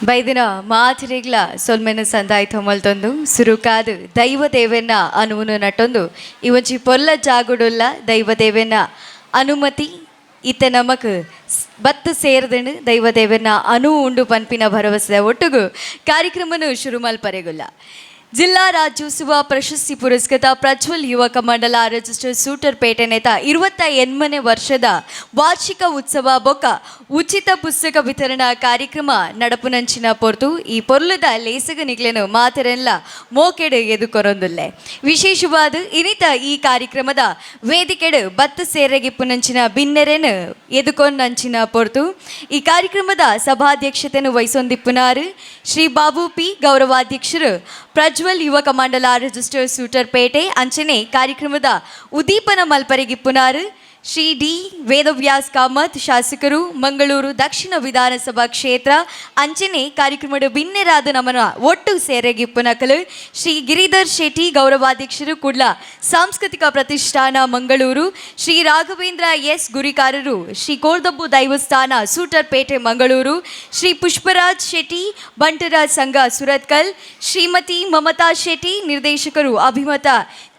ಬೈದಿನ ಮಾತಿರಿಗ್ಲ ಸೊಲ್ಮೆನ ಸಂದಾಯ್ತು ಮಲ್ತೊಂದು ಸುರುಕಾದು ದೈವದೇವೆನ್ನ ಅನುವುನು ನಟೊಂದು ಇವೊಂಜಿ ಪೊಲ್ಲ ಜಾಗುಡುಲ್ಲ ದೈವದೇವೆನ್ನ ಅನುಮತಿ ಇತ್ತೆ ನಮಕ್ ಬತ್ತು ಸೇರ್ದನು ದೈವದೇವೆನ್ನ ಅನು ಉಂಡು ಪನ್ಪಿನ ಭರವಸೆ ಒಟ್ಟುಗು ಕಾರ್ಯಕ್ರಮನು ಶುರು ಮಲ್ಪರೆಗುಲ್ಲ. ಜಿಲ್ಲಾ ರಾಜ್ಯೋತ್ಸವ ಪ್ರಶಸ್ತಿ ಪುರಸ್ಕೃತ ಪ್ರಜ್ವಲ್ ಯುವಕ ಮಂಡಲ ರಿಜಿಸ್ಟರ್ ಸೂಟರ್ಪೇಟೆ ನೇತ 28ನೇ ವರ್ಷದ ವಾರ್ಷಿಕ ಉತ್ಸವ ಬೊಕ್ಕ ಉಚಿತ ಪುಸ್ತಕ ವಿತರಣಾ ಕಾರ್ಯಕ್ರಮ ನಡಪುನಂಚಿನ ಪೊರ್ತು ಈ ಪೊರ್ಲುದ ಲೇಸಗ ನಿಗ್ಲೆನು ಮಾತೆರೆಲ್ಲ ಮೋಕೆಡು ಎದುಕೊರೊಂದುಲ್ಲೆ ವಿಶೇಷವಾದ ಇನಿತ ಈ ಕಾರ್ಯಕ್ರಮದ ವೇದಿಕೆಡು ಬತ್ತು ಸೇರೆಗಿಪ್ಪುನಂಚಿನ ಬಿನ್ನೆರೆನು ಎದುಕೊಂಡಂಚಿನ ಪೊರ್ತು ಈ ಕಾರ್ಯಕ್ರಮದ ಸಭಾಧ್ಯಕ್ಷತೆಯನ್ನು ವಹಿಸೊಂದಿಪ್ಪುನಾರು ಶ್ರೀ ಬಾಬು ಪಿ ಗೌರವಾಧ್ಯಕ್ಷರು ಪ್ರಜ್ವಲ್ ಯುವಕ ಮಂಡಲ ರಿಜಿಸ್ಟರ್ ಸೂಟರ್ಪೇಟೆ ಅಂಚನೆ ಕಾರ್ಯಕ್ರಮದ ಉದ್ದೀಪನ ಮಲ್ಪರೆಗಿಪ್ಪುನಾರು ಶ್ರೀ ಡಿ ವೇದವ್ಯಾಸ್ ಕಾಮತ್ ಶಾಸಕರು ಮಂಗಳೂರು ದಕ್ಷಿಣ ವಿಧಾನಸಭಾ ಕ್ಷೇತ್ರ ಅಂಚನೆ ಕಾರ್ಯಕ್ರಮದ ಬಿನ್ನೆರಾದ ನಮನ ಒಟ್ಟು ಸೇರೆಗಿಪ್ಪುನಕಲು ಶ್ರೀ ಗಿರಿಧರ್ ಶೆಟ್ಟಿ ಗೌರವಾಧ್ಯಕ್ಷರು ಕುಡ್ಲ ಸಾಂಸ್ಕೃತಿಕ ಪ್ರತಿಷ್ಠಾನ ಮಂಗಳೂರು ಶ್ರೀ ರಾಘವೇಂದ್ರ ಎಸ್ ಗುರಿಕಾರರು ಶ್ರೀ ಕೋರ್ದಬ್ಬು ದೈವಸ್ಥಾನ ಸೂಟರ್ಪೇಟೆ ಮಂಗಳೂರು ಶ್ರೀ ಪುಷ್ಪರಾಜ್ ಶೆಟ್ಟಿ ಬಂಟರಾಜ್ ಸಂಘ ಸುರತ್ಕಲ್ ಶ್ರೀಮತಿ ಮಮತಾ ಶೆಟ್ಟಿ ನಿರ್ದೇಶಕರು ಅಭಿಮತ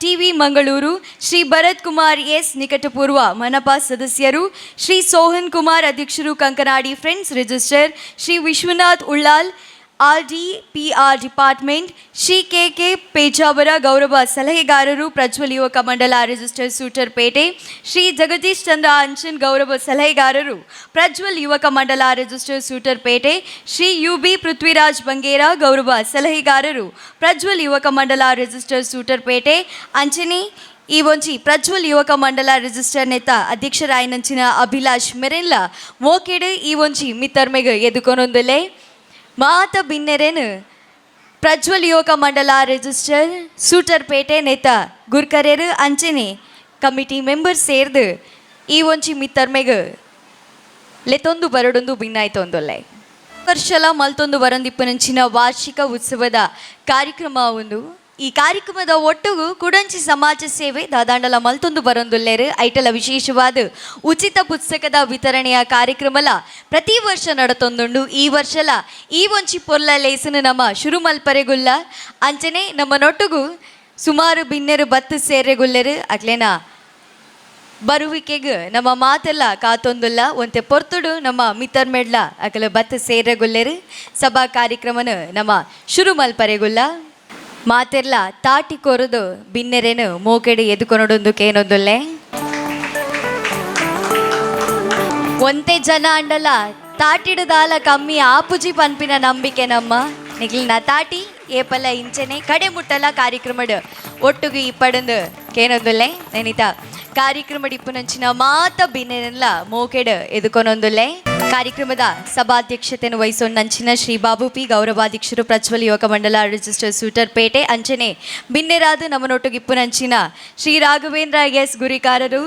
ಟಿವಿ ಮಂಗಳೂರು ಶ್ರೀ ಭರತ್ ಕುಮಾರ್ ಎಸ್ ನಿಕಟಪೂರ್ವ ಮನಪಾ ಸದಸ್ಯರು ಶ್ರೀ ಸೋಹನ್ ಕುಮಾರ್ ಅಧ್ಯಕ್ಷರು Kankanadi friends register Shri Vishwanath Ullal RDPR department Shri K Pejavara ಗೌರವ ಸಲಹೆಗಾರರು ಪ್ರಜ್ವಲ್ ಯುವಕ ಮಂಡಲ ರಿಜಿಸ್ಟರ್ ಸೂಟರ್ಪೇಟೆ ಶ್ರೀ ಜಗದೀಶ್ ಚಂದ್ರ ಅಂಚನ್ ಗೌರವ ಸಲಹೆಗಾರರು ಪ್ರಜ್ವಲ್ ಯುವಕ ಮಂಡಲ ರಿಜಿಸ್ಟರ್ ಸೂಟರ್ಪೇಟೆ ಶ್ರೀ UB ಪೃಥ್ವಿರಾಜ್ ಬಂಗೇರ ಗೌರವ ಸಲಹೆಗಾರರು ಪ್ರಜ್ವಲ್ ಯುವಕ ಮಂಡಲ ರಿಜಿಸ್ಟರ್ ಸೂಟರ್ಪೇಟೆ ಅಂಚನೆ ಈ ಒಂಜಿ ಪ್ರಜ್ವಲ್ ಯುವಕ ಮಂಡಲ ರಿಜಿಸ್ಟರ್ ನೇತ ಅಧ್ಯಕ್ಷರಾಯನಂಚಿನ ಅಭಿಲಾಷ್ ಮೆರೆಲ್ಲ ಮೋಕೆಡು ಈ ಒಂಜಿ ಮಿತ್ತರ್ಮೆಗೆ ಎದುಕೊನೊಂದುಲೆ ಮಾತ ಬಿನ್ನೆರೆನು ಪ್ರಜ್ವಲ್ ಯುವಕ ಮಂಡಲ ರಿಜಿಸ್ಟರ್ ಸೂಟರ್ಪೇಟೆ ನೇತ ಗುರ್ಕರೆರು ಅಂಚನೆ ಕಮಿಟಿ ಮೆಂಬರ್ ಸೇರ್ದು ಈ ಒಂಜಿ ಮಿತ್ತರ್ಮೆಗೆ ಲೆತೊಂದು ಬರಡೊಂದು ಭಿನ್ನಾಯ್ತೊಂದುಲ್ಲೆ ವರ್ಷಲ ಮಲ್ತೊಂದು ವರೊಂದಿಪ್ಪುನಂಚಿನ ವಾರ್ಷಿಕ ಉತ್ಸವದ ಕಾರ್ಯಕ್ರಮ ಒಂದು ಈ ಕಾರ್ಯಕ್ರಮದ ಒಟ್ಟುಗು ಕುಡಂಚಿ ಸಮಾಜ ಸೇವೆ ದಾದಾಂಡಲ ಮಲ್ತೊಂದು ಬರೊಂದುಲ್ಲೆರು ಐಟಲ ವಿಶೇಷವಾದ ಉಚಿತ ಪುಸ್ತಕದ ವಿತರಣೆಯ ಕಾರ್ಯಕ್ರಮಲ ಪ್ರತಿ ವರ್ಷ ನಡತೊಂದುಂಡು ಈ ವರ್ಷಲ ಈ ಒಂಚಿ ಪೊರ್ಲ ಲೇಸನು ನಮ್ಮ ಶುರು ಮಲ್ಪರೆಗುಲ್ಲ ಅಂಚನೆ ನಮ್ಮನೊಟ್ಟುಗು ಸುಮಾರು ಬಿನ್ನೆರು ಬತ್ತು ಸೇರೆಗುಲ್ಲೆರು ಅಗ್ಲೇನ ಬರುವಿಕೆಗೆ ನಮ್ಮ ಮಾತೆಲ್ಲ ಕಾತೊಂದುಲ್ಲ ಒಂತೆ ಪೊರ್ತುಡು ನಮ್ಮ ಮಿತ್ತರ್ ಮೆಡ್ಲ ಅಗಲ ಬತ್ತು ಸೇರೆಗುಲ್ಲೆರು ಸಭಾ ಕಾರ್ಯಕ್ರಮನ ನಮ್ಮ ಶುರು ಮಲ್ಪರೆಗುಲ್ಲ ಮಾತೆಲ್ಲ ತಾಟಿ ಕೊರದು ಬಿನ್ನೆರೆನು ಮೋಕೆಡು ಎದುಕೊನೊಡೊಂದು ಕೇನೊಂದುಲ್ಲೆ ಒಂತೆ ಜನ ಅಂಡಲ ತಾಟಿಡುದಾಲ ಕಮ್ಮಿ ಆಪುಜಿ ಪನ್ಪಿನ ನಂಬಿಕೆ ನಮ್ಮ ನಿಗ್ಲಿನ ತಾಟಿ ಏಪಲ ಇಂಚನೆ ಕಡೆ ಮುಟ್ಟಲ ಕಾರ್ಯಕ್ರಮಡ್ ಒಟ್ಟುಗು ಇಪ್ಪಡಂದು ಕೇನೊಂದುಲ್ಲೆ ನೆನಿತ ಕಾರ್ಯಕ್ರಮಡ್ ಇಪ್ಪುನಂಚಿನ ಮಾತ ಬಿನ್ನೆರೆಲ್ಲ ಮೋಕೆಡು ಎದುಕೊನೊಂದುಲ್ಲೆ ಕಾರ್ಯಕ್ರಮದ ಸಭಾಧ್ಯಕ್ಷತೆಯನ್ನು ವಹಿಸೊಂಡಂಚಿನ ಶ್ರೀ ಬಾಬು ಪಿ ಗೌರವಾಧ್ಯಕ್ಷರು ಪ್ರಜ್ವಲ್ ಯುವಕ ಮಂಡಲ ರಿಜಿಸ್ಟರ್ ಸೂಟರ್ಪೇಟೆ ಅಂಚನೆ ಬಿನ್ನೆರಾದು ನಮ್ಮನೊಟ್ಟುಗಿಪ್ಪುನಂಚಿನ ಶ್ರೀ ರಾಘವೇಂದ್ರ ಎಸ್ ಗುರಿಕಾರರು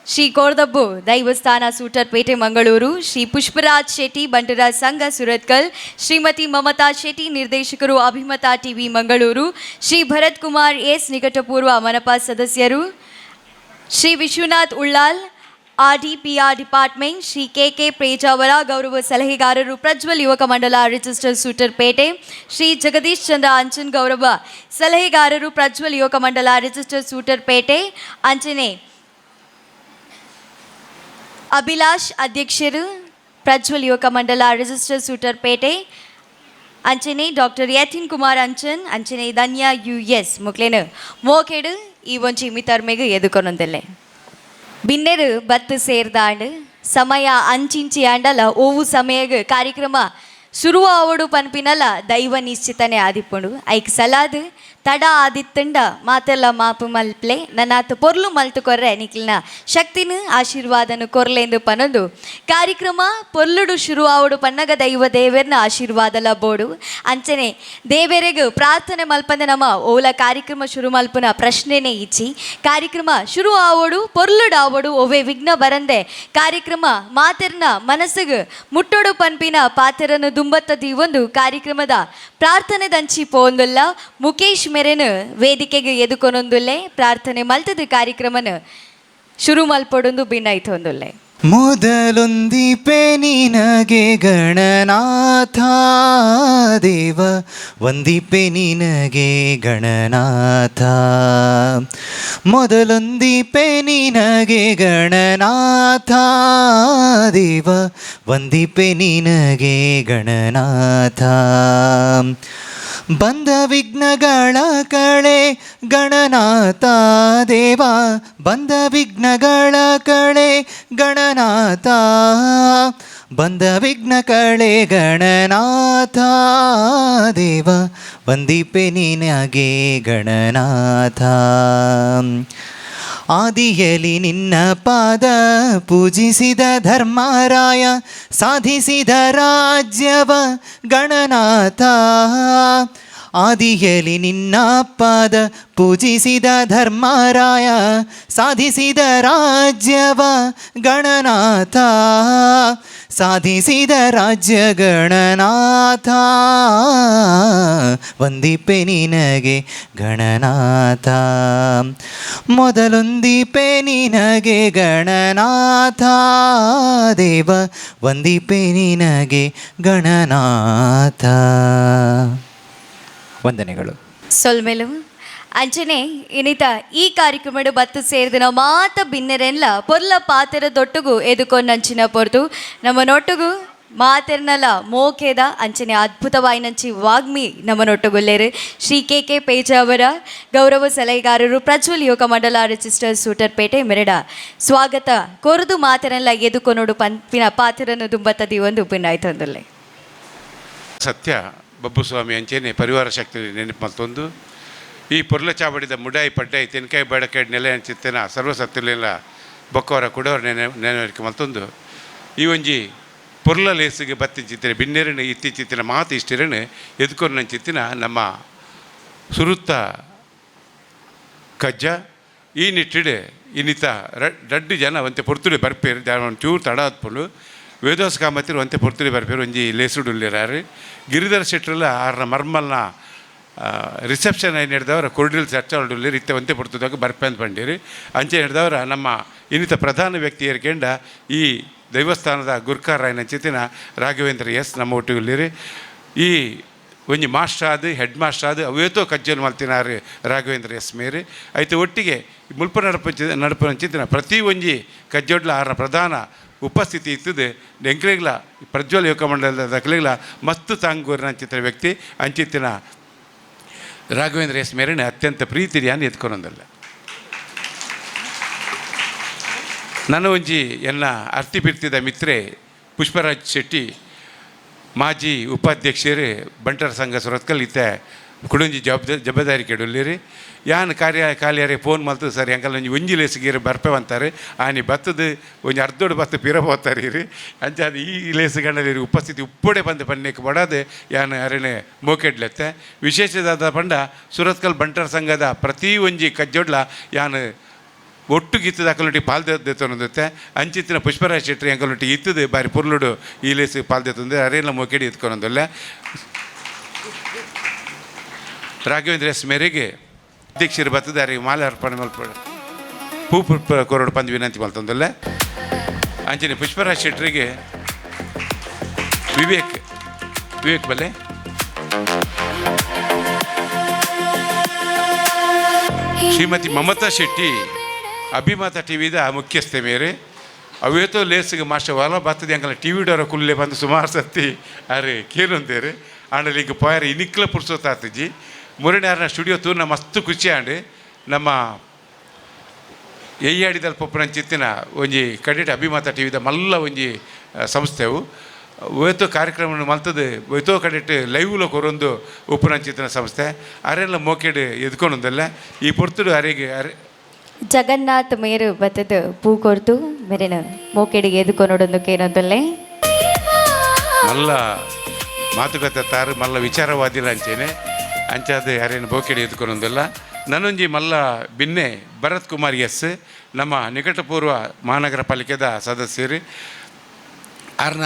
ಶ್ರೀ ಕೋರ್ದಬ್ಬು ದೈವಸ್ಥಾನ ಸೂಟರ್ಪೇಟೆ ಮಂಗಳೂರು ಶ್ರೀ ಪುಷ್ಪರಾಜ್ ಶೆಟ್ಟಿ ಬಂಟರಾಜ್ ಸಂಘ ಸುರತ್ಕಲ್ ಶ್ರೀಮತಿ ಮಮತಾ ಶೆಟ್ಟಿ ನಿರ್ದೇಶಕರು ಅಭಿಮತ ಟಿವಿ ಮಂಗಳೂರು ಶ್ರೀ ಭರತ್ ಕುಮಾರ್ ಎಸ್ ನಿಕಟಪೂರ್ವ ಮನಪಾ ಸದಸ್ಯರು Shri Vishwanath Ullal RDPR department Shri K Pejavara ಗೌರವ ಸಲಹೆಗಾರರು ಪ್ರಜ್ವಲ್ ಯುವಕ ಮಂಡಲ ರಿಜಿಸ್ಟರ್ ಸೂಟರ್ಪೇಟೆ ಶ್ರೀ ಜಗದೀಶ್ ಚಂದ್ರ ಅಂಚನ್ ಗೌರವ ಸಲಹೆಗಾರರು ಪ್ರಜ್ವಲ್ ಯುವಕ ಮಂಡಲ ರಿಜಿಸ್ಟರ್ ಸೂಟರ್ಪೇಟೆ ಅಂಚನೆ ಅಭಿಲಾಷ್ ಅಧ್ಯಕ್ಷರು ಪ್ರಜ್ವಲ್ ಯುವಕ ಮಂಡಲ ರಿಜಿಸ್ಟರ್ ಸೂಟರ್ಪೇಟೆ ಅಂಚನೆ ಡಾಕ್ಟರ್ ಯತಿನ್ ಕುಮಾರ್ ಅಂಚನ್ ಅಂಚನೆ ಧನ್ಯ US ಮುಕ್ಲೇನು ಮೋಕೆಡು ಈ ಒಂಚಿ ಮಿತರ್ಮೆಗೆ ಎದುಕೊನೊಂದೆಲ್ಲೆ ಬಿನ್ನೆರು ಬತ್ತು ಸೇರ್ದಾಂಡು ಸಮಯ ಅಂಚಿಂಚಿ ಆಂಡಲ ಓವು ಸಮಯಗ ಕಾರ್ಯಕ್ರಮ ಶುರು ಆವಡು ಪನ್ಪಿನಲ್ಲ ದೈವ ನಿಶ್ಚಿತನೇ ಆದಿಪ್ಪುಂಡು ಐಕ್ ಸಲಾದು ತಡ ಆದಿತ್ತಂಡ ಮಾತೆಲ್ಲ ಮಾಪು ಮಲ್ಪ್ಲೆ ನನ್ನಾತು ಪೊರ್ಲು ಮಲ್ತು ಕೊರ್ರೆ ನಿಕ್ಲಿನ ಶಕ್ತಿನ ಆಶೀರ್ವಾದನು ಕೊರ್ಲೆಂದು ಪನೊಂದು ಕಾರ್ಯಕ್ರಮ ಪೊರ್ಲುಡು ಶುರು ಆವಡು ಪನ್ನಗ ದೈವ ದೇವೆರ್ನ ಆಶೀರ್ವಾದಲ ಬೋಡು ಅಂಚನೆ ದೇವೆರೆಗೂ ಪ್ರಾರ್ಥನೆ ಮಲ್ಪಂದೆ ನಮ್ಮ ಓಲ ಕಾರ್ಯಕ್ರಮ ಶುರು ಮಲ್ಪುನ ಪ್ರಶ್ನೆನೇ ಇಚ್ಚಿ ಕಾರ್ಯಕ್ರಮ ಶುರು ಆವಡು ಪೊರ್ಲುಡು ಆವಡು ಒವ್ವೆ ವಿಘ್ನ ಬರಂದೆ ಕಾರ್ಯಕ್ರಮ ಮಾತೆರ್ನ ಮನಸ್ಸಿಗೆ ಮುಟ್ಟೋಡು ಪನ್ಪಿನ ಪಾತೆರನ್ನು ದುಂಬತ್ತದಿ ಒಂದು ಕಾರ್ಯಕ್ರಮದ ಪ್ರಾರ್ಥನೆ ದಂಚಿ ಪೋಂದುಲ್ಲ ಮುಖೇಶ್ ಮೆರೆನು ವೇದಿಕೆಗೆ ಎದುಕೊನೊಂದುಲ್ಲೆ ಪ್ರಾರ್ಥನೆ ಮಲ್ತದ ಕಾರ್ಯಕ್ರಮನ ಶುರು ಮಲ್ಪೊಡೊಂದು ಭಿನ್ನಾಯ್ತು ಒಂದುಲ್ಲೆ. ಮೊದಲೊಂದಿಪೆ ನಿನಗೆ ಗಣನಾಥ ದೇವ, ವಂದಿಪೆ ನಿನಗೆ ಗಣನಾಥ. ಮೊದಲೊಂದಿಪೆ ನಿನಗೆ ಗಣನಾಥ ದೇವ, ವಂದಿಪೆ ನಿನಗೆ ಗಣನಾಥ. ಬಂದ ವಿಘ್ನಗಳ ಕಳೆ ಗಣನಾಥ ದೇವ, ಬಂದ ವಿಘ್ನಗಳ ಕಳೆ ಗಣನಾಥ, ಬಂದ ವಿಘ್ನ ಕಳೆ ಗಣನಾಥ ದೇವ, ವಂದಿಪೆ ನಿನಗೆ ಗಣನಾಥ. ಆದಿಯಲಿ ನಿನ್ನ ಪಾದ ಪೂಜಿಸಿದ ಧರ್ಮರಾಯ, ಸಾಧಿಸಿದ ರಾಜ್ಯವ ಗಣನಾಥ. ಆದಿಯಲಿ ನಿನ್ನ ಪಾದ ಪೂಜಿಸಿದ ಧರ್ಮರಾಯ, ಸಾಧಿಸಿದ ರಾಜ್ಯವ ಗಣನಾಥ, ಸಾಧಿಸಿದ ರಾಜ್ಯ ಗಣನಾಥ, ವಂದಿಪೆ ನಿನಗೆ ಗಣನಾಥ. ಮೊದಲೊಂದಿಪೆ ನಿನಗೆ ಗಣನಾಥ ದೇವ, ವಂದಿಪೆ ನಿನಗೆ ಗಣನಾಥ. ವಂದನೆಗಳು. ಸೊಲ್ಮೆಲು ಅಂಚನೆ ಇನಿತ ಈ ಕಾರ್ಯಕ್ರಮಡು ಬತ್ತು ಸೇರಿದಿನ ಮಾತ ಭಿನ್ನರೆಲ್ಲ ಪೊರ್ಲ ಪಾತೆರದೊಟ್ಟುಗು ಎದುಕೊಂಡಂಚಿನ ಪೊರ್ದು ನಮ್ಮನೊಟ್ಟುಗು ಮಾತೆರ್ನಲ ಮೋಕೆದ ಅಂಚನೆ ಅದ್ಭುತವಾಯಿನಂಚಿ ವಾಗ್ಮಿ ನಮ್ಮನೊಟ್ಟುಗುಲ್ಲೇರು ಶ್ರೀ ಕೆ ಪೇಜ ಅವರ ಗೌರವ ಸಲಹೆಗಾರರು ಪ್ರಜ್ವಲ್ ಯೋಗ ಮಂಡಲ ರಿಜಿಸ್ಟರ್ ಸೂಟರ್ಪೇಟೆ ಮೆರಡ ಸ್ವಾಗತ ಕೊರದು ಮಾತೆರಲ್ಲ ಎದುಕೊನೋಡು ಪಂಪಿನ ಪಾತೆರನ್ನು ದುಂಬತ್ತದಿ ಒಂದು ಭಿನ್ನಾಯ್ತೊಂದುಲ್ಲೆ. ಸತ್ಯ ಬಬ್ಬುಸ್ವಾಮಿ ಅಂಚೆನೆ ಪರಿವಾರ ಶಕ್ತಿ ನೆನಪು ಮತ್ತೊಂದು ಈ ಪೊರ್ಲ ಚಾವಡಿದ ಮುಡಾಯಿ ಪಡ್ಡಾಯಿ ತೆನ್ಕಾಯಿ ಬಡಕಾಯಿ ನೆಲೆ ಅಂಚಿತ್ತೇನ ಸರ್ವಸತ್ತುಲೆಲ್ಲ ಬೊಕ್ಕವರ ಕುಡವರ ನೆನವರಿಕೆ ಮತ್ತೊಂದು ಈ ಒಂಜಿ ಪೊರ್ಲ ಲೇಸಿಗೆ ಬತ್ತಿಂಚಿತ್ತಿನ ಬಿನ್ನೆರನ್ನು ಇತ್ತೀಚಿತ್ತಿನ ಮಾತು ಇಷ್ಟಿರನ್ನು ಎದ್ಕೊರ್ನಂಚಿತ್ತಿನ ನಮ್ಮ ಸುರುತ್ತ ಕಜ್ಜ ಈ ನಿಟ್ಟಿಡು ಇನ್ನಿತ ರಡ್ಡು ಜನ ಒಂತೆ ಪೊರ್ತುಡಿ ಬರ್ಪೇರು ಚೂರು ತಡ ಆದ್ಪುಲು ವೇದೋಸ್ ಕಾಮತ್ತಿರು ಒಂತೆ ಪೊರ್ತುಡಿ ಬರ್ಪೇರು ಒಂಜಿ ಲೇಸುಡುಲ್ಲಿರಾರು ಗಿರಿಧರ ಶೆಟ್ರಲ್ಲ ಆರ್ನ ಮರ್ಮಲ್ನ ರಿಸೆಪ್ಷನ್ ಏನು ಹಿಡ್ದವ್ರ ಕೊರ್ಡಿಲ್ ಚರ್ಚ ಹೊರಡುಲ್ಲಿ ಇತ್ತೆ ಒಂತೆ ಪೊರ್ತುದಾಗ ಬರ್ಪೆ ಅಂತ ಬಂದಿರಿ ಅಂಚೆ ಹಿಡ್ದವ್ರ ನಮ್ಮ ಇನ್ನಿತ ಪ್ರಧಾನ ವ್ಯಕ್ತಿ ಏರ್ಕೆಂಡ ಈ ದೈವಸ್ಥಾನದ ಗುರ್ಕಾರಾಯನ ಚಿತ್ತಿನ ರಾಘವೇಂದ್ರ ಎಸ್ ನಮ್ಮ ಒಟ್ಟಿಗುಲ್ಲಿರಿ ಈ ಒಂಜಿ ಮಾಸ್ಟರ್ ಆದು ಹೆಡ್ ಮಾಸ್ಟರ್ ಆದು ಅವೇತೋ ಕಜ್ಜಲು ಮಲ್ತಿನಾರು ರಾಘವೇಂದ್ರ ಎಸ್ ಮೇರಿ ಐತೆ ಒಟ್ಟಿಗೆ ಮುಲ್ಪ ನಡಪನ ಚಿತ್ತಿನ ಪ್ರತಿ ಒಂಜಿ ಕಜ್ಜೊಡ್ಲ ಆರ್ನ ಪ್ರಧಾನ ಉಪಸ್ಥಿತಿ ಇತ್ತದೆ ಎಂಕ್ಲೆಗ್ಲ ಪ್ರಜ್ವಲ್ ಯೋಗ ಮಂಡಲದ ದಕ್ಲೆಗ್ಲ ಮಸ್ತು ತಾಂಗೂರಿನ ಅಂಚಿತ್ತಿನ ವ್ಯಕ್ತಿ ಅಂಚಿತ್ತಿನ ರಾಘವೇಂದ್ರ ಎಸ್ ಮೇರೆನೆ ಅತ್ಯಂತ ಪ್ರೀತಿರಿಯಾನ್ ಎತ್ಕೊಂಡಲ್ಲ. ನನ್ನ ಒಂಜಿ ಎಲ್ಲ ಅರ್ತಿ ಬಿರ್ತಿದ ಮಿತ್ರೆ ಪುಷ್ಪರಾಜ್ ಶೆಟ್ಟಿ ಮಾಜಿ ಉಪಾಧ್ಯಕ್ಷರು ಬಂಟರ ಸಂಘ ಸುರತ್ಕಲ್ ಇತ್ತೆ ಕುಡೊಂಜಿ ಜವಾಬ್ದಾರಿ ಕೆಡುಲ್ಲಿರಿ ಯಾನ್ ಖಾಲಿಯಾರೆ ಫೋನ್ ಮಲ್ತು ಸರಿ ಅಂಕಲ್ ಒಂಜಿ ಲೇಸಿಗೆ ಬರ್ಪೇವಂತಾರೆ ಆನಿ ಬತ್ತದು ಒಂಜಿ ಅರ್ಧೋಡು ಬತ್ತು ಪಿರ ಹೋಗ್ತಾರೆ ರೀ ಅಂಚಾದ ಈ ಲೇಸುಗಳಲ್ಲಿ ಉಪಸ್ಥಿತಿ ಉಪ್ಪೊಡೆ ಬಂದು ಪನ್ನಕ್ಕೆ ಬಡದೆ ಯಾನ್ ಅರೆನೆ ಮೋಕೆಡ್ಲೆತ್ತೆ ವಿಶೇಷವಾದ ಪಂಡ ಸುರತ್ಕಲ್ ಬಂಟರ ಸಂಘದ ಪ್ರತಿ ಒಂಜಿ ಕಜ್ಜೊಡ್ಲ ಯಾನ್ ಒಟ್ಟು ಗಿತ್ತದ ಅಕಲೊಟ್ಟಿ ಪಾಲ್ದೆತ್ತೊಂದತ್ತೆ ಅಂಚಿತ್ತಿನ ಪುಷ್ಪರಾಜ್ ಶೆಟ್ಟಿ ಅಂಕಲೊಟ್ಟಿ ಇತ್ತದು ಬಾರಿ ಪುರ್ಲುಡು ಈ ಲೇಸಿಗೆ ಪಾಲ್ದೆತ್ತಂದ್ರೆ ಅರೆಲ್ಲ ಮೋಕೆಡಿ ಎತ್ಕೊಂಡಲ್ಲ. ರಾಘವೇಂದ್ರ ಎಸ್ ಮೇರೆಗೆ ಅಧ್ಯಕ್ಷರು ಬರ್ತದಾರೆ ಮಾಲೆ ಅರ್ಪಣೆ ಮಲ್ಪಡ ಹೂ ಕೊರಡು ಪಂದು ವಿನಂತಿ ಮಲ್ತಂದಲ್ಲ. ಅಂಚನೆ ಪುಷ್ಪರಾಜ್ ಶೆಟ್ಟರಿಗೆ ವಿವೇಕ್ ಬಲ್ಲೆ ಶ್ರೀಮತಿ ಮಮತಾ ಶೆಟ್ಟಿ ಅಭಿಮತ ಟಿವಿದ ಮುಖ್ಯಸ್ಥೆ ಮೇರೆ ಅವೇತೋ ಲೇಸಿಗೆ ಮಾಸ್ಟರ್ ವಾಲ ಬರ್ತದೆ ಅಂಕಲ ಟಿ ವಿಡವರ ಕುಲ್ಲೆ ಬಂದು ಸುಮಾರು ಸತ್ತಿ ಅರೆ ಕೇಳಂತೇರೆ ಆಂಡಲ್ಲಿ ಈಗ ಪೋಯರ್ ಇನಿಕ್ಲ ಪುರ್ಸೋತಾತಜಿ ಮುರಣ್ಯಾರನ ಸ್ಟುಡಿಯೋ ತೂರ್ನ ಮಸ್ತು ಖುಷಿ ಆಂಡು ನಮ್ಮ ಎಯ್ಯಾಡಿದಲ್ಲಿ ಪೊಪ್ಪುನಂಚಿತ್ತಿನ ಒಂಜಿ ಕಡೆಟ್ ಅಭಿಮತ ಟಿವಿದ ಮಲ್ಲ ಒಂಜಿ ಸಂಸ್ಥೆವು ಒಯ್ತೋ ಕಾರ್ಯಕ್ರಮ ಮಲ್ತದು ಒಯ್ತೋ ಕಡೆಟ್ ಲೈವ್లో ಕೊರೊಂದು ಉಪ್ಪುನಂಚಿತ್ತಿನ ಸಂಸ್ಥೆ ಅರೆಲ್ಲ ಮೋಕೆಡ್ ಎದ್ಕೊಂಡಲ್ಲ ಈ ಪೊರ್ತುಡು ಅರೆಗೆ ಅರೆ ಜಗನ್ನಾಥ್ ಮೇರು ಬತ್ತದು ಪೂ ಕೊರ್ತು ಮೇರೆನ ಮೋಕೆಡಿಗೆ ಎದುಕೊಂಡೊಂದು ಏನಂತಲ್ಲೇ ಮಲ್ಲ ಮಾತುಕತೆ ತಾರು ಮಲ್ಲ ವಿಚಾರವಾದಿಲ್ಲ ಅಂಚೇನೆ ಅಂಚಾದ ಯಾರೇನು ಬೋಕೆಡಿ ಎದ್ಕೊಂಡೊಂದಿಲ್ಲ. ನನ್ನೊಂಜಿ ಮಲ್ಲ ಬಿನ್ನೆ ಭರತ್ ಕುಮಾರ್ ಎಸ್ ನಮ್ಮ ನಿಕಟಪೂರ್ವ ಮಹಾನಗರ ಪಾಲಿಕೆದ ಸದಸ್ಯರು ಅರ್ನ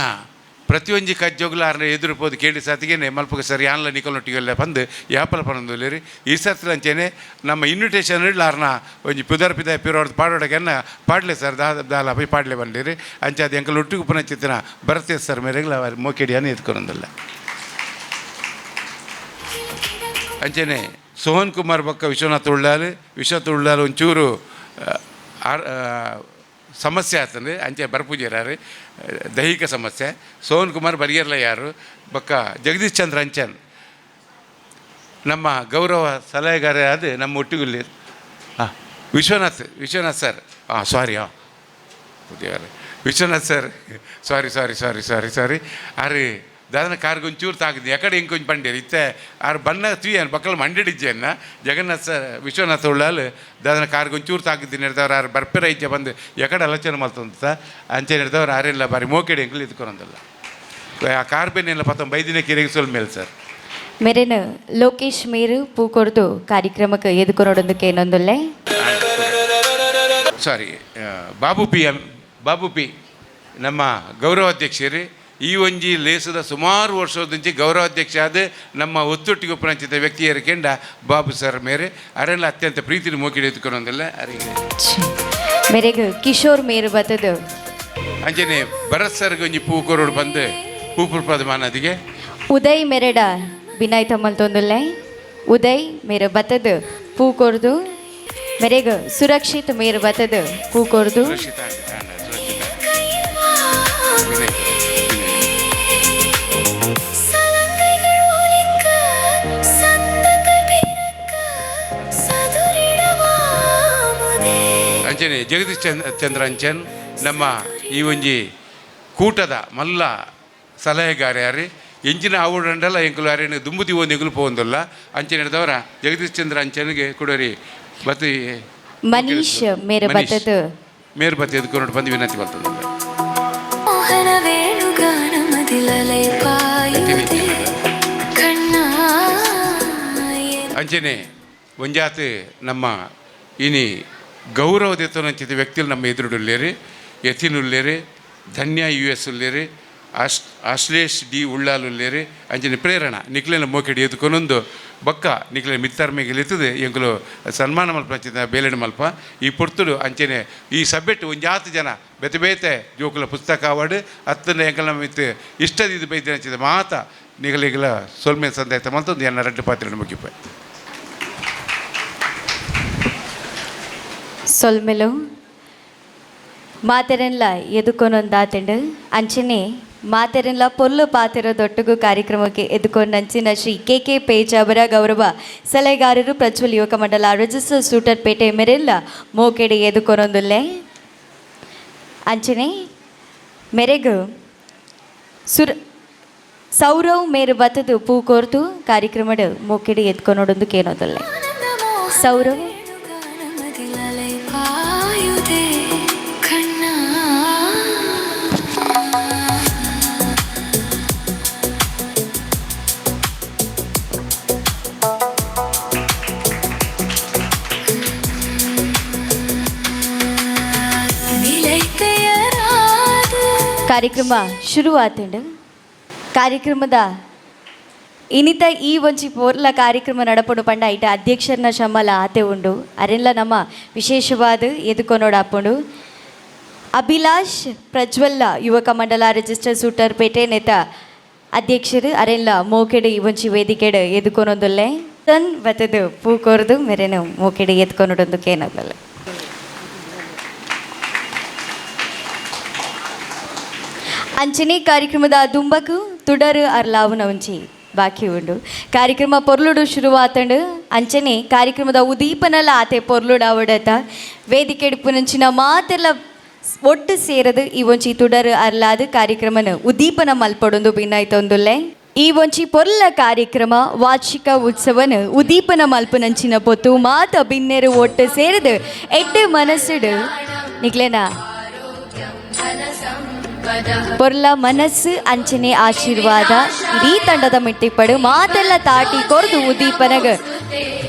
ಪ್ರತಿಯೊಂಜಿ ಕಜ್ಜೋಗ್ಲು ಆರ್ನ ಎದುರು ಪೋದು ಕೇಳಿ ಸತಿಗೇನೆ ಮಲ್ಪಗೆ ಸರಿ ಆನ್ಲ ನಿಕೊಲ್ಲೊಟ್ಟಿಗೆಲ್ಲ ಬಂದು ಯಾಪಲ ಪನೊಂದುಲ್ಲೇರಿ ಈ ಸರ್ತಿ ಅಂಚೆನೆ ನಮ್ಮ ಇನ್ವಿಟೇಷನ್ ಇಡ್ಲ ಆರ್ನ ಒಂಜಿ ಪಿದರ್ ಪಿದ ಪಿರೋಡ್ ಪಾಡೋಡಗೆನ್ನ ಪಾಡ್ಲೆ ಸರ್ ದಾಲ ಪೈ ಪಾಡ್ಲೆ ಬಂದಿರಿ ಅಂಚೆ ಅದು ಎಂಕಲ್ ಒಟ್ಟಿಗೆ ಉಪನಚಿತ್ತಿನ ಭರತೇ ಸರ್ ಮೇರೆಗ್ಲ ಮೋಕೆಡಿಯನ್ನು ಎತ್ಕೊಂಡಲ್ಲ ಅಂಚೆನೆ ಸೋಹನ್ ಕುಮಾರ್ ಬಕ್ಕ ವಿಶ್ವನಾಥ್ ಉಳ್ಳಾಲು ಒಂಚೂರು ಸಮಸ್ಯೆ ಆಗ್ತದೆ ಅಂಚೆ ಬರ್ಪೂಜಾರು ದೈಹಿಕ ಸಮಸ್ಯೆ ಸೋಹನ್ ಕುಮಾರ್ ಬರಿಯರ್ಲ ಯಾರು ಬಕ್ಕ ಜಗದೀಶ್ ಚಂದ್ರ ಅಂಚನ್ ನಮ್ಮ ಗೌರವ ಸಲಹೆಗಾರ ಅದು ನಮ್ಮ ಒಟ್ಟಿಗುಲ್ಲಿ Vishwanath sir sorry Vishwanath sir sorry ಅರೆ ದಾದನ ಕಾರ್ಗೆ ಒಂಚೂರು ತಾಕಿದ್ದೆ ಎಕಡೆ ಹಿಂಗೆ ಕೊಂಚ ಪಂಡೇರಿ ಇತ್ತೆ ಆರು ಬಣ್ಣ ತುಯ್ಯನು ಬಕ್ಕಲು ಮಂಡಿಡಿಜ್ಜೆನ್ನ ಜಗನ್ನಾಥ್ ಸರ್ ವಿಶ್ವನಾಥ ಉಳ್ಳಾಲು ದಾದನ ಕಾರ್ಗೆ ಒಂಚೂರು ತಾಕಿದ್ದೀನಿ ಹಿಡ್ದವ್ರು ಆರು ಬರ್ಪಿರ ಇಜ್ಜೆ ಬಂದು ಎಕಡೆ ಆಲೋಚನೆ ಮಾಡ್ತಂತ ಅಂಚೆ ಹಿಡ್ದವ್ರು ಆರೆಲ್ಲ ಬಾರಿ ಮೋಕೆಡಿ ಎಂಕಲು ಇದ್ಕೊರಂದಲ್ಲ ಆ ಕಾರ್ ಬೆನ್ನೆಲ್ಲ ಪತ್ತೊಂದು 5 ದಿನ ಕಿರಿಗಿ ಸೋಲ್ ಮೇಲೆ ಸರ್ ಮೇರೇನು ಲೋಕೇಶ್ ಮೀರು ಪೂಕೊಡ್ದು ಕಾರ್ಯಕ್ರಮಕ್ಕೆ ಎದುಕೊನೋಡೊಂದಕ್ಕೆ ಏನೊಂದುಲ್ಲೆ ಸಾರಿ ಬಾಬು ಪಿ ನಮ್ಮ ಗೌರವಾಧ್ಯಕ್ಷರು ಈ ಒಂಜಿ ಲೇಸದ ಸುಮಾರು ವರ್ಷದಂಚಿ ಗೌರವಾಧ್ಯಕ್ಷ ಆದ ನಮ್ಮ ಒತ್ತೊಟ್ಟಿಗೆ ಉಪನಂಚಿತ ವ್ಯಕ್ತಿ ಏರಿಕೆಂಡ ಬಾಬು ಸರ್ ಮೇರೆ ಅರೆಲ್ಲ ಅತ್ಯಂತ ಪ್ರೀತಿನ ಮೋಕಿಡಿ ಎತ್ಕೊಂಡಲ್ಲ ಅರಿಗೆ ಮೇರೆಗೆ ಕಿಶೋರ್ ಮೇರು ಬತ್ತದು ಅಂಜನೆ ಭರತ್ ಸರ್ಗೆ ಒಂಜಿ ಪೂ ಕೊರೋಡು ಬಂದು ಪೂ ಪ್ರಪಾದ ಮಾನದಿಗೆ ಉದಯ್ ಮೆರೆಡ ಬಿನಾಯ್ ತಮ್ಮಲ್ತೊಂದುಲ್ಲೆ ಉದಯ್ ಮೇರು ಬತ್ತದು ಪೂ ಕೊರ್ದು ಮೇರೆಗೆ ಸುರಕ್ಷಿತ್ ಮೇರು ಬತ್ತದು ಪೂ ಕೊರ್ದು ಅಂಚನೆ ಜಗದೀಶ್ ಚಂದ್ರ ಅಂಚನ್ ನಮ್ಮ ಈ ಒಂಜಿ ಕೂಟದ ಮಲ್ಲ ಸಲಹೆಗಾರ ಯಾರು ಎಂಚಿನ ಆವುಡಂಡಲ್ಲ ಎಂಕುಲು ಯಾರೇನು ದುಂಬುದಿ ಒಂದು ಎಂಕುಲು ಪೋಂದಲ್ಲ ಅಂಚನೆ ಹಿಡಿದವರ ಜಗದೀಶ್ ಚಂದ್ರ ಅಂಚನ್ಗೆ ಕೊಡೋರಿ ಬತ್ತಿ ಮನೀಶ್ ಮೇರು ಬತ್ತದು ಮೇರು ಬತ್ತಿ ಎದ್ಕೊಂಡು ಬಂದು ವಿನಂತಿ ಬರ್ತದೆ ಅಂಚನೆ ಒಂಜಾತ್ ನಮ್ಮ ಇನಿ ಗೌರವದೆತ್ತನಂಚಿದ ವ್ಯಕ್ತಿಗಳು ನಮ್ಮ ಎದುರುಡುಲ್ಲೇರಿ ಯತಿನುಲ್ಲೇರಿ ಧನ್ಯ US ಉಲ್ಲೇರಿ ಆಶ್ಲೇಷ್ ಡಿ ಉಳ್ಳಾಲುಲ್ಲೇರಿ ಅಂಚನೆ ಪ್ರೇರಣ ನಿಕ್ಲೆನ ಮೋಕೆಡಿ ಎದ್ಕೊನೊಂದು ಬಕ್ಕ ನಿಕ್ಲೆ ಮಿತ್ತರ್ಮೆಗೆ ಎತ್ತದು ಎಂಕುಲು ಸನ್ಮಾನ ಮಲ್ಪ ಅಂಚಿದ ಬೇಲೆಣ ಮಲ್ಪ ಈ ಪೊರ್ತುಡು ಅಂಚನೆ ಈ ಸಬ್ಜೆಕ್ಟ್ ಒಂಜಾತು ಜನ ಬೇತೆ ಜೋಕುಲ ಪುಸ್ತಕ ಅವಾರ್ಡ್ ಹತ್ತನೇ ಎಂಕಲ ಮಿತ್ತು ಇಷ್ಟದಿದ್ದು ಬೈದ ಅಂಚಿದ ಮಾತ ನಿಗಲಿಗಲ ಸೊಲ್ಮೆ ಸಂದಾಯ್ತ ಮಲ್ತೊಂದು ಎನ್ನ ರಡ್ಡು ಪಾತ್ರೆ ಮುಗಿಪ ಸೊಲ್ಮೆಲು ಮಾತೆರೆನ್ಲ ಎದುಕೊನೊಂದಾತಂಡು ಅಂಚನೆ ಮಾತೆರೆನ್ಲ ಪೊಲ್ಲು ಪಾತಿರೋದೊಟ್ಟಿಗೂ ಕಾರ್ಯಕ್ರಮಕ್ಕೆ ಎದುಕೊಂಡಂಚಿನ ಶ್ರೀ KK ಪೇಜ್ ಅವರ ಗೌರವ ಸಲಹೆಗಾರರು ಪ್ರಜ್ವಲ್ ಯುವಕ ಮಂಡಲ ರಿಜಿಸ್ಟರ್ ಸೂಟರ್ ಪೇಟೆ ಮೆರೆಲ್ಲ ಮೋಕೆಡೆ ಎದುಕೊನೊಂದುಲ್ಲೆ ಅಂಚನೆ ಮೆರೆಗು ಸೌರವ್ ಮೇರು ಬತ್ತದು ಪೂ ಕೋರ್ತು ಕಾರ್ಯಕ್ರಮದ ಮೋಕೆಡೆ ಎತ್ಕೊನೋಡೊಂದು ಕೇನೋದಲ್ಲೆ ಸೌರವ್ ಕಾರ್ಯಕ್ರಮ ಶುರು ಆತಂಡು ಕಾರ್ಯಕ್ರಮದ ಇನಿತ ಈ ಒಂಜಿ ಪೋರ್ಲ ಕಾರ್ಯಕ್ರಮ ನಡಪುಂಡು ಪಂಡ ಐಟ ಅಧ್ಯಕ್ಷರನ ಶಮಲ ಆತೆ ಉಂಡು ಅರೆಲ್ಲ ನಮ್ಮ ವಿಶೇಷವಾದ ಎದುಕೊನೋಡು ಹಾಪುಂಡು ಅಭಿಲಾಷ್ ಪ್ರಜ್ವಲ್ಲ ಯುವಕ ಮಂಡಲ ರಿಜಿಸ್ಟರ್ ಸೂಟರ್ ಪೇಟೆ ನೇತ ಅಧ್ಯಕ್ಷರು ಅರೆಲ್ಲ ಮೋಕೆಡು ಈ ಒಂಜಿ ವೇದಿಕೆಡು ಎದುಕೊನೊಂದುಲ್ಲೆ ತನ್ ಬತ್ತದು ಪೂ ಕೊರ್ದು ಮೆರೆನು ಮೋಕೆಡು ಎತ್ಕೊನೊಡೊಂದು ಕೇನೋದಲ್ಲ ಅಂಚನೆ ಕಾರ್ಯಕ್ರಮದ ದುಂಬಕು ತುಡರು ಅರ್ಲಾವುನ ಒಂಚಿ ಬಾಕಿ ಉಂಡು ಕಾರ್ಯಕ್ರಮ ಪೊರ್ಲುಡು ಶುರುವಾತಂಡು ಅಂಚನೆ ಕಾರ್ಯಕ್ರಮದ ಉದೀಪನಲ್ಲ ಆತೆ ಪೊರ್ಲುಡು ಅವಡತ ವೇದಿಕೆ ಎಡುಪುನಂಚಿನ ಮಾತೆಲ್ಲ ಒಟ್ಟು ಸೇರದು ಈ ಒಂಚಿ ತುಡರು ಅರ್ಲಾದ ಕಾರ್ಯಕ್ರಮನ ಉದೀಪನ ಮಲ್ಪಡೊಂದು ಭಿನ್ನಾಯ್ತೊಂದುಲ್ಲೆ ಈ ಒಂಚಿ ಪೊರ್ಲ ಕಾರ್ಯಕ್ರಮ ವಾರ್ಷಿಕ ಉತ್ಸವನ ಉದೀಪನ ಮಲ್ಪನಂಚಿನ ಪೊತ್ತು ಮಾತ ಭಿನ್ನೆರು ಒಟ್ಟು ಸೇರದು ಎಟ್ಟು ಮನಸ್ಸುಡು ನಿಕ್ಲೆನಾ ಪೊರ್ಲ ಮನಸ್ಸು ಅಂಚನೆ ಆಶೀರ್ವಾದ ಇಡೀ ತಂಡದ ಮಿಟ್ಟಿಪಡು ಮಾತೆಲ್ಲ ತಾಟಿ ಕೊರ್ದು ಉದೀಪನಗ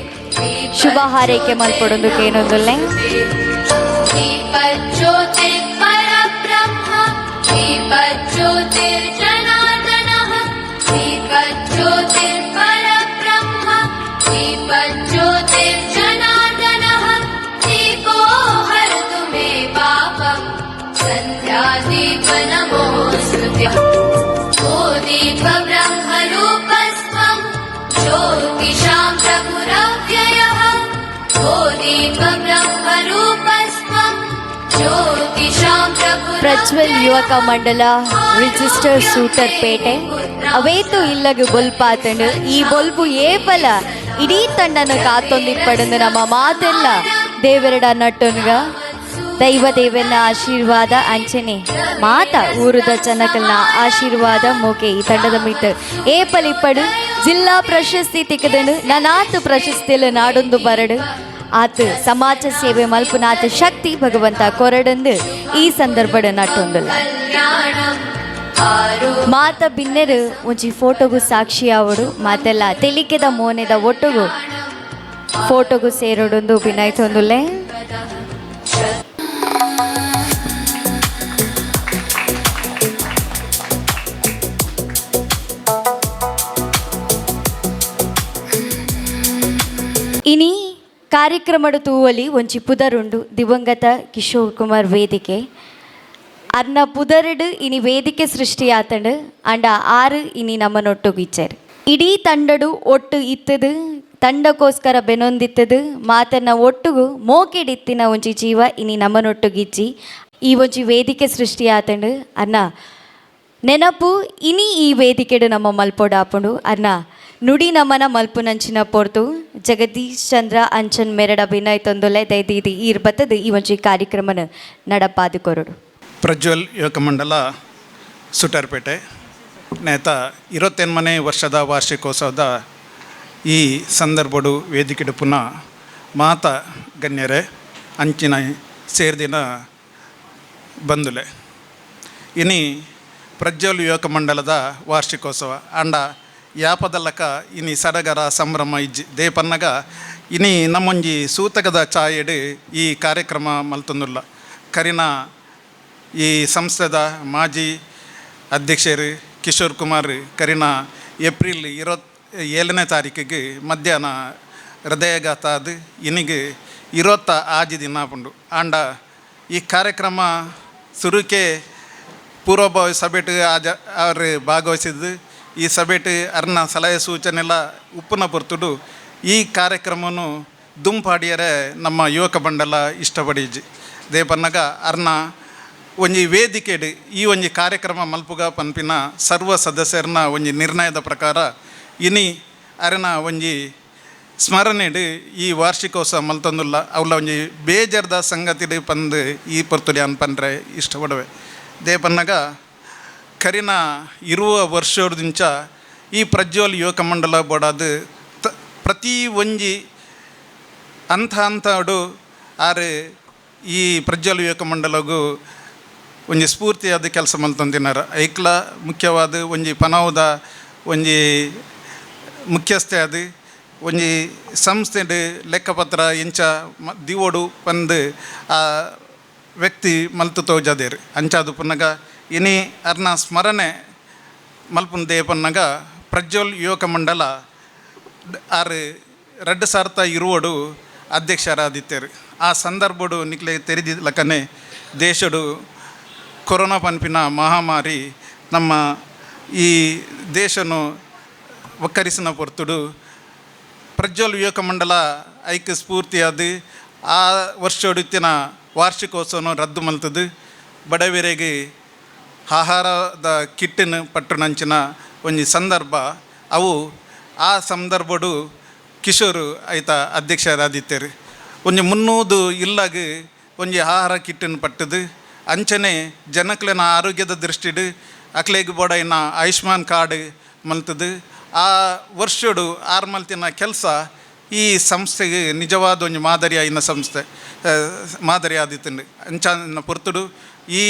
ಶುಭ ಹಾರೈಕೆ ಮಲ್ಪಡೊಂದು ಕೇನೊಂದುಲ್ಲೆ ದೀಪ ಜ್ಯೋತಿ ಪರಬ್ರಹ್ಮ ದೀಪ ಜ್ಯೋತಿ ಜನ दीप नमोऽस्तुते ओ दीप ब्रह्मरूपस्त्वं ज्योतिषां प्रभुरव्ययः ओ दीप ब्रह्मरूपस्त्वं ज्योतिषां ಪ್ರಜ್ವಲ್ ಯುವಕ ಮಂಡಲ ರಿಜಿಸ್ಟರ್ ಸೂಟರ್ ಪೇಟೆ ಅವೇತು ಇಲ್ಲಗು ಬೊಲ್ಪಾತಂಡು ಈ ಬೊಲ್ಪು ಏಪಲ ಇಡೀ ತಂಡನ ಕಾತೊಂದಿಪ್ಪಡಂದು ನಮ್ಮ ಮಾತೆಲ್ಲ ದೇವರಡ ನಟ್ಟೊನ್ಗ ದೈವ ದೇವನ ಆಶೀರ್ವಾದ ಅಂಚನೆ ಮಾತ ಊರುದ ಜನಕಲ್ನ ಆಶೀರ್ವಾದ ಮೋಕೆ ಈ ತಂಡದ ಮಿತ್ತ ಏಪಲಿಪ್ಪಡು ಜಿಲ್ಲಾ ಪ್ರಶಸ್ತಿ ತಿಕ್ಕದನು ನನಾತು ಪ್ರಶಸ್ತಿಯಲ್ಲಿ ನಾಡೊಂದು ಬರಡು ಆತು ಸಮಾಜ ಸೇವೆ ಮಲ್ಪುನಾಥ ಶಕ್ತಿ ಭಗವಂತ ಕೊರಡಂದು ಈ ಸಂದರ್ಭದ ನಟ್ಟೊಂದುಲ್ಲ ಮಾತ ಬಿನ್ನೆರು ಒಂಜಿ ಫೋಟೋಗು ಸಾಕ್ಷಿ ಆವಡು ಮಾತೆಲ್ಲ ತೆಲಿಕೆದ ಮೋನೆದ ಒಟ್ಟುಗು ಫೋಟೋಗು ಸೇರೋಡೊಂದು ಬಿನಾಯ್ತೊಂದುಲ್ಲೆ ಇನಿ ಕಾರ್ಯಕ್ರಮದ ತೂವಲಿ ಒಂಜಿ ಪುದರುಂಡು ದಿವಂಗತ ಕಿಶೋರ್ ಕುಮಾರ್ ವೇದಿಕೆ ಅರ್ನ ಪುದರಡು ಇನಿ ವೇದಿಕೆ ಸೃಷ್ಟಿಯಾತಂಡು ಅಂಡ ಆರು ಇನಿ ನಮ್ಮನೊಟ್ಟುಗಿಚ್ಚರು ಇಡೀ ತಂಡಡು ಒಟ್ಟು ಇತ್ತದು ತಂಡಕ್ಕೋಸ್ಕರ ಬೆನೊಂದಿತ್ತದು ಮಾತನ್ನ ಒಟ್ಟುಗು ಮೋಕೆಡಿತ್ತಿನ ಒಂಜಿ ಜೀವ ಇನಿ ನಮ್ಮನೊಟ್ಟುಗಿಚ್ಚಿ ಈ ಒಂಜಿ ವೇದಿಕೆ ಸೃಷ್ಟಿಯಾತಂಡು ಅನ್ನ ನೆನಪು ಇನಿ ಈ ವೇದಿಕೆಡು ನಮ್ಮ ಮಲ್ಪೊಡಾಪುಂಡು ಅನ್ನ ನುಡಿ ನಮನ ಮಲ್ಪುನಂಚಿನ ಪೊರ್ತು ಜಗದೀಶ್ ಚಂದ್ರ ಅಂಚನ್ ಮೆರಡ ಭಿನ್ನೈ ತೊಂದೊಲೆ ದೈದಿ ಇರ್ಬತ್ತದು ಈ ಒಂಜಿ ಕಾರ್ಯಕ್ರಮನ ನಡಪಾದು ಕೊರಡು ಪ್ರಜ್ವಲ್ ಯುವಕ ಮಂಡಲ ಸುಟರ್ಪೇಟೆ ನೇತ 28ನೇ ವರ್ಷದ ವಾರ್ಷಿಕೋತ್ಸವದ ಈ ಸಂದರ್ಭಡು ವೇದಿಕೆಡು ಪುನಃ ಮಾತ ಗಣ್ಯರೇ ಅಂಚಿನ ಸೇರ್ದಿನ ಬಂದುಲೆ ಇನಿ ಪ್ರಜ್ವಲ್ ಯುವಕ ಮಂಡಲದ ವಾರ್ಷಿಕೋತ್ಸವ ಅಂಡ ಯಾಪದಲ್ಲಕ ಇನಿ ಸಡಗರ ಸಂಭ್ರಮ ಇಜ್ಜಿ ದೇಪನ್ನಗ ಇನಿ ನಮ್ಮೊಂಜಿ ಸೂತಕದ ಛಾಯೆಡು ಈ ಕಾರ್ಯಕ್ರಮ ಮಲ್ತೊಂದುಲ್ಲ ಕರಿನ ಈ ಸಂಸ್ಥೆದ ಮಾಜಿ ಅಧ್ಯಕ್ಷರು ಕಿಶೋರ್ ಕುಮಾರ್ ಕರಿನ ಏಪ್ರಿಲ್ 27ನೇ ತಾರೀಕಿಗೆ ಮಧ್ಯಾಹ್ನ ಹೃದಯಘಾತ ಅದು ಇನಿಗೆ 26 ದಿನ ಪುಂಡು ಆಂಡ ಈ ಕಾರ್ಯಕ್ರಮ ಸುರುಕೆ ಪೂರ್ವಭಾವಿ ಸಭೆಟ್ ಅವರು ಭಾಗವಹಿಸಿದ್ದು ಈ ಸಭೆಟ್ ಅರ್ನ ಸಲಹೆ ಸೂಚನೆಲ್ಲ ಉಪ್ಪುನ ಪೊರ್ತುಡು ಈ ಕಾರ್ಯಕ್ರಮವನ್ನು ದುಂಪಾಡಿಯರೆ ನಮ್ಮ ಯುವಕ ಮಂಡಲ ಇಷ್ಟಪಡಿಜಿ ದೇಪನ್ನಗ ಅರ್ನ ಒಂಜಿ ವೇದಿಕೆಡು ಈ ಒಂಜಿ ಕಾರ್ಯಕ್ರಮ ಮಲ್ಪುಗ ಪನ್ಪಿನ ಸರ್ವ ಸದಸ್ಯರನ್ನ ಒಂಜಿ ನಿರ್ಣಯದ ಪ್ರಕಾರ ಇನಿ ಅರನ ಒಂಜಿ ಸ್ಮರಣೆಡು ಈ ವಾರ್ಷಿಕೋತ್ಸವ ಮಲ್ತೊಂದುಲ್ಲ ಅವಳ ಒಂಜಿ ಬೇಜಾರ್ದ ಸಂಗತಿಡು ಪಂದು ಈ ಪೊರ್ತುಡಿ ಅನ್ಪಂಡ್ರೆ ಇಷ್ಟಪಡುವೆ ದೇಪನ್ನಗ ಕರಿನ ಇರುವ ವರ್ಷದಿಂಚ ಈ ಪ್ರಜ್ವಲ್ ಯುವಕ ಮಂಡಲ ಬೋಡಾದು ಪ್ರತಿ ಒಂಜಿ ಹಂತಡು ಆರು ಈ ಪ್ರಜ್ವಲ್ ಯುವಕ ಮಂಡಲಗೂ ಒಂಜಿ ಸ್ಫೂರ್ತಿಯಾದ ಕೆಲಸ ಮಲ್ತೊಂದಿನಾರ ಐಕ್ಲ ಮುಖ್ಯವಾದ ಒಂಜಿ ಪನವದ ಒಂಜಿ ಮುಖ್ಯಸ್ಥೆ ಅದು ಒಂಜಿ ಸಂಸ್ಥೆಡು ಲೆಕ್ಕಪತ್ರ ಇಂಚ ದಿವೋಡು ಪಂದು ಆ ವ್ಯಕ್ತಿ ಮಲ್ತು ತೋಜದೇರು ಅಂಚಾದು ಪುನಗ ಇನಿ ಅರ್ನ ಸ್ಮರಣೆ ಮಲ್ಪುನ ದೇಪನ್ನಗ ಪ್ರಜ್ವಲ್ ಯುವಕ ಮಂಡಲ ಆರು 2020 ಅಧ್ಯಕ್ಷರಾದಿತ್ತೇರು ಆ ಸಂದರ್ಭಡು ನಿಕ್ಲೆ ತೆರೆದಿಲ್ಲಕನೆ ದೇಶಡು ಕೊರೋನಾ ಪನ್ಪಿನ ಮಹಾಮಾರಿ ನಮ್ಮ ಈ ದೇಶನು ಒಕ್ಕರಿಸಿನ ಪೊರ್ತುಡು ಪ್ರಜ್ವಲ್ ಯುವಕ ಮಂಡಲ ಐಕ್ಯ ಸ್ಫೂರ್ತಿಯಾದ ಆ ವರ್ಷೊಡುತ್ತಿನ ವಾರ್ಷಿಕೋತ್ಸವನು ರದ್ದು ಮಲ್ತದು ಬಡವರಿಗೆ ಆಹಾರದ ಕಿಟ್ಟಿನ ಪಟ್ಟುನಂಚಿನ ಒಂಜಿ ಸಂದರ್ಭ ಅವು ಆ ಸಂದರ್ಭಡು ಕಿಶೋರು ಐತ ಅಧ್ಯಕ್ಷರಾದಿತ್ತೇರು ಒಂಜಿ 300 ಇಲ್ಲಾಗ ಒಂಜಿ ಆಹಾರ ಕಿಟ್ಟಿನ ಪಟ್ಟದು ಅಂಚನೆ ಜನಕ್ಲೆನ ಆರೋಗ್ಯದ ದೃಷ್ಟಿಡು ಅಕ್ಲೆಗ್ ಬೋಡೈನ ಆಯುಷ್ಮಾನ್ ಕಾರ್ಡ್ ಮಲ್ತದು ಆ ವರ್ಷಡು ಆರು ಮಲ್ತಿನ ಕೆಲಸ ಈ ಸಂಸ್ಥೆಗೆ ನಿಜವಾದ ಒಂದು ಮಾದರಿಯಾಯಿನ ಸಂಸ್ಥೆ ಮಾದರಿ ಆದಿತ್ತಂಡು ಅಂಚನ ಪೊರ್ತುಡು ಈ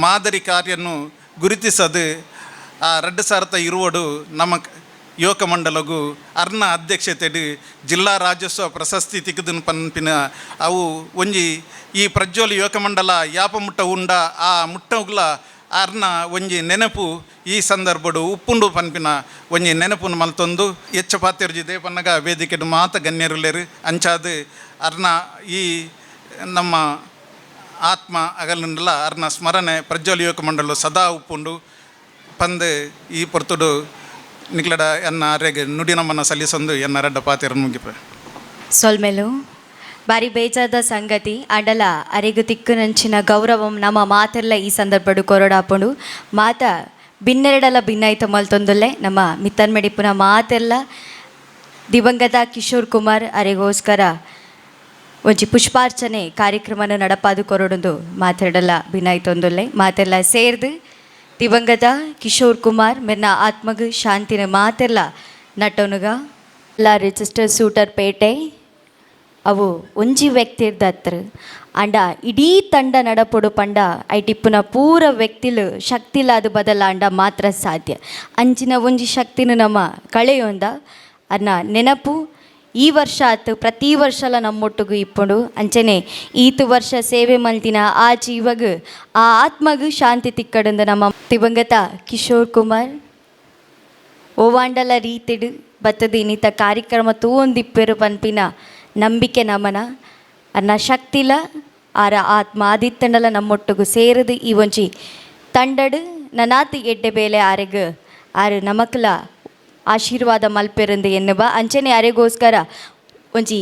ಮಾದರಿ ಕಾರ್ಯನ್ನು ಗುರುತಿಸದು ಆ 2020 ನಮ್ಮ ಯುವಕ ಮಂಡಲಗೂ ಅರ್ನ ಅಧ್ಯಕ್ಷತೆಡು ಜಿಲ್ಲಾ ರಾಜ್ಯೋತ್ಸವ ಪ್ರಶಸ್ತಿ ತಿಕ್ಕದನ್ ಪನ್ಪಿನ ಅವು ಒಂಜಿ ಈ ಪ್ರಜ್ವಲ್ ಯುವಕ ಮಂಡಲ ಯಾಪ ಮುಟ್ಟ ಉಂಡ ಆ ಮುಟ್ಟಗುಲ ಅರ್ನ ಒಂಜಿ ನೆನಪು ಈ ಸಂದರ್ಭಡು ಉಪ್ಪುಂಡು ಪನ್ಪಿನ ಒಂಜಿ ನೆನಪುನು ಮಲ್ತೊಂದು ಹೆಚ್ಚು ಪಾತ್ಯರ್ಜಿ ದೇಪನ್ನಗ ವೇದಿಕೆಡು ಮಾತ ಗಣ್ಯರುಲೇರು ಅಂಚಾದು ಅರ್ನ ಈ ನಮ್ಮ ಆತ್ಮ ಅಗಲುಂಡಲ ಅರ್ನ ಸ್ಮರಣೆ ಪ್ರಜ್ವಲ್ ಯುವಕ ಮಂಡಲ ಸದಾ ಉಪ್ಪುಂಡು ಪಂದು ಈ ಪೊರ್ತುಡು ನಿಕ್ಲಡ ಎನ್ನ ಅರೆಗೆ ನುಡಿ ನಮ್ಮನ್ನು ಸಲ್ಲಿಸೊಂದು ಎನ್ನ ರಡ್ಡ ಪಾತಿರ ಮುಗಿಪೆ ಸೊಲ್ಮೆಲು ಬಾರಿ ಬೇಜಾದ ಸಂಗತಿ ಅಂಡಲ ಅರೆಗು ತಿಕ್ಕುನಂಚಿನ ಗೌರವಂ ನಮ್ಮ ಮಾತೆಲ್ಲ ಈ ಸಂದರ್ಭಡು ಕೊರಡಾಪುಂಡು ಮಾತ ಭಿನ್ನೆರಡಲ ಭಿನ್ನಾಯ್ತು ಮಲ್ತೊಂದುಲ್ಲೆ ನಮ್ಮ ಮಿತ್ತನ್ಮೆಡಿಪುನ ಮಾತೆಲ್ಲ ದಿವಂಗತ ಕಿಶೋರ್ ಕುಮಾರ್ ಅರೆಗೋಸ್ಕರ ಒಂಜಿ ಪುಷ್ಪಾರ್ಚನೆ ಕಾರ್ಯಕ್ರಮನ ನಡಪಾದು ಕೊರಡೊಂದು ಮಾತೆರಡಲ ಭಿನ್ನಾಯ್ತೊಂದುಲ್ಲೆ ಮಾತೆಲ್ಲ ಸೇರ್ದು ದಿವಂಗತ ಕಿಶೋರ್ ಕುಮಾರ್ ಮೆನ್ನ ಆತ್ಮಗ್ ಶಾಂತಿನ ಮಾತೆಲ್ಲ ನಟೋನುಗ ಎಲ್ಲ ರಿಜಿಸ್ಟರ್ ಸೂಟರ್ ಪೇಟೆ ಅವು ಒಂಜಿ ವ್ಯಕ್ತಿರ್ದ ಹತ್ರ ಅಂಡ ಇಡೀ ತಂಡ ನಡಪೊಡು ಪಂಡ ಐಟಿಪ್ಪುನ ಪೂರ ವ್ಯಕ್ತಿಲು ಶಕ್ತಿಲಾದ ಬದಲ ಅಂಡ ಮಾತ್ರ ಸಾಧ್ಯ ಅಂಚಿನ ಒಂಜಿ ಶಕ್ತಿನ ನಮ್ಮ ಕಳೆಯೊಂದ ಅನ್ನ ನೆನಪು ಈ ವರ್ಷ ಆತು ಪ್ರತಿ ವರ್ಷಲ ನಮ್ಮೊಟ್ಟಿಗೂ ಇಪ್ಪುಂಡು ಅಂಚನೆ ಈತು ವರ್ಷ ಸೇವೆ ಮಲ್ತಿನ ಆ ಜೀವಗ್ ಆ ಆತ್ಮಗ್ ಶಾಂತಿ ತಿಕ್ಕಡಂದು ನಮ್ಮ ದಿವಂಗತ ಕಿಶೋರ್ ಕುಮಾರ್ ಓವಾಂಡಲ ರೀತಿಡು ಬತ್ತದ ಇನ್ನಿತ ಕಾರ್ಯಕ್ರಮ ತೂವೊಂದಿಪ್ಪೆರು ಪನ್ಪಿನ ನಂಬಿಕೆ ನಮನ ಅನ್ನ ಶಕ್ತಿಲ ಆರ ಆತ್ಮ ಆದಿತ್ತಂಡಲ ನಮ್ಮೊಟ್ಟಿಗೂ ಸೇರಿದು ಈ ಒಂಜಿ ತಂಡಡು ನನಾತಿ ಎಡ್ಡೆ ಬೇಲೆ ಆರೆಗ್ ಆರು ನಮಕ್ಲ ಆಶೀರ್ವಾದ ಮಲ್ಪೆರಂದು ಎನ್ನುವ ಅಂಚನೆ ಅರೆಗೋಸ್ಕರ ಒಂಜಿ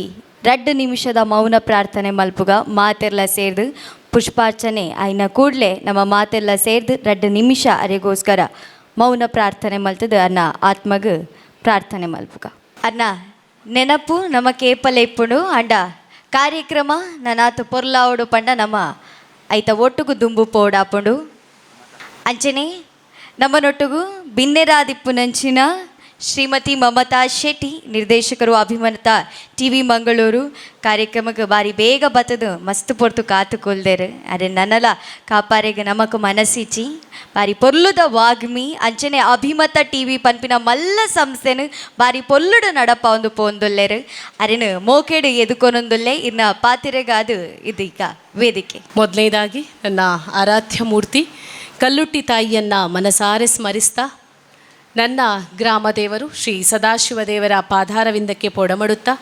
2 ನಿಮಿಷದ ಮೌನ ಪ್ರಾರ್ಥನೆ ಮಲ್ಪುಗ ಮಾತೆಲ್ಲ ಸೇರ್ದು ಪುಷ್ಪಾರ್ಚನೆ ಆಯ್ನ ಕೂಡಲೇ ನಮ್ಮ ಮಾತೆಲ್ಲ ಸೇರ್ದು 2 ನಿಮಿಷ ಅರೆಗೋಸ್ಕರ ಮೌನ ಪ್ರಾರ್ಥನೆ ಮಲ್ತದು ಅನ್ನ ಆತ್ಮಗ್ ಪ್ರಾರ್ಥನೆ ಮಲ್ಪುಗ ಅನ್ನ ನೆನಪು ನಮ್ಮ ಕೇಪಲೆ ಇಪ್ಪುಂಡು ಅಂಡ ಕಾರ್ಯಕ್ರಮ ನನಾತು ಪೊರ್ಲಾವಡು ಪಂಡ ನಮ್ಮ ಐತ ಒಟ್ಟುಗು ದುಂಬು ಪೋಡಾಪುಂಡು ಅಂಚನೆ ನಮ್ಮನೊಟ್ಟುಗು ಬಿನ್ನೆರಾದಿಪ್ಪು ನಂಚಿನ ಶ್ರೀಮತಿ ಮಮತಾ ಶೆಟ್ಟಿ ನಿರ್ದೇಶಕರು ಅಭಿಮತ TV ಮಂಗಳೂರು ಕಾರ್ಯಕ್ರಮಕ್ಕೆ ಬಾರಿ ಬೇಗ ಬತ್ತದು ಮಸ್ತ್ ಪೊರ್ತು ಕಾತುಕೊಳ್ದೇರು ಅರೆ ನನ್ನಲ ಕಾಪಾರೆಗೆ ನಮಕ್ ಮನಸ್ಸಿಚ್ಚಿ ಬಾರಿ ಪೊರ್ಲುದ ವಾಗ್ಮಿ ಅಂಚನೆ ಅಭಿಮತ TV ಪನ್ಪಿನ ಮಲ್ಲ ಸಂಸ್ಥೆನು ಬಾರಿ ಪೊಲ್ಲುಡು ನಡಪ ಒಂದು ಪೋಂದುಲ್ಲೇರು ಅರೆನು ಮೋಕೆಡು ಎದುಕೊನೊಂದುಲ್ಲೆ ಇನ್ನ ಪಾತಿರೆಗಾದು ಇದೀಗ ವೇದಿಕೆ. ಮೊದಲನೇದಾಗಿ ನನ್ನ ಆರಾಧ್ಯ ಮೂರ್ತಿ ಕಲ್ಲುಟ್ಟಿ ತಾಯಿಯನ್ನು ಮನಸಾರೆ ಸ್ಮರಿಸ್ತಾ ನನ್ನ ಗ್ರಾಮ ದೇವರು ಶ್ರೀ ಸದಾಶಿವ ದೇವರ ಪಾದಾರವಿಂದಕ್ಕೆ ಪೊಡಮಡುತ್ತಾ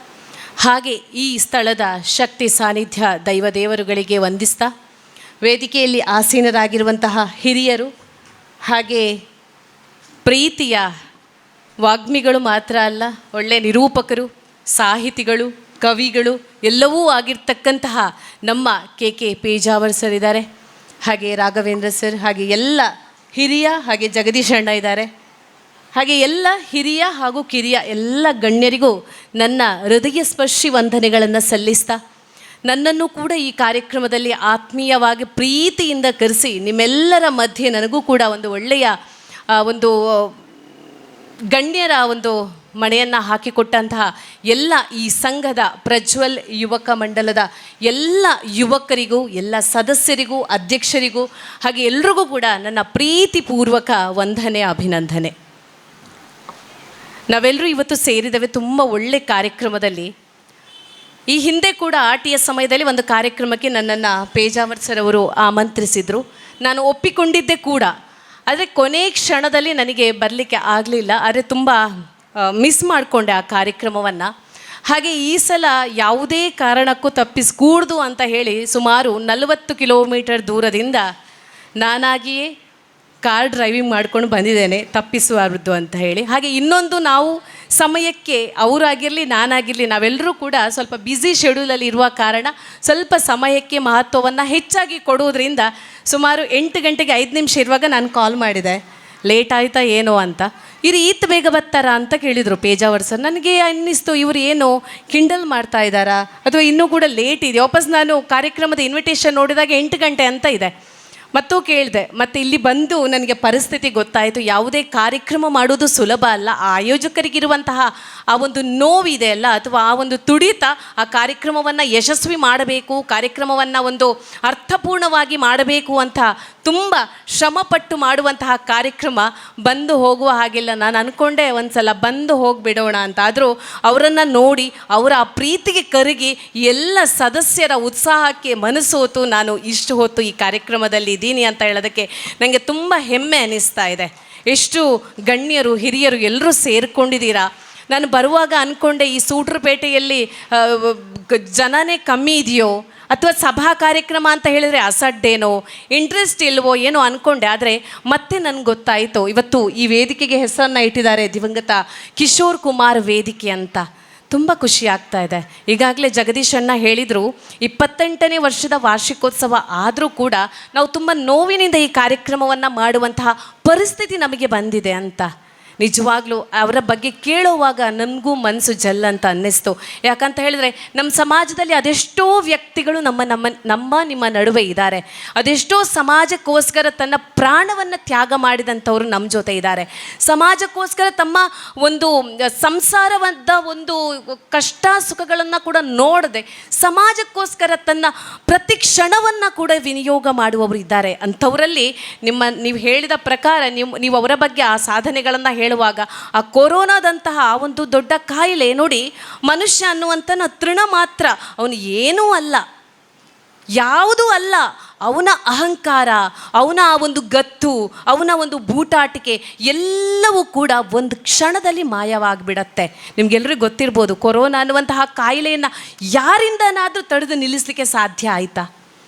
ಹಾಗೆ ಈ ಸ್ಥಳದ ಶಕ್ತಿ ಸಾನ್ನಿಧ್ಯ ದೈವ ದೇವರುಗಳಿಗೆ ವಂದಿಸ್ತಾ ವೇದಿಕೆಯಲ್ಲಿ ಆಸೀನರಾಗಿರುವಂತಹ ಹಿರಿಯರು ಹಾಗೆ ಪ್ರೀತಿಯ ವಾಗ್ಮಿಗಳು ಮಾತ್ರ ಅಲ್ಲ ಒಳ್ಳೆಯ ನಿರೂಪಕರು ಸಾಹಿತಿಗಳು ಕವಿಗಳು ಎಲ್ಲವೂ ಆಗಿರ್ತಕ್ಕಂತಹ ನಮ್ಮ KK ಪೇಜಾವರ್ ಸರ್ ಇದ್ದಾರೆ, ಹಾಗೆ ರಾಘವೇಂದ್ರ ಸರ್, ಹಾಗೆ ಎಲ್ಲ ಹಿರಿಯ ಹಾಗೆ ಜಗದೀಶ್ ಅಣ್ಣ ಇದ್ದಾರೆ, ಹಾಗೆ ಎಲ್ಲ ಹಿರಿಯ ಹಾಗೂ ಕಿರಿಯ ಎಲ್ಲ ಗಣ್ಯರಿಗೂ ನನ್ನ ಹೃದಯ ಸ್ಪರ್ಶಿ ವಂದನೆಗಳನ್ನು ಸಲ್ಲಿಸ್ತಾ ನನ್ನನ್ನು ಕೂಡ ಈ ಕಾರ್ಯಕ್ರಮದಲ್ಲಿ ಆತ್ಮೀಯವಾಗಿ ಪ್ರೀತಿಯಿಂದ ಕರೆಸಿ ನಿಮ್ಮೆಲ್ಲರ ಮಧ್ಯೆ ನನಗೂ ಕೂಡ ಒಂದು ಒಳ್ಳೆಯ ಒಂದು ಗಣ್ಯರ ಒಂದು ಮಣೆಯನ್ನು ಹಾಕಿಕೊಟ್ಟಂತಹ ಎಲ್ಲ ಈ ಸಂಘದ ಪ್ರಜ್ವಲ್ ಯುವಕ ಮಂಡಲದ ಎಲ್ಲ ಯುವಕರಿಗೂ ಎಲ್ಲ ಸದಸ್ಯರಿಗೂ ಅಧ್ಯಕ್ಷರಿಗೂ ಹಾಗೆ ಎಲ್ರಿಗೂ ಕೂಡ ನನ್ನ ಪ್ರೀತಿಪೂರ್ವಕ ವಂದನೆ ಅಭಿನಂದನೆ. ನಾವೆಲ್ಲರೂ ಇವತ್ತು ಸೇರಿದ್ದೇವೆ ತುಂಬ ಒಳ್ಳೆ ಕಾರ್ಯಕ್ರಮದಲ್ಲಿ. ಈ ಹಿಂದೆ ಕೂಡ ಆಟಿಯ ಸಮಯದಲ್ಲಿ ಒಂದು ಕಾರ್ಯಕ್ರಮಕ್ಕೆ ನನ್ನನ್ನು ಪೇಜಾವರ್ ಸರ್ ಅವರು ಆಮಂತ್ರಿಸಿದರು. ನಾನು ಒಪ್ಪಿಕೊಂಡಿದ್ದೆ ಕೂಡ, ಆದರೆ ಕೊನೆ ಕ್ಷಣದಲ್ಲಿ ನನಗೆ ಬರಲಿಕ್ಕೆ ಆಗಲಿಲ್ಲ. ಆದರೆ ತುಂಬ ಮಿಸ್ ಮಾಡಿಕೊಂಡೆ ಆ ಕಾರ್ಯಕ್ರಮವನ್ನು. ಹಾಗೆ ಈ ಸಲ ಯಾವುದೇ ಕಾರಣಕ್ಕೂ ತಪ್ಪಿಸ್ಕೂಡ್ದು ಅಂತ ಹೇಳಿ ಸುಮಾರು 40 ಕಿಲೋಮೀಟರ್ ದೂರದಿಂದ ನಾನಾಗಿಯೇ ಕಾರ್ ಡ್ರೈವಿಂಗ್ ಮಾಡ್ಕೊಂಡು ಬಂದಿದ್ದೇನೆ ತಪ್ಪಿಸುವದ್ದು ಅಂತ ಹೇಳಿ. ಹಾಗೆ ಇನ್ನೊಂದು, ನಾವು ಸಮಯಕ್ಕೆ ಅವರಾಗಿರಲಿ ನಾನಾಗಿರಲಿ ನಾವೆಲ್ಲರೂ ಕೂಡ ಸ್ವಲ್ಪ ಬ್ಯುಸಿ ಶೆಡ್ಯೂಲಲ್ಲಿ ಇರುವ ಕಾರಣ ಸ್ವಲ್ಪ ಸಮಯಕ್ಕೆ ಮಹತ್ವವನ್ನು ಹೆಚ್ಚಾಗಿ ಕೊಡೋದ್ರಿಂದ ಸುಮಾರು 8 ಗಂಟೆಗೆ 5 ನಿಮಿಷ ಇರುವಾಗ ನಾನು ಕಾಲ್ ಮಾಡಿದೆ, ಲೇಟ್ ಆಯಿತಾ ಏನೋ ಅಂತ. ಇವರು ಈತ ಬೇಗ ಬರ್ತಾರಾ ಅಂತ ಕೇಳಿದರು ಪೇಜಾವರ್ ಸರ್. ನನಗೆ ಅನ್ನಿಸ್ತು ಇವರು ಏನೋ ಕಿಂಡಲ್ ಮಾಡ್ತಾ ಇದ್ದಾರಾ ಅಥವಾ ಇನ್ನೂ ಕೂಡ ಲೇಟ್ ಇದೆ. ವಾಪಸ್ ನಾನು ಕಾರ್ಯಕ್ರಮದ ಇನ್ವಿಟೇಷನ್ ನೋಡಿದಾಗ 8 ಗಂಟೆ ಅಂತ ಇದೆ. ಮತ್ತೂ ಕೇಳಿದೆ. ಮತ್ತು ಇಲ್ಲಿ ಬಂದು ನನಗೆ ಪರಿಸ್ಥಿತಿ ಗೊತ್ತಾಯಿತು, ಯಾವುದೇ ಕಾರ್ಯಕ್ರಮ ಮಾಡೋದು ಸುಲಭ ಅಲ್ಲ. ಆ ಆಯೋಜಕರಿಗಿರುವಂತಹ ಆ ಒಂದು ನೋವಿದೆ ಅಲ್ಲ, ಅಥವಾ ಆ ಒಂದು ತುಡಿತ, ಆ ಕಾರ್ಯಕ್ರಮವನ್ನು ಯಶಸ್ವಿ ಮಾಡಬೇಕು, ಕಾರ್ಯಕ್ರಮವನ್ನು ಒಂದು ಅರ್ಥಪೂರ್ಣವಾಗಿ ಮಾಡಬೇಕು ಅಂತ ತುಂಬ ಶ್ರಮಪಟ್ಟು ಮಾಡುವಂತಹ ಕಾರ್ಯಕ್ರಮ ಬಂದು ಹೋಗುವ ಹಾಗಿಲ್ಲ. ನಾನು ಅಂದ್ಕೊಂಡೆ ಒಂದು ಸಲ ಬಂದು ಹೋಗಿಬಿಡೋಣ ಅಂತ. ಆದರೂ ಅವರನ್ನು ನೋಡಿ ಅವರ ಆ ಪ್ರೀತಿಗೆ ಕರಗಿ ಎಲ್ಲ ಸದಸ್ಯರ ಉತ್ಸಾಹಕ್ಕೆ ಮನಸೋತು ನಾನು ಇಷ್ಟು ಹೊತ್ತು ಈ ಕಾರ್ಯಕ್ರಮದಲ್ಲಿ ಇದ್ದೀನಿ ಅಂತ ಹೇಳೋದಕ್ಕೆ ನನಗೆ ತುಂಬ ಹೆಮ್ಮೆ ಅನ್ನಿಸ್ತಾ ಇದೆ. ಎಷ್ಟು ಗಣ್ಯರು ಹಿರಿಯರು ಎಲ್ಲರೂ ಸೇರಿಕೊಂಡಿದ್ದೀರಾ. ನಾನು ಬರುವಾಗ ಅಂದ್ಕೊಂಡೆ ಈ ಸೂಟ್ರಪೇಟೆಯಲ್ಲಿ ಜನನೇ ಕಮ್ಮಿ ಇದೆಯೋ ಅಥವಾ ಸಭಾ ಕಾರ್ಯಕ್ರಮ ಅಂತ ಹೇಳಿದರೆ ಅಸಡ್ಡೇನೋ, ಇಂಟ್ರೆಸ್ಟ್ ಇಲ್ವೋ ಏನೋ ಅಂದ್ಕೊಂಡೆ. ಆದರೆ ಮತ್ತೆ ನನಗೆ ಗೊತ್ತಾಯಿತು, ಇವತ್ತು ಈ ವೇದಿಕೆಗೆ ಹೆಸರನ್ನು ಇಟ್ಟಿದ್ದಾರೆ ದಿವಂಗತ ಕಿಶೋರ್ ಕುಮಾರ್ ವೇದಿಕೆ ಅಂತ. ತುಂಬ ಖುಷಿ ಆಗ್ತಾ ಇದೆ. ಈಗಾಗಲೇ ಜಗದೀಶ್ ಅಣ್ಣ ಹೇಳಿದರು, 28ನೇ ವರ್ಷದ ವಾರ್ಷಿಕೋತ್ಸವ ಆದರೂ ಕೂಡ ನಾವು ತುಂಬ ನೋವಿನಿಂದ ಈ ಕಾರ್ಯಕ್ರಮವನ್ನು ಮಾಡುವಂತಹ ಪರಿಸ್ಥಿತಿ ನಮಗೆ ಬಂದಿದೆ ಅಂತ. ನಿಜವಾಗ್ಲೂ ಅವರ ಬಗ್ಗೆ ಕೇಳುವಾಗ ನನಗೂ ಮನಸ್ಸು ಜಲ್ ಅಂತ ಅನ್ನಿಸ್ತು. ಯಾಕಂತ ಹೇಳಿದ್ರೆ ನಮ್ಮ ಸಮಾಜದಲ್ಲಿ ಅದೆಷ್ಟೋ ವ್ಯಕ್ತಿಗಳು ನಿಮ್ಮ ನಡುವೆ ಇದ್ದಾರೆ. ಅದೆಷ್ಟೋ ಸಮಾಜಕ್ಕೋಸ್ಕರ ತನ್ನ ಪ್ರಾಣವನ್ನು ತ್ಯಾಗ ಮಾಡಿದಂಥವ್ರು ನಮ್ಮ ಜೊತೆ ಇದ್ದಾರೆ. ಸಮಾಜಕ್ಕೋಸ್ಕರ ತಮ್ಮ ಒಂದು ಸಂಸಾರವಾದ ಒಂದು ಕಷ್ಟ ಸುಖಗಳನ್ನು ಕೂಡ ನೋಡದೆ ಸಮಾಜಕ್ಕೋಸ್ಕರ ತನ್ನ ಪ್ರತಿ ಕ್ಷಣವನ್ನು ಕೂಡ ವಿನಿಯೋಗ ಮಾಡುವವರು ಇದ್ದಾರೆ. ಅಂಥವರಲ್ಲಿ ನೀವು ಹೇಳಿದ ಪ್ರಕಾರ ನೀವು ಅವರ ಬಗ್ಗೆ ಆ ಸಾಧನೆಗಳನ್ನು ಹೇಳುವಾಗ ಆ ಕೊರೋನಾದಂತಹ ಆ ಒಂದು ದೊಡ್ಡ ಕಾಯಿಲೆ ನೋಡಿ, ಮನುಷ್ಯ ಅನ್ನುವಂಥ ತೃಣ ಮಾತ್ರ, ಅವನು ಏನೂ ಅಲ್ಲ, ಯಾವುದೂ ಅಲ್ಲ. ಅವನ ಅಹಂಕಾರ, ಅವನ ಆ ಒಂದು ಗತ್ತು, ಅವನ ಒಂದು ಬೂಟಾಟಿಕೆ ಎಲ್ಲವೂ ಕೂಡ ಒಂದು ಕ್ಷಣದಲ್ಲಿ ಮಾಯವಾಗಿಬಿಡತ್ತೆ. ನಿಮಗೆಲ್ಲರಿಗೂ ಗೊತ್ತಿರ್ಬೋದು, ಕೊರೋನಾ ಅನ್ನುವಂತಹ ಕಾಯಿಲೆಯನ್ನು ಯಾರಿಂದನಾದರೂ ತಡೆದು ನಿಲ್ಲಿಸಲಿಕ್ಕೆ ಸಾಧ್ಯ ಆಯಿತಾ?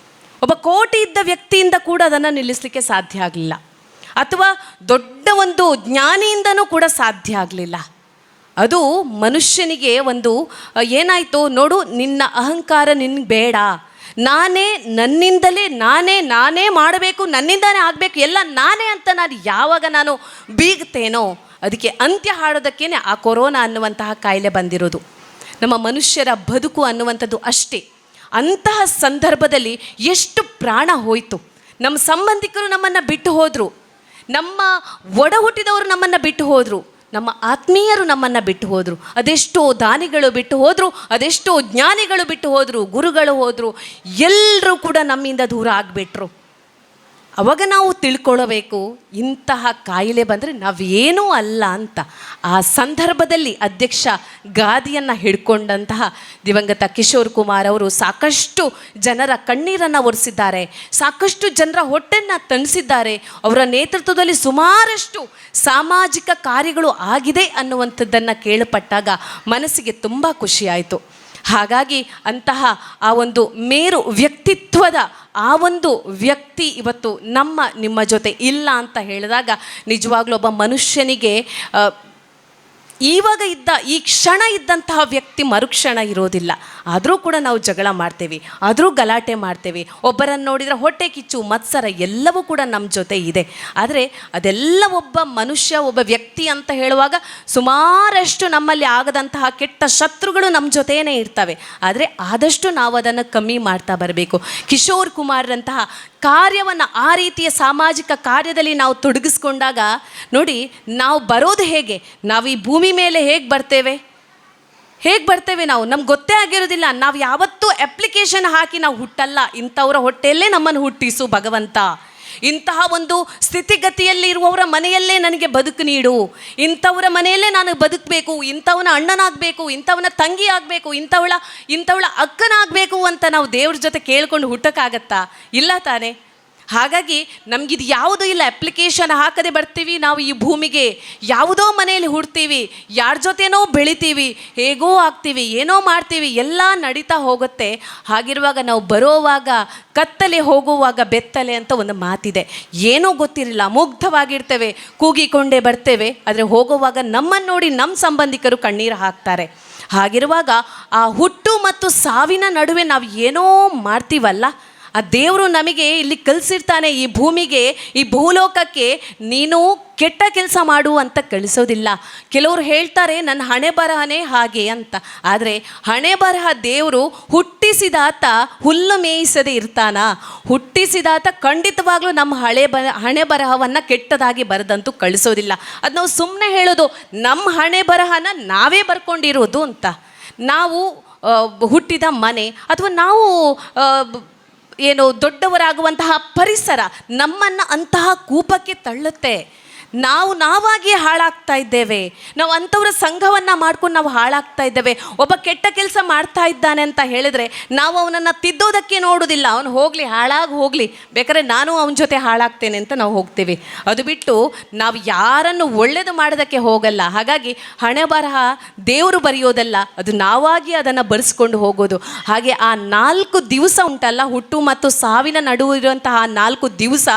ಒಬ್ಬ ಕೋಟಿ ಇದ್ದ ವ್ಯಕ್ತಿಯಿಂದ ಕೂಡ ಅದನ್ನು ನಿಲ್ಲಿಸಲಿಕ್ಕೆ ಸಾಧ್ಯ ಆಗಲಿಲ್ಲ. ಅಥವಾ ದೊಡ್ಡ ಒಂದು ಜ್ಞಾನಿಯಿಂದನೂ ಕೂಡ ಸಾಧ್ಯ ಆಗಲಿಲ್ಲ. ಅದು ಮನುಷ್ಯನಿಗೆ ಒಂದು ಏನಾಯಿತು ನೋಡು, ನಿನ್ನ ಅಹಂಕಾರ ನಿನಗೆ ಬೇಡ, ನನ್ನಿಂದಲೇ ನಾನೇ ಮಾಡಬೇಕು, ನನ್ನಿಂದಾನೇ ಆಗಬೇಕು, ಎಲ್ಲ ನಾನೇ ಅಂತ ಯಾವಾಗ ನಾನು ಬೀಗ್ತೇನೋ ಅದಕ್ಕೆ ಅಂತ್ಯ ಹಾಡೋದಕ್ಕೇ ಆ ಕೊರೋನಾ ಅನ್ನುವಂತಹ ಕಾಯಿಲೆ ಬಂದಿರೋದು. ನಮ್ಮ ಮನುಷ್ಯರ ಬದುಕು ಅನ್ನುವಂಥದ್ದು ಅಷ್ಟೇ. ಅಂತಹ ಸಂದರ್ಭದಲ್ಲಿ ಎಷ್ಟು ಪ್ರಾಣ ಹೋಯಿತು. ನಮ್ಮ ಸಂಬಂಧಿಕರು ನಮ್ಮನ್ನು ಬಿಟ್ಟು ಹೋದರು, ನಮ್ಮ ಒಡ ಹುಟ್ಟಿದವರು ನಮ್ಮನ್ನು ಬಿಟ್ಟು ಹೋದರು, ನಮ್ಮ ಆತ್ಮೀಯರು ನಮ್ಮನ್ನು ಬಿಟ್ಟು ಹೋದರು, ಅದೆಷ್ಟೋ ದಾನಿಗಳು ಬಿಟ್ಟು ಹೋದರು, ಅದೆಷ್ಟೋ ಜ್ಞಾನಿಗಳು ಬಿಟ್ಟು ಹೋದರು, ಗುರುಗಳು ಹೋದರು, ಎಲ್ಲರೂ ಕೂಡ ನಮ್ಮಿಂದ ದೂರ ಆಗಿಬಿಟ್ರು. ಅವಾಗ ನಾವು ತಿಳ್ಕೊಳ್ಳಬೇಕು, ಇಂತಹ ಕಾಯಿಲೆ ಬಂದರೆ ನಾವೇನೂ ಅಲ್ಲ ಅಂತ. ಆ ಸಂದರ್ಭದಲ್ಲಿ ಅಧ್ಯಕ್ಷ ಗಾದಿಯನ್ನು ಹಿಡ್ಕೊಂಡಂತಹ ದಿವಂಗತ ಕಿಶೋರ್ ಕುಮಾರ್ ಅವರು ಸಾಕಷ್ಟು ಜನರ ಕಣ್ಣೀರನ್ನು ಒರೆಸಿದ್ದಾರೆ, ಸಾಕಷ್ಟು ಜನರ ಹೊಟ್ಟೆಯನ್ನು ತಣಿಸಿದ್ದಾರೆ. ಅವರ ನೇತೃತ್ವದಲ್ಲಿ ಸುಮಾರಷ್ಟು ಸಾಮಾಜಿಕ ಕಾರ್ಯಗಳು ಆಗಿದೆ ಅನ್ನುವಂಥದ್ದನ್ನು ಕೇಳಪಟ್ಟಾಗ ಮನಸ್ಸಿಗೆ ತುಂಬ ಖುಷಿಯಾಯಿತು. ಹಾಗಾಗಿ ಅಂತಹ ಆ ಒಂದು ಮೇರು ವ್ಯಕ್ತಿತ್ವದ ಆ ಒಂದು ವ್ಯಕ್ತಿ ಇವತ್ತು ನಿಮ್ಮ ಜೊತೆ ಇಲ್ಲ ಅಂತ ಹೇಳಿದಾಗ ನಿಜವಾಗ್ಲೂ ಒಬ್ಬ ಮನುಷ್ಯನಿಗೆ ಇವಾಗ ಈ ಕ್ಷಣ ಇದ್ದಂತಹ ವ್ಯಕ್ತಿ ಮರುಕ್ಷಣ ಇರೋದಿಲ್ಲ. ಆದರೂ ಕೂಡ ನಾವು ಜಗಳ ಮಾಡ್ತೇವೆ, ಆದರೂ ಗಲಾಟೆ ಮಾಡ್ತೇವೆ, ಒಬ್ಬರನ್ನು ನೋಡಿದರೆ ಹೊಟ್ಟೆ ಕಿಚ್ಚು ಮತ್ಸರ ಎಲ್ಲವೂ ಕೂಡ ನಮ್ಮ ಜೊತೆ ಇದೆ. ಆದರೆ ಅದೆಲ್ಲ ಒಬ್ಬ ಮನುಷ್ಯ, ಒಬ್ಬ ವ್ಯಕ್ತಿ ಅಂತ ಹೇಳುವಾಗ ಸುಮಾರಷ್ಟು ನಮ್ಮಲ್ಲಿ ಆಗದಂತಹ ಕೆಟ್ಟ ಶತ್ರುಗಳು ನಮ್ಮ ಜೊತೆಯೇ ಇರ್ತವೆ. ಆದರೆ ಆದಷ್ಟು ನಾವು ಅದನ್ನು ಕಮ್ಮಿ ಮಾಡ್ತಾ ಬರಬೇಕು. ಕಿಶೋರ್ ಕುಮಾರ್ರಂತಹ ಕಾರ್ಯವನ್ನು ಆ ರೀತಿಯ ಸಾಮಾಜಿಕ ಕಾರ್ಯದಲ್ಲಿ ನಾವು ತೊಡಗಿಸ್ಕೊಂಡಾಗ ನೋಡಿ, ನಾವು ಬರೋದು ಹೇಗೆ, ನಾವು ಈ ಭೂಮಿ ಮೇಲೆ ಹೇಗೆ ಬರ್ತೇವೆ ನಾವು ನಮ್ಗೆ ಗೊತ್ತೇ ಆಗಿರೋದಿಲ್ಲ. ನಾವು ಯಾವತ್ತೂ ಅಪ್ಲಿಕೇಶನ್ ಹಾಕಿ ನಾವು ಹುಟ್ಟಲ್ಲ. ಇಂಥವರ ಹೊಟ್ಟೆಯಲ್ಲೇ ನಮ್ಮನ್ನು ಹುಟ್ಟಿಸು ಭಗವಂತ, ಇಂತಹ ಒಂದು ಸ್ಥಿತಿಗತಿಯಲ್ಲಿ ಇರುವವರ ಮನೆಯಲ್ಲೇ ನನಗೆ ಬದುಕು ನೀಡು, ಇಂಥವರ ಮನೆಯಲ್ಲೇ ನಾನು ಬದುಕಬೇಕು, ಇಂಥವನ ಅಣ್ಣನಾಗಬೇಕು, ಇಂಥವನ ತಂಗಿ ಆಗಬೇಕು, ಇಂಥವಳ ಅಕ್ಕನಾಗಬೇಕು ಅಂತ ನಾವು ದೇವ್ರ ಜೊತೆ ಕೇಳ್ಕೊಂಡು ಹುಟ್ಟಕ್ಕಾಗತ್ತಾ? ಇಲ್ಲ ತಾನೇ. ಹಾಗಾಗಿ ನಮಗಿದು ಯಾವುದೂ ಇಲ್ಲ, ಅಪ್ಲಿಕೇಶನ್ ಹಾಕದೆ ಬರ್ತೀವಿ ನಾವು ಈ ಭೂಮಿಗೆ, ಯಾವುದೋ ಮನೆಯಲ್ಲಿ ಹುಡ್ತೀವಿ, ಯಾರ ಜೊತೆನೋ ಬೆಳಿತೀವಿ, ಹೇಗೋ ಆಗ್ತೀವಿ, ಏನೋ ಮಾಡ್ತೀವಿ, ಎಲ್ಲ ನಡೀತಾ ಹೋಗುತ್ತೆ. ಹಾಗಿರುವಾಗ ನಾವು ಬರೋವಾಗ ಕತ್ತಲೆ ಹೋಗುವಾಗ ಬೆತ್ತಲೆ ಅಂತ ಒಂದು ಮಾತಿದೆ. ಏನೋ ಗೊತ್ತಿರಲಿಲ್ಲ, ಮುಗ್ಧವಾಗಿರ್ತೇವೆ, ಕೂಗಿಕೊಂಡೇ ಬರ್ತೇವೆ. ಆದರೆ ಹೋಗುವಾಗ ನಮ್ಮನ್ನು ನೋಡಿ ನಮ್ಮ ಸಂಬಂಧಿಕರು ಕಣ್ಣೀರು ಹಾಕ್ತಾರೆ. ಹಾಗಿರುವಾಗ ಆ ಹುಟ್ಟು ಮತ್ತು ಸಾವಿನ ನಡುವೆ ನಾವು ಏನೋ ಮಾಡ್ತೀವಲ್ಲ, ಆ ದೇವರು ನಮಗೆ ಇಲ್ಲಿ ಕಲಿಸಿರ್ತಾನೆ, ಈ ಭೂಮಿಗೆ, ಈ ಭೂಲೋಕಕ್ಕೆ ನೀನು ಕೆಟ್ಟ ಕೆಲಸ ಮಾಡು ಅಂತ ಕಳಿಸೋದಿಲ್ಲ. ಕೆಲವರು ಹೇಳ್ತಾರೆ ನನ್ನ ಹಣೆ ಬರಹನೇ ಹಾಗೆ ಅಂತ. ಆದರೆ ಹಣೆ ಬರಹ ದೇವರು ಹುಟ್ಟಿಸಿದಾತ ಹುಲ್ಲು ಮೇಯಿಸದೆ ಇರ್ತಾನ? ಹುಟ್ಟಿಸಿದಾತ ಖಂಡಿತವಾಗ್ಲೂ ನಮ್ಮ ಹಣೆ ಬರಹವನ್ನು ಕೆಟ್ಟದಾಗಿ ಬರೆದಂತೂ ಕಳಿಸೋದಿಲ್ಲ. ಅದು ನಾವು ಸುಮ್ಮನೆ ಹೇಳೋದು, ನಮ್ಮ ಹಣೆ ಬರಹನ ನಾವೇ ಬರ್ಕೊಂಡಿರೋದು ಅಂತ. ನಾವು ಹುಟ್ಟಿದ ಮನೆ ಅಥವಾ ನಾವು ಏನು ದೊಡ್ಡವರಾಗುವಂತಹ ಪರಿಸರ ನಮ್ಮನ್ನು ಅಂತಹ ಕೂಪಕ್ಕೆ ತಳ್ಳುತ್ತೆ. ನಾವಾಗಿಯೇ ಹಾಳಾಗ್ತಾ ಇದ್ದೇವೆ. ನಾವು ಅಂಥವ್ರ ಸಂಘವನ್ನು ಮಾಡ್ಕೊಂಡು ನಾವು ಹಾಳಾಗ್ತಾ ಇದ್ದೇವೆ. ಒಬ್ಬ ಕೆಟ್ಟ ಕೆಲಸ ಮಾಡ್ತಾ ಇದ್ದಾನೆ ಅಂತ ಹೇಳಿದ್ರೆ ನಾವು ಅವನನ್ನು ತಿದ್ದೋದಕ್ಕೆ ನೋಡೋದಿಲ್ಲ. ಅವನು ಹೋಗಲಿ, ಹಾಳಾಗಿ ಹೋಗಲಿ, ಬೇಕಾದ್ರೆ ನಾನು ಅವನ ಜೊತೆ ಹಾಳಾಗ್ತೇನೆ ಅಂತ ನಾವು ಹೋಗ್ತೀವಿ. ಅದು ಬಿಟ್ಟು ನಾವು ಯಾರನ್ನು ಒಳ್ಳೆಯದು ಮಾಡೋದಕ್ಕೆ ಹೋಗಲ್ಲ. ಹಾಗಾಗಿ ಹಣೆ ಬರಹ ದೇವರು ಬರೆಯೋದಲ್ಲ, ಅದು ನಾವಾಗಿ ಅದನ್ನು ಬರೆಸ್ಕೊಂಡು ಹೋಗೋದು. ಹಾಗೆ ಆ 4 ದಿವಸ ಉಂಟಲ್ಲ, ಹುಟ್ಟು ಮತ್ತು ಸಾವಿನ ನಡುವೆ ಇರುವಂತಹ 4 ದಿವಸ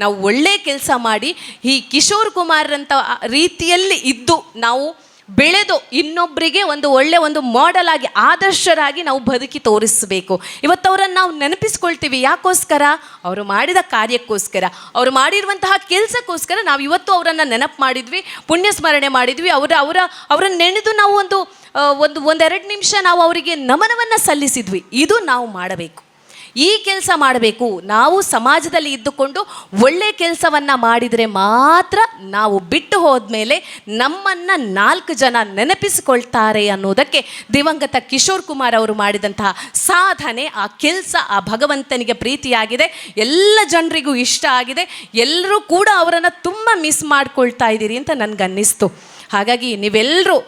ನಾವು ಒಳ್ಳೆ ಕೆಲಸ ಮಾಡಿ ಈ ಕಿಶೋರ್ ಕುಮಾರ್ರಂಥ ರೀತಿಯಲ್ಲಿ ಇದ್ದು ನಾವು ಬೆಳೆದು ಇನ್ನೊಬ್ಬರಿಗೆ ಒಂದು ಒಳ್ಳೆ ಒಂದು ಮಾಡೆಲ್ ಆಗಿ, ಆದರ್ಶರಾಗಿ ನಾವು ಬದುಕಿ ತೋರಿಸಬೇಕು. ಇವತ್ತು ಅವರನ್ನು ನಾವು ನೆನಪಿಸ್ಕೊಳ್ತೀವಿ. ಯಾಕೋಸ್ಕರ? ಅವರು ಮಾಡಿದ ಕಾರ್ಯಕ್ಕೋಸ್ಕರ, ಅವರು ಮಾಡಿರುವಂತಹ ಕೆಲಸಕ್ಕೋಸ್ಕರ ನಾವು ಇವತ್ತು ಅವರನ್ನು ನೆನಪು ಮಾಡಿದ್ವಿ, ಪುಣ್ಯ ಸ್ಮರಣೆ ಮಾಡಿದ್ವಿ. ಅವರನ್ನು ನೆನೆದು ನಾವು ಒಂದೆರಡು ನಿಮಿಷ ನಾವು ಅವರಿಗೆ ನಮನವನ್ನು ಸಲ್ಲಿಸಿದ್ವಿ. ಇದು ನಾವು ಮಾಡಬೇಕು, ಈ ಕೆಲಸ ಮಾಡಬೇಕು. ನಾವು ಸಮಾಜದಲ್ಲಿ ಇದ್ದುಕೊಂಡು ಒಳ್ಳೆಯ ಕೆಲಸವನ್ನು ಮಾಡಿದರೆ ಮಾತ್ರ ನಾವು ಬಿಟ್ಟು ಹೋದ್ಮೇಲೆ ನಮ್ಮನ್ನು 4 ಜನ ನೆನಪಿಸಿಕೊಳ್ತಾರೆ ಅನ್ನೋದಕ್ಕೆ ದಿವಂಗತ ಕಿಶೋರ್ ಕುಮಾರ್ ಅವರು ಮಾಡಿದಂತಹ ಸಾಧನೆ, ಆ ಕೆಲಸ, ಆ ಭಗವಂತನಿಗೆ ಪ್ರೀತಿಯಾಗಿದೆ, ಎಲ್ಲ ಜನರಿಗೂ ಇಷ್ಟ ಆಗಿದೆ. ಎಲ್ಲರೂ ಕೂಡ ಅವರನ್ನು ತುಂಬ ಮಿಸ್ ಮಾಡ್ಕೊಳ್ತಾ ಇದ್ದೀರಿ ಅಂತ ನನಗನ್ನಿಸ್ತು. ಹಾಗಾಗಿ ನೀವೆಲ್ಲರೂ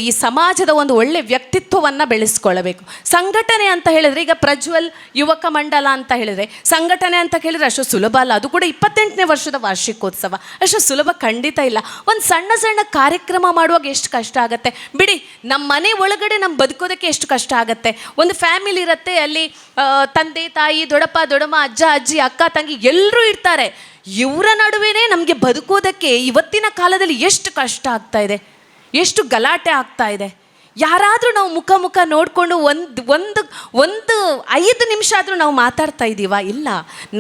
ಈ ಸಮಾಜದ ಒಂದು ಒಳ್ಳೆ ವ್ಯಕ್ತಿತ್ವವನ್ನು ಬೆಳೆಸ್ಕೊಳ್ಳಬೇಕು. ಸಂಘಟನೆ ಅಂತ ಹೇಳಿದರೆ, ಈಗ ಪ್ರಜ್ವಲ್ ಯುವಕ ಮಂಡಲ ಅಂತ ಹೇಳಿದರೆ ಸಂಘಟನೆ ಅಂತ ಕೇಳಿದರೆ ಅಷ್ಟು ಸುಲಭ ಅಲ್ಲ. ಅದು ಕೂಡ 28ನೇ ವರ್ಷದ ವಾರ್ಷಿಕೋತ್ಸವ, ಅಷ್ಟು ಸುಲಭ ಖಂಡಿತ ಇಲ್ಲ. ಒಂದು ಸಣ್ಣ ಸಣ್ಣ ಕಾರ್ಯಕ್ರಮ ಮಾಡುವಾಗ ಎಷ್ಟು ಕಷ್ಟ ಆಗುತ್ತೆ ಬಿಡಿ. ನಮ್ಮ ಮನೆ ಒಳಗಡೆ ನಮ್ಮ ಬದುಕೋದಕ್ಕೆ ಎಷ್ಟು ಕಷ್ಟ ಆಗುತ್ತೆ. ಒಂದು ಫ್ಯಾಮಿಲಿ ಇರುತ್ತೆ, ಅಲ್ಲಿ ತಂದೆ ತಾಯಿ, ದೊಡ್ಡಪ್ಪ ದೊಡ್ಡಮ್ಮ, ಅಜ್ಜ ಅಜ್ಜಿ, ಅಕ್ಕ ತಂಗಿ ಎಲ್ಲರೂ ಇರ್ತಾರೆ. ಇವರ ನಡುವೆನೇ ನಮಗೆ ಬದುಕೋದಕ್ಕೆ ಇವತ್ತಿನ ಕಾಲದಲ್ಲಿ ಎಷ್ಟು ಕಷ್ಟ ಆಗ್ತಾ ಇದೆ, ಎಷ್ಟು ಗಲಾಟೆ ಆಗ್ತಾ ಇದೆ. ಯಾರಾದರೂ ನಾವು ಮುಖ ನೋಡಿಕೊಂಡು ಒಂದು 5 ನಿಮಿಷ ಆದರೂ ನಾವು ಮಾತಾಡ್ತಾ ಇದ್ದೀವಾ? ಇಲ್ಲ.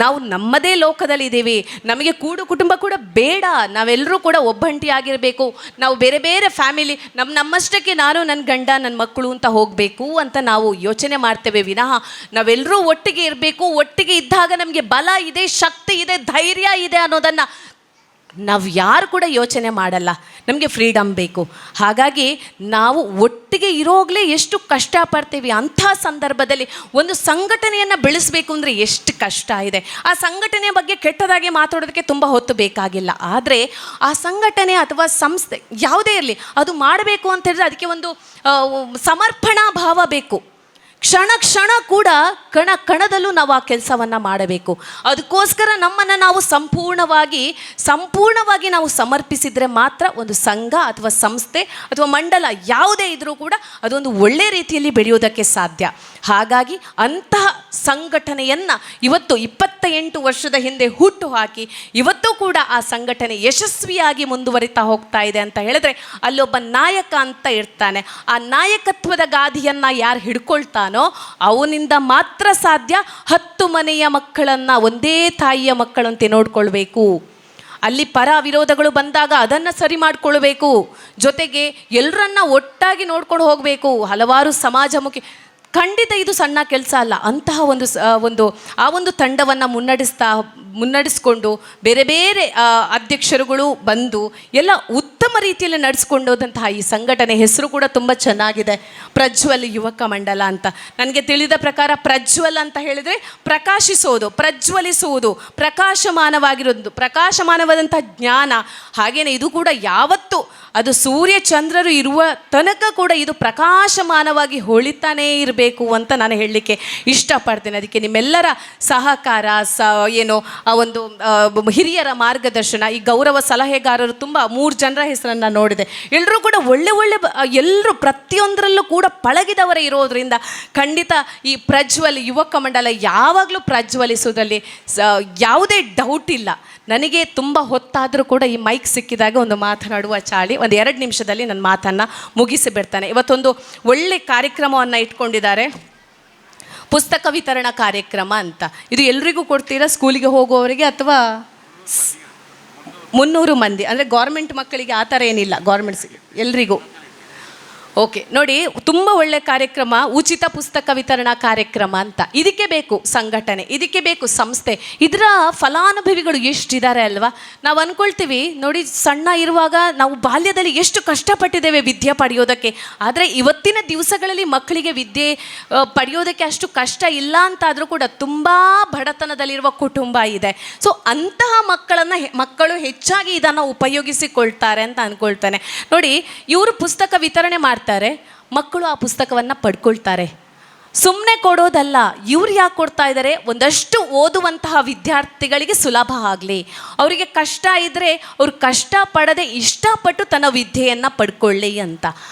ನಾವು ನಮ್ಮದೇ ಲೋಕದಲ್ಲಿ ಇದ್ದೀವಿ. ನಮಗೆ ಕೂಡು ಕುಟುಂಬ ಕೂಡ ಬೇಡ. ನಾವೆಲ್ಲರೂ ಕೂಡ ಒಬ್ಬಂಟಿಯಾಗಿರಬೇಕು. ನಾವು ಬೇರೆ ಬೇರೆ ಫ್ಯಾಮಿಲಿ, ನಮ್ಮಷ್ಟಕ್ಕೆ ನಾನು, ನನ್ನ ಗಂಡ, ನನ್ನ ಮಕ್ಕಳು ಅಂತ ಹೋಗಬೇಕು ಅಂತ ನಾವು ಯೋಚನೆ ಮಾಡ್ತೇವೆ ವಿನಃ ನಾವೆಲ್ಲರೂ ಒಟ್ಟಿಗೆ ಇರಬೇಕು, ಒಟ್ಟಿಗೆ ಇದ್ದಾಗ ನಮಗೆ ಬಲ ಇದೆ, ಶಕ್ತಿ ಇದೆ, ಧೈರ್ಯ ಇದೆ ಅನ್ನೋದನ್ನು ನಾವು ಯಾರು ಕೂಡ ಯೋಚನೆ ಮಾಡಲ್ಲ. ನಮಗೆ ಫ್ರೀಡಮ್ ಬೇಕು. ಹಾಗಾಗಿ ನಾವು ಒಟ್ಟಿಗೆ ಇರೋಗ್ಲೇ ಎಷ್ಟು ಕಷ್ಟಪಡ್ತೀವಿ. ಅಂಥ ಸಂದರ್ಭದಲ್ಲಿ ಒಂದು ಸಂಘಟನೆಯನ್ನು ಬೆಳೆಸಬೇಕು ಅಂದರೆ ಎಷ್ಟು ಕಷ್ಟ ಇದೆ. ಆ ಸಂಘಟನೆಯ ಬಗ್ಗೆ ಕೆಟ್ಟದಾಗಿ ಮಾತಾಡೋದಕ್ಕೆ ತುಂಬ ಹೊತ್ತು ಬೇಕಾಗಿಲ್ಲ. ಆದರೆ ಆ ಸಂಘಟನೆ ಅಥವಾ ಸಂಸ್ಥೆ ಯಾವುದೇ ಇರಲಿ, ಅದು ಮಾಡಬೇಕು ಅಂತ ಹೇಳಿದ್ರೆ ಅದಕ್ಕೆ ಒಂದು ಸಮರ್ಪಣಾ ಭಾವ ಬೇಕು. ಕ್ಷಣ ಕೂಡ ಕಣದಲ್ಲೂ ನಾವು ಆ ಕೆಲಸವನ್ನು ಮಾಡಬೇಕು. ಅದಕ್ಕೋಸ್ಕರ ನಮ್ಮನ್ನು ನಾವು ಸಂಪೂರ್ಣವಾಗಿ ನಾವು ಸಮರ್ಪಿಸಿದರೆ ಮಾತ್ರ ಒಂದು ಸಂಘ ಅಥವಾ ಸಂಸ್ಥೆ ಅಥವಾ ಮಂಡಲ ಯಾವುದೇ ಇದ್ರೂ ಕೂಡ ಅದೊಂದು ಒಳ್ಳೆಯ ರೀತಿಯಲ್ಲಿ ಬೆಳೆಯೋದಕ್ಕೆ ಸಾಧ್ಯ. ಹಾಗಾಗಿ ಅಂತಹ ಸಂಘಟನೆಯನ್ನು ಇವತ್ತು 28 ವರ್ಷದ ಹಿಂದೆ ಹುಟ್ಟು ಹಾಕಿ ಇವತ್ತು ಕೂಡ ಆ ಸಂಘಟನೆ ಯಶಸ್ವಿಯಾಗಿ ಮುಂದುವರಿತಾ ಹೋಗ್ತಾ ಇದೆ ಅಂತ ಹೇಳಿದ್ರೆ ಅಲ್ಲೊಬ್ಬ ನಾಯಕ ಅಂತ ಇರ್ತಾನೆ. ಆ ನಾಯಕತ್ವದ ಗಾದಿಯನ್ನು ಯಾರು ಹಿಡ್ಕೊಳ್ತಾನೋ ಅವನಿಂದ ಮಾತ್ರ ಸಾಧ್ಯ 10 ಮನೆಯ ಮಕ್ಕಳನ್ನು ಒಂದೇ ತಾಯಿಯ ಮಕ್ಕಳಂತೆ ನೋಡ್ಕೊಳ್ಬೇಕು. ಅಲ್ಲಿ ಪರ ವಿರೋಧಗಳು ಬಂದಾಗ ಅದನ್ನು ಸರಿ ಮಾಡಿಕೊಳ್ಬೇಕು. ಜೊತೆಗೆ ಎಲ್ಲರನ್ನ ಒಟ್ಟಾಗಿ ನೋಡ್ಕೊಂಡು ಹೋಗಬೇಕು. ಹಲವಾರು ಸಮಾಜಮುಖಿ, ಖಂಡಿತ ಇದು ಸಣ್ಣ ಕೆಲಸ ಅಲ್ಲ. ಅಂತಹ ಒಂದು ತಂಡವನ್ನು ಮುನ್ನಡೆಸ್ಕೊಂಡು ಬೇರೆ ಬೇರೆ ಅಧ್ಯಕ್ಷರುಗಳು ಬಂದು ಎಲ್ಲ ಉತ್ತಮ ರೀತಿಯಲ್ಲಿ ನಡೆಸ್ಕೊಂಡೋದಂತಹ ಈ ಸಂಘಟನೆ ಹೆಸರು ಕೂಡ ತುಂಬ ಚೆನ್ನಾಗಿದೆ, ಪ್ರಜ್ವಲ್ ಯುವಕ ಮಂಡಲ ಅಂತ. ನನಗೆ ತಿಳಿದ ಪ್ರಕಾರ ಪ್ರಜ್ವಲ್ ಅಂತ ಹೇಳಿದರೆ ಪ್ರಕಾಶಿಸೋದು, ಪ್ರಜ್ವಲಿಸುವುದು, ಪ್ರಕಾಶಮಾನವಾದಂಥ ಜ್ಞಾನ. ಹಾಗೆಯೇ ಇದು ಕೂಡ ಯಾವತ್ತೂ ಅದು ಸೂರ್ಯ ಚಂದ್ರರು ಇರುವ ತನಕ ಕೂಡ ಇದು ಪ್ರಕಾಶಮಾನವಾಗಿ ಹೊಳಿತಾನೇ ಇರಬೇಕು ಅಂತ ನಾನು ಹೇಳಲಿಕ್ಕೆ ಇಷ್ಟಪಡ್ತೇನೆ. ಅದಕ್ಕೆ ನಿಮ್ಮೆಲ್ಲರ ಸಹಕಾರ, ಆ ಒಂದು ಹಿರಿಯರ ಮಾರ್ಗದರ್ಶನ, ಈ ಗೌರವ ಸಲಹೆಗಾರರು ತುಂಬ 3 ಜನರ ಹೆಸರನ್ನು ನೋಡಿದೆ. ಎಲ್ಲರೂ ಕೂಡ ಒಳ್ಳೆ ಎಲ್ಲರೂ ಪ್ರತಿಯೊಂದರಲ್ಲೂ ಕೂಡ ಪಳಗಿದವರೇ ಇರೋದರಿಂದ ಖಂಡಿತ ಈ ಪ್ರಜ್ವಲ್ ಯುವಕ ಮಂಡಲ ಯಾವಾಗಲೂ ಪ್ರಜ್ವಲಿಸೋದ್ರಲ್ಲಿ ಯಾವುದೇ ಡೌಟ್ ಇಲ್ಲ. ನನಗೆ ತುಂಬ ಹೊತ್ತಾದರೂ ಕೂಡ ಈ ಮೈಕ್ ಸಿಕ್ಕಿದಾಗ ಒಂದು ಮಾತನಾಡುವ ಚಾಳಿ, 2 ನಿಮಿಷದಲ್ಲಿ ನನ್ನ ಮಾತನ್ನು ಮುಗಿಸಿಬಿಡ್ತಾನೆ. ಇವತ್ತೊಂದು ಒಳ್ಳೆ ಕಾರ್ಯಕ್ರಮವನ್ನು ಇಟ್ಕೊಂಡಿದ್ದಾರೆ, ಪುಸ್ತಕ ವಿತರಣಾ ಕಾರ್ಯಕ್ರಮ ಅಂತ. ಇದು ಎಲ್ರಿಗೂ ಕೊಡ್ತೀರಾ? ಸ್ಕೂಲಿಗೆ ಹೋಗುವವರಿಗೆ ಅಥವಾ 300 ಮಂದಿ ಅಂದರೆ ಗೌರ್ಮೆಂಟ್ ಮಕ್ಕಳಿಗೆ ಆ ಥರ ಏನಿಲ್ಲ, ಗೌರ್ಮೆಂಟ್ಸ್ ಎಲ್ರಿಗೂ ಓಕೆ, ನೋಡಿ, ತುಂಬ ಒಳ್ಳೆ ಕಾರ್ಯಕ್ರಮ, ಉಚಿತ ಪುಸ್ತಕ ವಿತರಣಾ ಕಾರ್ಯಕ್ರಮ ಅಂತ. ಇದಕ್ಕೆ ಬೇಕು ಸಂಘಟನೆ, ಇದಕ್ಕೆ ಬೇಕು ಸಂಸ್ಥೆ. ಇದರ ಫಲಾನುಭವಿಗಳು ಎಷ್ಟಿದ್ದಾರೆ ಅಲ್ವಾ? ನಾವು ಅಂದ್ಕೊಳ್ತೀವಿ ನೋಡಿ, ಸಣ್ಣ ಇರುವಾಗ ನಾವು ಬಾಲ್ಯದಲ್ಲಿ ಎಷ್ಟು ಕಷ್ಟಪಟ್ಟಿದ್ದೇವೆ ವಿದ್ಯೆ ಪಡೆಯೋದಕ್ಕೆ. ಆದರೆ ಇವತ್ತಿನ ದಿವಸಗಳಲ್ಲಿ ಮಕ್ಕಳಿಗೆ ವಿದ್ಯೆ ಪಡೆಯೋದಕ್ಕೆ ಅಷ್ಟು ಕಷ್ಟ ಇಲ್ಲ ಅಂತಾದರೂ ಕೂಡ ತುಂಬ ಬಡತನದಲ್ಲಿರುವ ಕುಟುಂಬ ಇದೆ. ಸೊ ಅಂತಹ ಮಕ್ಕಳು ಹೆಚ್ಚಾಗಿ ಇದನ್ನು ಉಪಯೋಗಿಸಿಕೊಳ್ತಾರೆ ಅಂತ ಅಂದ್ಕೊಳ್ತಾನೆ. ನೋಡಿ, ಇವರು ಪುಸ್ತಕ ವಿತರಣೆ ಮಾಡ್ತಾರೆ, ಮಕ್ಕಳು ಆ ಪುಸ್ತಕವನ್ನು ಪಡ್ಕೊಳ್ತಾರೆ. ಸುಮ್ಮನೆ ಕೊಡೋದಲ್ಲ, ಇವ್ರು ಯಾಕೆ ಕೊಡ್ತಾ ಇದ್ದಾರೆ? ಒಂದಷ್ಟು ಓದುವಂತಹ ವಿದ್ಯಾರ್ಥಿಗಳಿಗೆ ಸುಲಭ ಆಗಲಿ, ಅವರಿಗೆ ಕಷ್ಟ ಇದ್ದರೆ ಅವ್ರು ಕಷ್ಟಪಡದೆ ಇಷ್ಟಪಟ್ಟು ತನ್ನ ವಿದ್ಯೆಯನ್ನು ಪಡ್ಕೊಳ್ಳಿ ಅಂತ.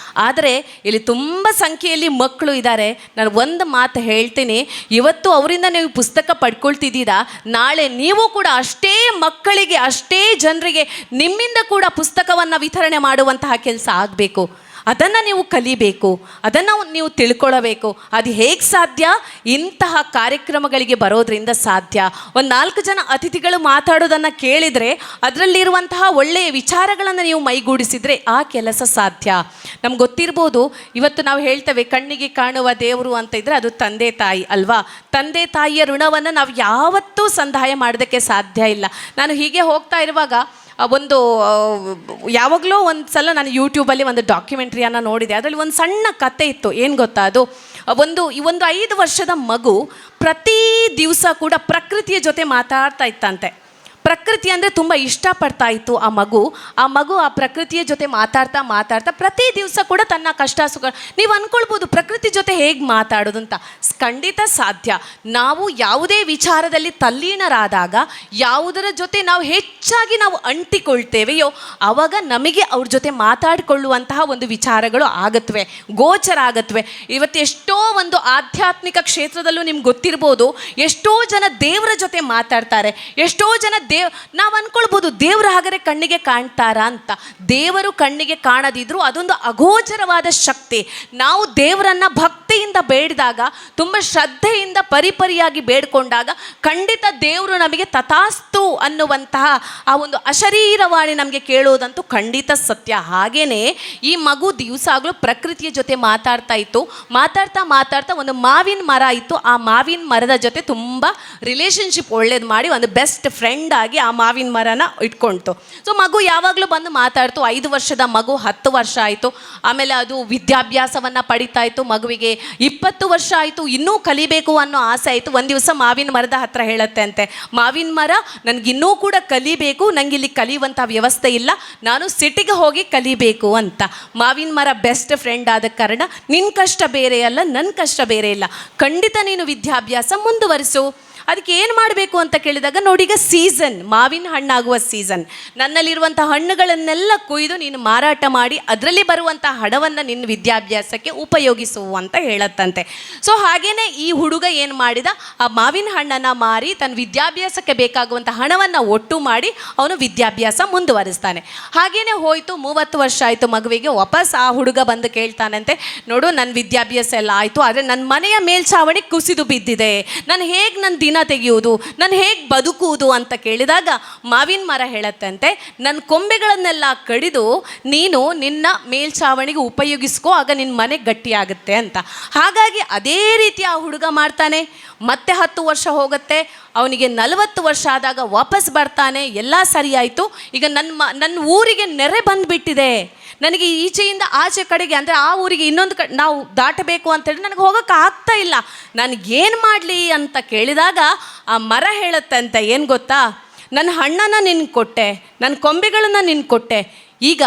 ಆದರೆ ಇಲ್ಲಿ ತುಂಬ ಸಂಖ್ಯೆಯಲ್ಲಿ ಮಕ್ಕಳು ಇದ್ದಾರೆ. ನಾನು ಒಂದು ಮಾತು ಹೇಳ್ತೀನಿ, ಇವತ್ತು ಅವರಿಂದ ನೀವು ಪುಸ್ತಕ ಪಡ್ಕೊಳ್ತಿದ್ದೀರಾ, ನಾಳೆ ನೀವು ಕೂಡ ಅಷ್ಟೇ ಮಕ್ಕಳಿಗೆ, ಅಷ್ಟೇ ಜನರಿಗೆ ನಿಮ್ಮಿಂದ ಕೂಡ ಪುಸ್ತಕವನ್ನು ವಿತರಣೆ ಮಾಡುವಂತಹ ಕೆಲಸ ಆಗಬೇಕು. ಅದನ್ನು ನೀವು ಕಲಿಬೇಕು, ಅದನ್ನು ನೀವು ತಿಳ್ಕೊಳ್ಳಬೇಕು. ಅದು ಹೇಗೆ ಸಾಧ್ಯ? ಇಂತಹ ಕಾರ್ಯಕ್ರಮಗಳಿಗೆ ಬರೋದ್ರಿಂದ ಸಾಧ್ಯ. ಒಂದು 4 ಜನ ಅತಿಥಿಗಳು ಮಾತಾಡೋದನ್ನು ಕೇಳಿದರೆ, ಅದರಲ್ಲಿರುವಂತಹ ಒಳ್ಳೆಯ ವಿಚಾರಗಳನ್ನು ನೀವು ಮೈಗೂಡಿಸಿದರೆ ಆ ಕೆಲಸ ಸಾಧ್ಯ. ನಮ್ಗೆ ಗೊತ್ತಿರ್ಬೋದು, ಇವತ್ತು ನಾವು ಹೇಳ್ತೇವೆ ಕಣ್ಣಿಗೆ ಕಾಣುವ ದೇವರು ಅಂತ ಇದ್ದರೆ ಅದು ತಂದೆ ತಾಯಿ ಅಲ್ವಾ? ತಂದೆ ತಾಯಿಯ ಋಣವನ್ನು ನಾವು ಯಾವತ್ತೂ ಸಂದಾಯ ಮಾಡೋದಕ್ಕೆ ಸಾಧ್ಯ ಇಲ್ಲ. ನಾನು ಹೀಗೆ ಹೋಗ್ತಾ ಇರುವಾಗ ಒಂದು ಯಾವಾಗಲೂ ಒಂದು ಸಲ ನಾನು ಯೂಟ್ಯೂಬಲ್ಲಿ ಒಂದು ಡಾಕ್ಯುಮೆಂಟ್ರಿಯನ್ನು ನೋಡಿದೆ. ಅದರಲ್ಲಿ ಒಂದು ಸಣ್ಣ ಕತೆ ಇತ್ತು. ಏನು ಗೊತ್ತಾ? ಅದು ಒಂದು 5 ವರ್ಷದ ಮಗು ಪ್ರತಿ ದಿವಸ ಕೂಡ ಪ್ರಕೃತಿಯ ಜೊತೆ ಮಾತಾಡ್ತಾ ಇತ್ತಂತೆ. ಪ್ರಕೃತಿ ಅಂದರೆ ತುಂಬ ಇಷ್ಟಪಡ್ತಾ ಇತ್ತು ಆ ಮಗು ಆ ಪ್ರಕೃತಿಯ ಜೊತೆ ಮಾತಾಡ್ತಾ ಪ್ರತಿ ದಿವಸ ಕೂಡ ತನ್ನ ಕಷ್ಟ ಸುಖ. ನೀವು ಅಂದ್ಕೊಳ್ಬೋದು ಪ್ರಕೃತಿ ಜೊತೆ ಹೇಗೆ ಮಾತಾಡೋದು ಅಂತ. ಖಂಡಿತ ಸಾಧ್ಯ. ನಾವು ಯಾವುದೇ ವಿಚಾರದಲ್ಲಿ ತಲ್ಲೀನರಾದಾಗ, ಯಾವುದರ ಜೊತೆ ನಾವು ಹೆಚ್ಚಾಗಿ ಅಂಟಿಕೊಳ್ತೇವೆಯೋ ಆವಾಗ ನಮಗೆ ಅವ್ರ ಜೊತೆ ಮಾತಾಡಿಕೊಳ್ಳುವಂತಹ ಒಂದು ವಿಚಾರಗಳು ಆಗತ್ವೆ, ಗೋಚರ ಆಗತ್ವೆ. ಇವತ್ತು ಎಷ್ಟೋ ಒಂದು ಆಧ್ಯಾತ್ಮಿಕ ಕ್ಷೇತ್ರದಲ್ಲೂ ನಿಮ್ಗೆ ಗೊತ್ತಿರ್ಬೋದು, ಎಷ್ಟೋ ಜನ ದೇವರ ಜೊತೆ ಮಾತಾಡ್ತಾರೆ. ಎಷ್ಟೋ ಜನ ನಾವು ಅನ್ಕೊಳ್ಬೋದು ದೇವರು ಹಾಗಾದ್ರೆ ಕಣ್ಣಿಗೆ ಕಾಣ್ತಾರಾ ಅಂತ. ದೇವರು ಕಣ್ಣಿಗೆ ಕಾಣದಿದ್ರು ಅದೊಂದು ಅಗೋಚರವಾದ ಶಕ್ತಿ. ನಾವು ದೇವರನ್ನ ಭಕ್ತಿಯಿಂದ ಬೇಡಿದಾಗ, ತುಂಬ ಶ್ರದ್ಧೆಯಿಂದ ಪರಿಪರಿಯಾಗಿ ಬೇಡ್ಕೊಂಡಾಗ ಖಂಡಿತ ದೇವರು ನಮಗೆ ತಥಾಸ್ತು ಅನ್ನುವಂತಹ ಆ ಒಂದು ಅಶರೀರವಾಣಿ ನಮಗೆ ಕೇಳೋದಂತೂ ಖಂಡಿತ ಸತ್ಯ. ಹಾಗೇನೆ ಈ ಮಗು ದಿವಸಾಗ್ಲೂ ಪ್ರಕೃತಿಯ ಜೊತೆ ಮಾತಾಡ್ತಾ ಇತ್ತು. ಮಾತಾಡ್ತಾ ಒಂದು ಮಾವಿನ ಮರ ಇತ್ತು. ಆ ಮಾವಿನ ಮರದ ಜೊತೆ ತುಂಬ ರಿಲೇಷನ್ಶಿಪ್ ಒಳ್ಳೇದು ಮಾಡಿ ಒಂದು ಬೆಸ್ಟ್ ಫ್ರೆಂಡ್ ಆಗಿ ಆ ಮಾವಿನ ಮರನ ಇಟ್ಕೊಳ್ತು. ಸೊ ಮಗು ಯಾವಾಗಲೂ ಬಂದು ಮಾತಾಡ್ತು. 5 ವರ್ಷದ ಮಗು 10 ವರ್ಷ ಆಯಿತು. ಆಮೇಲೆ ಅದು ವಿದ್ಯಾಭ್ಯಾಸವನ್ನು ಪಡಿತಾ ಇತ್ತು. ಮಗುವಿಗೆ 20 ವರ್ಷ ಆಯಿತು, ಇನ್ನೂ ಕಲಿಬೇಕು ಅನ್ನೋ ಆಸೆ ಆಯಿತು. ಒಂದು ದಿವಸ ಮಾವಿನ ಮರದ ಹತ್ರ ಹೇಳುತ್ತೆ ಅಂತೆ, ಮಾವಿನ ಮರ ನನಗಿನ್ನೂ ಕೂಡ ಕಲಿಬೇಕು, ನನಗೆ ಇಲ್ಲಿ ಕಲಿಯುವಂಥ ವ್ಯವಸ್ಥೆ ಇಲ್ಲ, ನಾನು ಸಿಟಿಗೆ ಹೋಗಿ ಕಲಿಬೇಕು ಅಂತ. ಮಾವಿನ ಮರ ಬೆಸ್ಟ್ ಫ್ರೆಂಡ್ ಆದ ಕಾರಣ ನಿನ್ನ ಕಷ್ಟ ಬೇರೆ ಅಲ್ಲ, ನನ್ನ ಕಷ್ಟ ಬೇರೆ ಇಲ್ಲ, ಖಂಡಿತ ನೀನು ವಿದ್ಯಾಭ್ಯಾಸ ಮುಂದುವರಿಸು. ಅದಕ್ಕೆ ಏನು ಮಾಡಬೇಕು ಅಂತ ಕೇಳಿದಾಗ, ನೋಡಿ ಈಗ ಸೀಸನ್, ಮಾವಿನ ಹಣ್ಣಾಗುವ ಸೀಸನ್, ನನ್ನಲ್ಲಿರುವಂಥ ಹಣ್ಣುಗಳನ್ನೆಲ್ಲ ಕೊಯ್ದು ನೀನು ಮಾರಾಟ ಮಾಡಿ ಅದರಲ್ಲಿ ಬರುವಂಥ ಹಣವನ್ನು ನಿನ್ನ ವಿದ್ಯಾಭ್ಯಾಸಕ್ಕೆ ಉಪಯೋಗಿಸು ಅಂತ ಹೇಳತ್ತಂತೆ. ಸೊ ಹಾಗೇನೆ ಈ ಹುಡುಗ ಏನು ಮಾಡಿದ, ಆ ಮಾವಿನ ಹಣ್ಣನ್ನು ಮಾರಿ ತನ್ನ ವಿದ್ಯಾಭ್ಯಾಸಕ್ಕೆ ಬೇಕಾಗುವಂಥ ಹಣವನ್ನು ಒಟ್ಟು ಮಾಡಿ ಅವನು ವಿದ್ಯಾಭ್ಯಾಸ ಮುಂದುವರಿಸ್ತಾನೆ. ಹಾಗೇನೆ ಹೋಯಿತು, 30 ವರ್ಷ ಆಯಿತು ಮಗುವಿಗೆ. ವಾಪಸ್ ಆ ಹುಡುಗ ಬಂದು ಕೇಳ್ತಾನಂತೆ, ನೋಡು ನನ್ನ ವಿದ್ಯಾಭ್ಯಾಸ ಎಲ್ಲ ಆಯಿತು, ಆದರೆ ನನ್ನ ಮನೆಯ ಮೇಲ್ಛಾವಣಿ ಕುಸಿದು ಬಿದ್ದಿದೆ, ನಾನು ಹೇಗೆ ನನ್ನ ದಿನ ತೆಗೆಯುವುದು, ನಾನು ಹೇಗೆ ಬದುಕುವುದು ಅಂತ ಕೇಳಿದಾಗ ಮಾವಿನ ಮರ ಹೇಳತ್ತಂತೆ, ನನ್ನ ಕೊಂಬೆಗಳನ್ನೆಲ್ಲ ಕಡಿದು ನೀನು ನಿನ್ನ ಮೇಲ್ಛಾವಣಿಗೆ ಉಪಯೋಗಿಸ್ಕೋ, ಆಗ ನಿನ್ನ ಮನೆ ಗಟ್ಟಿಯಾಗುತ್ತೆ ಅಂತ. ಹಾಗಾಗಿ ಅದೇ ರೀತಿ ಆ ಹುಡುಗ ಮಾಡ್ತಾನೆ. ಮತ್ತೆ 10 ವರ್ಷ ಹೋಗುತ್ತೆ, ಅವನಿಗೆ 40 ವರ್ಷ ಆದಾಗ ವಾಪಸ್ ಬರ್ತಾನೆ. ಎಲ್ಲ ಸರಿ ಆಯಿತು. ಈಗ ನನ್ನ ಊರಿಗೆ ನೆರೆ ಬಂದುಬಿಟ್ಟಿದೆ, ನನಗೆ ಈಚೆಯಿಂದ ಆಚೆ ಕಡೆಗೆ ಅಂದರೆ ಆ ಊರಿಗೆ ಇನ್ನೊಂದು ನಾವು ದಾಟಬೇಕು ಅಂತೇಳಿ ನನಗೆ ಹೋಗೋಕ್ಕೆ ಆಗ್ತಾ ಇಲ್ಲ, ನನಗೇನು ಮಾಡಲಿ ಅಂತ ಕೇಳಿದಾಗ ಆ ಮರ ಹೇಳುತ್ತಂತೆ, ಏನು ಗೊತ್ತಾ, ನನ್ನ ಹಣ್ಣನ್ನು ನಿನ್ಗೆ ಕೊಟ್ಟೆ, ನನ್ನ ಕೊಂಬೆಗಳನ್ನು ನಿನ್ಗೆ ಕೊಟ್ಟೆ, ಈಗ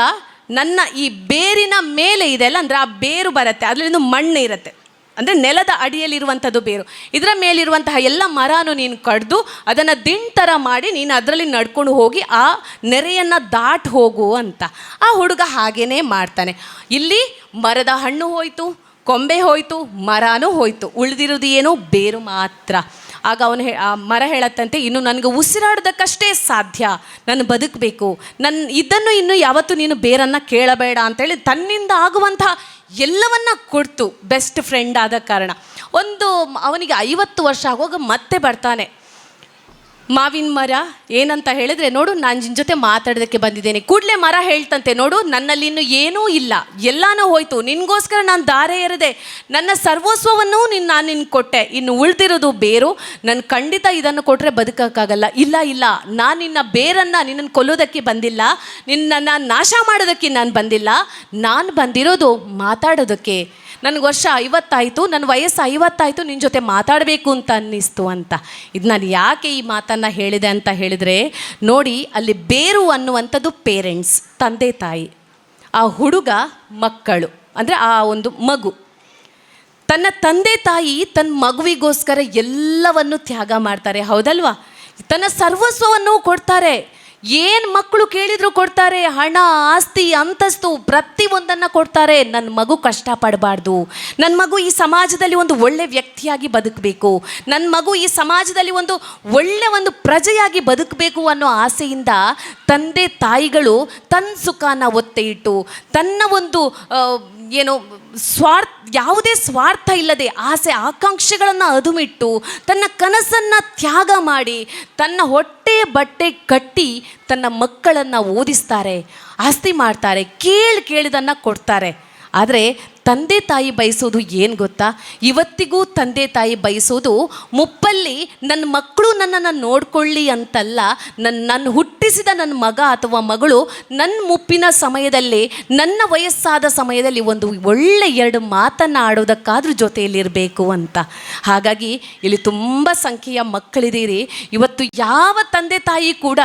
ನನ್ನ ಈ ಬೇರಿನ ಮೇಲೆ ಇದೆಲ್ಲ ಅಂದರೆ ಆ ಬೇರು ಬರುತ್ತೆ, ಅದರಿಂದ ಮಣ್ಣು ಇರುತ್ತೆ, ಅಂದರೆ ನೆಲದ ಅಡಿಯಲ್ಲಿರುವಂಥದ್ದು ಬೇರು, ಇದರ ಮೇಲಿರುವಂತಹ ಎಲ್ಲ ಮರನೂ ನೀನು ಕಡ್ದು ಅದನ್ನು ದಿಂಡ್ತರ ಮಾಡಿ ನೀನು ಅದರಲ್ಲಿ ನಡ್ಕೊಂಡು ಹೋಗಿ ಆ ನೆರೆಯನ್ನು ದಾಟಿ ಹೋಗು ಅಂತ. ಆ ಹುಡುಗ ಹಾಗೇ ಮಾಡ್ತಾನೆ. ಇಲ್ಲಿ ಮರದ ಹಣ್ಣು ಹೋಯಿತು, ಕೊಂಬೆ ಹೋಯಿತು, ಮರನೂ ಹೋಯಿತು, ಉಳಿದಿರೋದು ಏನು, ಬೇರು ಮಾತ್ರ. ಆಗ ಆ ಮರ ಹೇಳತ್ತಂತೆ, ಇನ್ನು ನನಗೆ ಉಸಿರಾಡೋದಕ್ಕಷ್ಟೇ ಸಾಧ್ಯ, ನಾನು ಬದುಕಬೇಕು, ಇದನ್ನು ಇನ್ನು ಯಾವತ್ತೂ ನೀನು ಬೇರನ್ನು ಕೇಳಬೇಡ ಅಂತೇಳಿ ತನ್ನಿಂದ ಆಗುವಂತಹ ಎಲ್ಲವನ್ನ ಕೊಡ್ತು, ಬೆಸ್ಟ್ ಫ್ರೆಂಡ್ ಆದ ಕಾರಣ. ಅವನಿಗೆ 50 ವರ್ಷ ಆಗುವಾಗ ಮತ್ತೆ ಬರ್ತಾನೆ. ಮಾವಿನ ಮರ ಏನಂತ ಹೇಳಿದ್ರೆ, ನೋಡು ನಾನು ನಿನ್ನ ಜೊತೆ ಮಾತಾಡೋದಕ್ಕೆ ಬಂದಿದ್ದೇನೆ. ಕೂಡಲೇ ಮರ ಹೇಳ್ತಂತೆ, ನೋಡು ನನ್ನಲ್ಲಿ ಇನ್ನು ಏನೂ ಇಲ್ಲ, ಎಲ್ಲನೂ ಹೋಯ್ತು, ನಿನಗೋಸ್ಕರ ನಾನು ದಾರೆ ಎರೆದೆ, ನನ್ನ ಸರ್ವಸ್ವವನ್ನು ನಾನು ನಿನ್ಗೆ ಕೊಟ್ಟೆ, ಇನ್ನು ಉಳಿದಿರೋದು ಬೇರು, ನನ್ನ ಖಂಡಿತ ಇದನ್ನು ಕೊಟ್ಟರೆ ಬದುಕೋಕ್ಕಾಗಲ್ಲ. ಇಲ್ಲ ಇಲ್ಲ, ನಾನು ನಿನ್ನ ಬೇರನ್ನು ನಿನ್ನನ್ನು ಕೊಲ್ಲೋದಕ್ಕೆ ಬಂದಿಲ್ಲ, ನಿನ್ನನ್ನು ನಾಶ ಮಾಡೋದಕ್ಕೆ ನಾನು ಬಂದಿಲ್ಲ, ನಾನು ಬಂದಿರೋದು ಮಾತಾಡೋದಕ್ಕೆ. ನನಗೆ ವರ್ಷ 50 ಆಯಿತು, ನನ್ನ ವಯಸ್ಸು 50 ಆಯಿತು, ನಿನ್ನ ಜೊತೆ ಮಾತಾಡಬೇಕು ಅಂತ ಅನ್ನಿಸ್ತು ಅಂತ. ಇದು ನಾನು ಯಾಕೆ ಈ ಮಾತನ್ನು ಹೇಳಿದೆ ಅಂತ ಹೇಳಿದರೆ, ನೋಡಿ ಅಲ್ಲಿ ಬೇರು ಅನ್ನುವಂಥದ್ದು ಪೇರೆಂಟ್ಸ್, ತಂದೆ ತಾಯಿ, ಆ ಹುಡುಗ ಮಕ್ಕಳು, ಅಂದರೆ ಆ ಒಂದು ಮಗು. ತನ್ನ ತಂದೆ ತಾಯಿ ತನ್ನ ಮಗುವಿಗೋಸ್ಕರ ಎಲ್ಲವನ್ನು ತ್ಯಾಗ ಮಾಡ್ತಾರೆ, ಹೌದಲ್ವಾ? ತನ್ನ ಸರ್ವಸ್ವವನ್ನು ಕೊಡ್ತಾರೆ. ಏನು ಮಕ್ಕಳು ಕೇಳಿದ್ರು ಕೊಡ್ತಾರೆ, ಹಣ, ಆಸ್ತಿ, ಅಂತಸ್ತು ಪ್ರತಿಯೊಂದನ್ನು ಕೊಡ್ತಾರೆ. ನನ್ನ ಮಗು ಕಷ್ಟಪಡಬಾರ್ದು, ನನ್ನ ಮಗು ಈ ಸಮಾಜದಲ್ಲಿ ಒಂದು ಒಳ್ಳೆ ವ್ಯಕ್ತಿಯಾಗಿ ಬದುಕಬೇಕು, ನನ್ನ ಮಗು ಈ ಸಮಾಜದಲ್ಲಿ ಒಂದು ಒಳ್ಳೆ ಪ್ರಜೆಯಾಗಿ ಬದುಕಬೇಕು ಅನ್ನೋ ಆಸೆಯಿಂದ ತಂದೆ ತಾಯಿಗಳು ತನ್ನ ಸುಖನ ಒತ್ತೆ ಇಟ್ಟು, ತನ್ನ ಒಂದು ಯಾವುದೇ ಸ್ವಾರ್ಥ ಇಲ್ಲದೆ ಆಸೆ ಆಕಾಂಕ್ಷೆಗಳನ್ನು ಅದುಮಿಟ್ಟು ತನ್ನ ಕನಸನ್ನು ತ್ಯಾಗ ಮಾಡಿ ತನ್ನ ಹೊಟ್ಟೆ ಬಟ್ಟೆ ಕಟ್ಟಿ ತನ್ನ ಮಕ್ಕಳನ್ನು ಓದಿಸ್ತಾರೆ, ಆಸ್ತಿ ಮಾಡ್ತಾರೆ, ಕೇಳಿದನ್ನು ಕೊಡ್ತಾರೆ. ಆದರೆ ತಂದೆ ತಾಯಿ ಬಯಸೋದು ಏನು ಗೊತ್ತಾ? ಇವತ್ತಿಗೂ ತಂದೆ ತಾಯಿ ಬಯಸೋದು ಮುಪ್ಪಲ್ಲಿ ನನ್ನ ಮಕ್ಕಳು ನನ್ನನ್ನು ನೋಡ್ಕೊಳ್ಳಿ ಅಂತಲ್ಲ, ನನ್ನ ಹುಟ್ಟಿಸಿದ ನನ್ನ ಮಗ ಅಥವಾ ಮಗಳು ನನ್ನ ಮುಪ್ಪಿನ ಸಮಯದಲ್ಲಿ, ನನ್ನ ವಯಸ್ಸಾದ ಸಮಯದಲ್ಲಿ ಒಂದು ಒಳ್ಳೆ 2 ಮಾತನ್ನು ಆಡೋದಕ್ಕಾದ್ರೂ ಜೊತೆಯಲ್ಲಿರಬೇಕು ಅಂತ. ಹಾಗಾಗಿ ಇಲ್ಲಿ ತುಂಬ ಸಂಖ್ಯೆಯ ಮಕ್ಕಳಿದ್ದೀರಿ. ಇವತ್ತು ಯಾವ ತಂದೆ ತಾಯಿ ಕೂಡ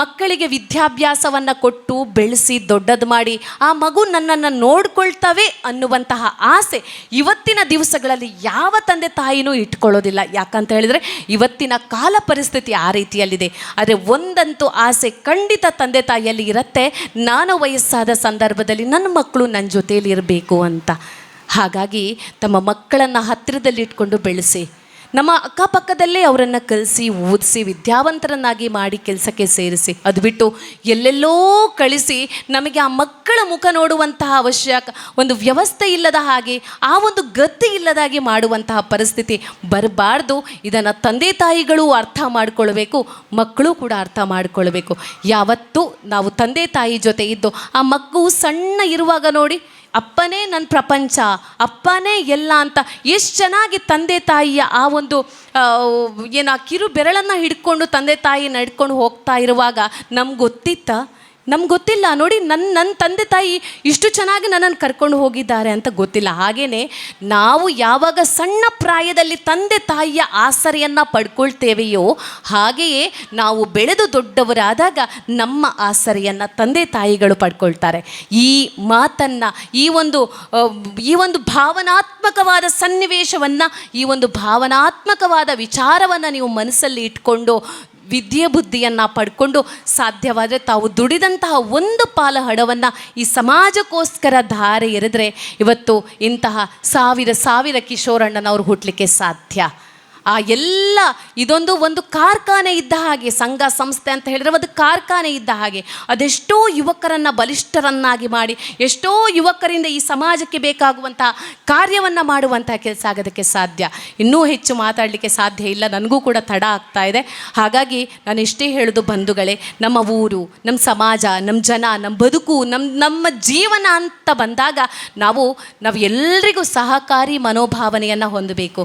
ಮಕ್ಕಳಿಗೆ ವಿದ್ಯಾಭ್ಯಾಸವನ್ನು ಕೊಟ್ಟು ಬೆಳೆಸಿ ದೊಡ್ಡದು ಮಾಡಿ ಆ ಮಗು ನನ್ನನ್ನು ನೋಡ್ಕೊಳ್ತವೆ ಅನ್ನುವಂತಹ ಆಸೆ ಇವತ್ತಿನ ದಿವಸಗಳಲ್ಲಿ ಯಾವ ತಂದೆ ತಾಯಿನೂ ಇಟ್ಕೊಳ್ಳೋದಿಲ್ಲ. ಯಾಕಂತ ಹೇಳಿದರೆ ಇವತ್ತಿನ ಕಾಲ ಪರಿಸ್ಥಿತಿ ಆ ರೀತಿಯಲ್ಲಿದೆ. ಆದರೆ ಒಂದಂತೂ ಆಸೆ ಖಂಡಿತ ತಂದೆ ತಾಯಿಯಲ್ಲಿ ಇರುತ್ತೆ, ನಾನು ವಯಸ್ಸಾದ ಸಂದರ್ಭದಲ್ಲಿ ನನ್ನ ಮಕ್ಕಳು ನನ್ನ ಜೊತೆಯಲ್ಲಿ ಇರಬೇಕು ಅಂತ. ಹಾಗಾಗಿ ತಮ್ಮ ಮಕ್ಕಳನ್ನು ಹತ್ತಿರದಲ್ಲಿ ಇಟ್ಕೊಂಡು ಬೆಳೆಸಿ, ನಮ್ಮ ಅಕ್ಕಪಕ್ಕದಲ್ಲೇ ಅವರನ್ನು ಕಲಿಸಿ ಓದಿಸಿ ವಿದ್ಯಾವಂತರನ್ನಾಗಿ ಮಾಡಿ ಕೆಲಸಕ್ಕೆ ಸೇರಿಸಿ, ಅದು ಬಿಟ್ಟು ಎಲ್ಲೆಲ್ಲೋ ಕಳಿಸಿ ನಮಗೆ ಆ ಮಕ್ಕಳ ಮುಖ ನೋಡುವಂತಹ ಒಂದು ವ್ಯವಸ್ಥೆ ಇಲ್ಲದ ಹಾಗೆ, ಆ ಒಂದು ಗತಿ ಇಲ್ಲದ ಹಾಗೆ ಮಾಡುವಂತಹ ಪರಿಸ್ಥಿತಿ ಬರಬಾರ್ದು. ಇದನ್ನು ತಂದೆ ತಾಯಿಗಳು ಅರ್ಥ ಮಾಡಿಕೊಳ್ಬೇಕು, ಮಕ್ಕಳು ಕೂಡ ಅರ್ಥ ಮಾಡಿಕೊಳ್ಬೇಕು. ಯಾವತ್ತೂ ನಾವು ತಂದೆ ತಾಯಿ ಜೊತೆ ಇದ್ದು ಆ ಮಗು ಸಣ್ಣ ಇರುವಾಗ ನೋಡಿ, ಅಪ್ಪನೇ ನನ್ನ ಪ್ರಪಂಚ, ಅಪ್ಪನೇ ಎಲ್ಲ ಅಂತ ಎಷ್ಟು ಚೆನ್ನಾಗಿ ತಂದೆ ತಾಯಿಯ ಆ ಒಂದು ಆ ಕಿರು ಬೆರಳನ್ನು ಹಿಡ್ಕೊಂಡು ತಂದೆ ತಾಯಿ ನಡ್ಕೊಂಡು ಹೋಗ್ತಾ ಇರುವಾಗ ನಮ್ಗೆ ಗೊತ್ತಿಲ್ಲ ನೋಡಿ, ನನ್ನ ತಂದೆ ತಾಯಿ ಇಷ್ಟು ಚೆನ್ನಾಗಿ ನನ್ನನ್ನು ಕರ್ಕೊಂಡು ಹೋಗಿದ್ದಾರೆ ಅಂತ ಗೊತ್ತಿಲ್ಲ. ಹಾಗೆಯೇ ನಾವು ಯಾವಾಗ ಸಣ್ಣ ಪ್ರಾಯದಲ್ಲಿ ತಂದೆ ತಾಯಿಯ ಆಸರೆಯನ್ನು ಪಡ್ಕೊಳ್ತೇವೆಯೋ ಹಾಗೆಯೇ ನಾವು ಬೆಳೆದು ದೊಡ್ಡವರಾದಾಗ ನಮ್ಮ ಆಸರೆಯನ್ನು ತಂದೆ ತಾಯಿಗಳು ಪಡ್ಕೊಳ್ತಾರೆ. ಈ ಮಾತನ್ನು, ಈ ಒಂದು ಭಾವನಾತ್ಮಕವಾದ ಸನ್ನಿವೇಶವನ್ನು, ಈ ಒಂದು ಭಾವನಾತ್ಮಕವಾದ ವಿಚಾರವನ್ನು ನೀವು ಮನಸ್ಸಲ್ಲಿ ಇಟ್ಕೊಂಡು ವಿದ್ಯೆ ಬುದ್ಧಿಯನ್ನು ಪಡ್ಕೊಂಡು ಸಾಧ್ಯವಾದರೆ ತಾವು ದುಡಿದಂತಹ ಒಂದು ಪಾಲು ಹಣವನ್ನು ಈ ಸಮಾಜಕ್ಕೋಸ್ಕರ ಧಾರೆ ಎರೆದರೆ ಇವತ್ತು ಇಂತಹ ಸಾವಿರ ಕಿಶೋರಣ್ಣನವರು ಹುಟ್ಟಲಿಕ್ಕೆ ಸಾಧ್ಯ. ಆ ಎಲ್ಲ ಒಂದು ಕಾರ್ಖಾನೆ ಇದ್ದ ಹಾಗೆ, ಸಂಘ ಸಂಸ್ಥೆ ಅಂತ ಹೇಳಿದ್ರೆ ಒಂದು ಕಾರ್ಖಾನೆ ಇದ್ದ ಹಾಗೆ, ಅದೆಷ್ಟೋ ಯುವಕರನ್ನು ಬಲಿಷ್ಠರನ್ನಾಗಿ ಮಾಡಿ ಎಷ್ಟೋ ಯುವಕರಿಂದ ಈ ಸಮಾಜಕ್ಕೆ ಬೇಕಾಗುವಂತಹ ಕಾರ್ಯವನ್ನು ಮಾಡುವಂತಹ ಕೆಲಸ ಆಗೋದಕ್ಕೆ ಸಾಧ್ಯ. ಇನ್ನೂ ಹೆಚ್ಚು ಮಾತಾಡಲಿಕ್ಕೆ ಸಾಧ್ಯ ಇಲ್ಲ, ನನಗೂ ಕೂಡ ತಡ ಆಗ್ತಾ ಇದೆ. ಹಾಗಾಗಿ ನಾನು ಇಷ್ಟೇ ಹೇಳೋದು ಬಂಧುಗಳೇ, ನಮ್ಮ ಊರು, ನಮ್ಮ ಸಮಾಜ, ನಮ್ಮ ಜನ, ನಮ್ಮ ಬದುಕು, ನಮ್ಮ ಜೀವನ ಅಂತ ಬಂದಾಗ ನಾವು ಎಲ್ಲರಿಗೂ ಸಹಕಾರಿ ಮನೋಭಾವನೆಯನ್ನು ಹೊಂದಬೇಕು.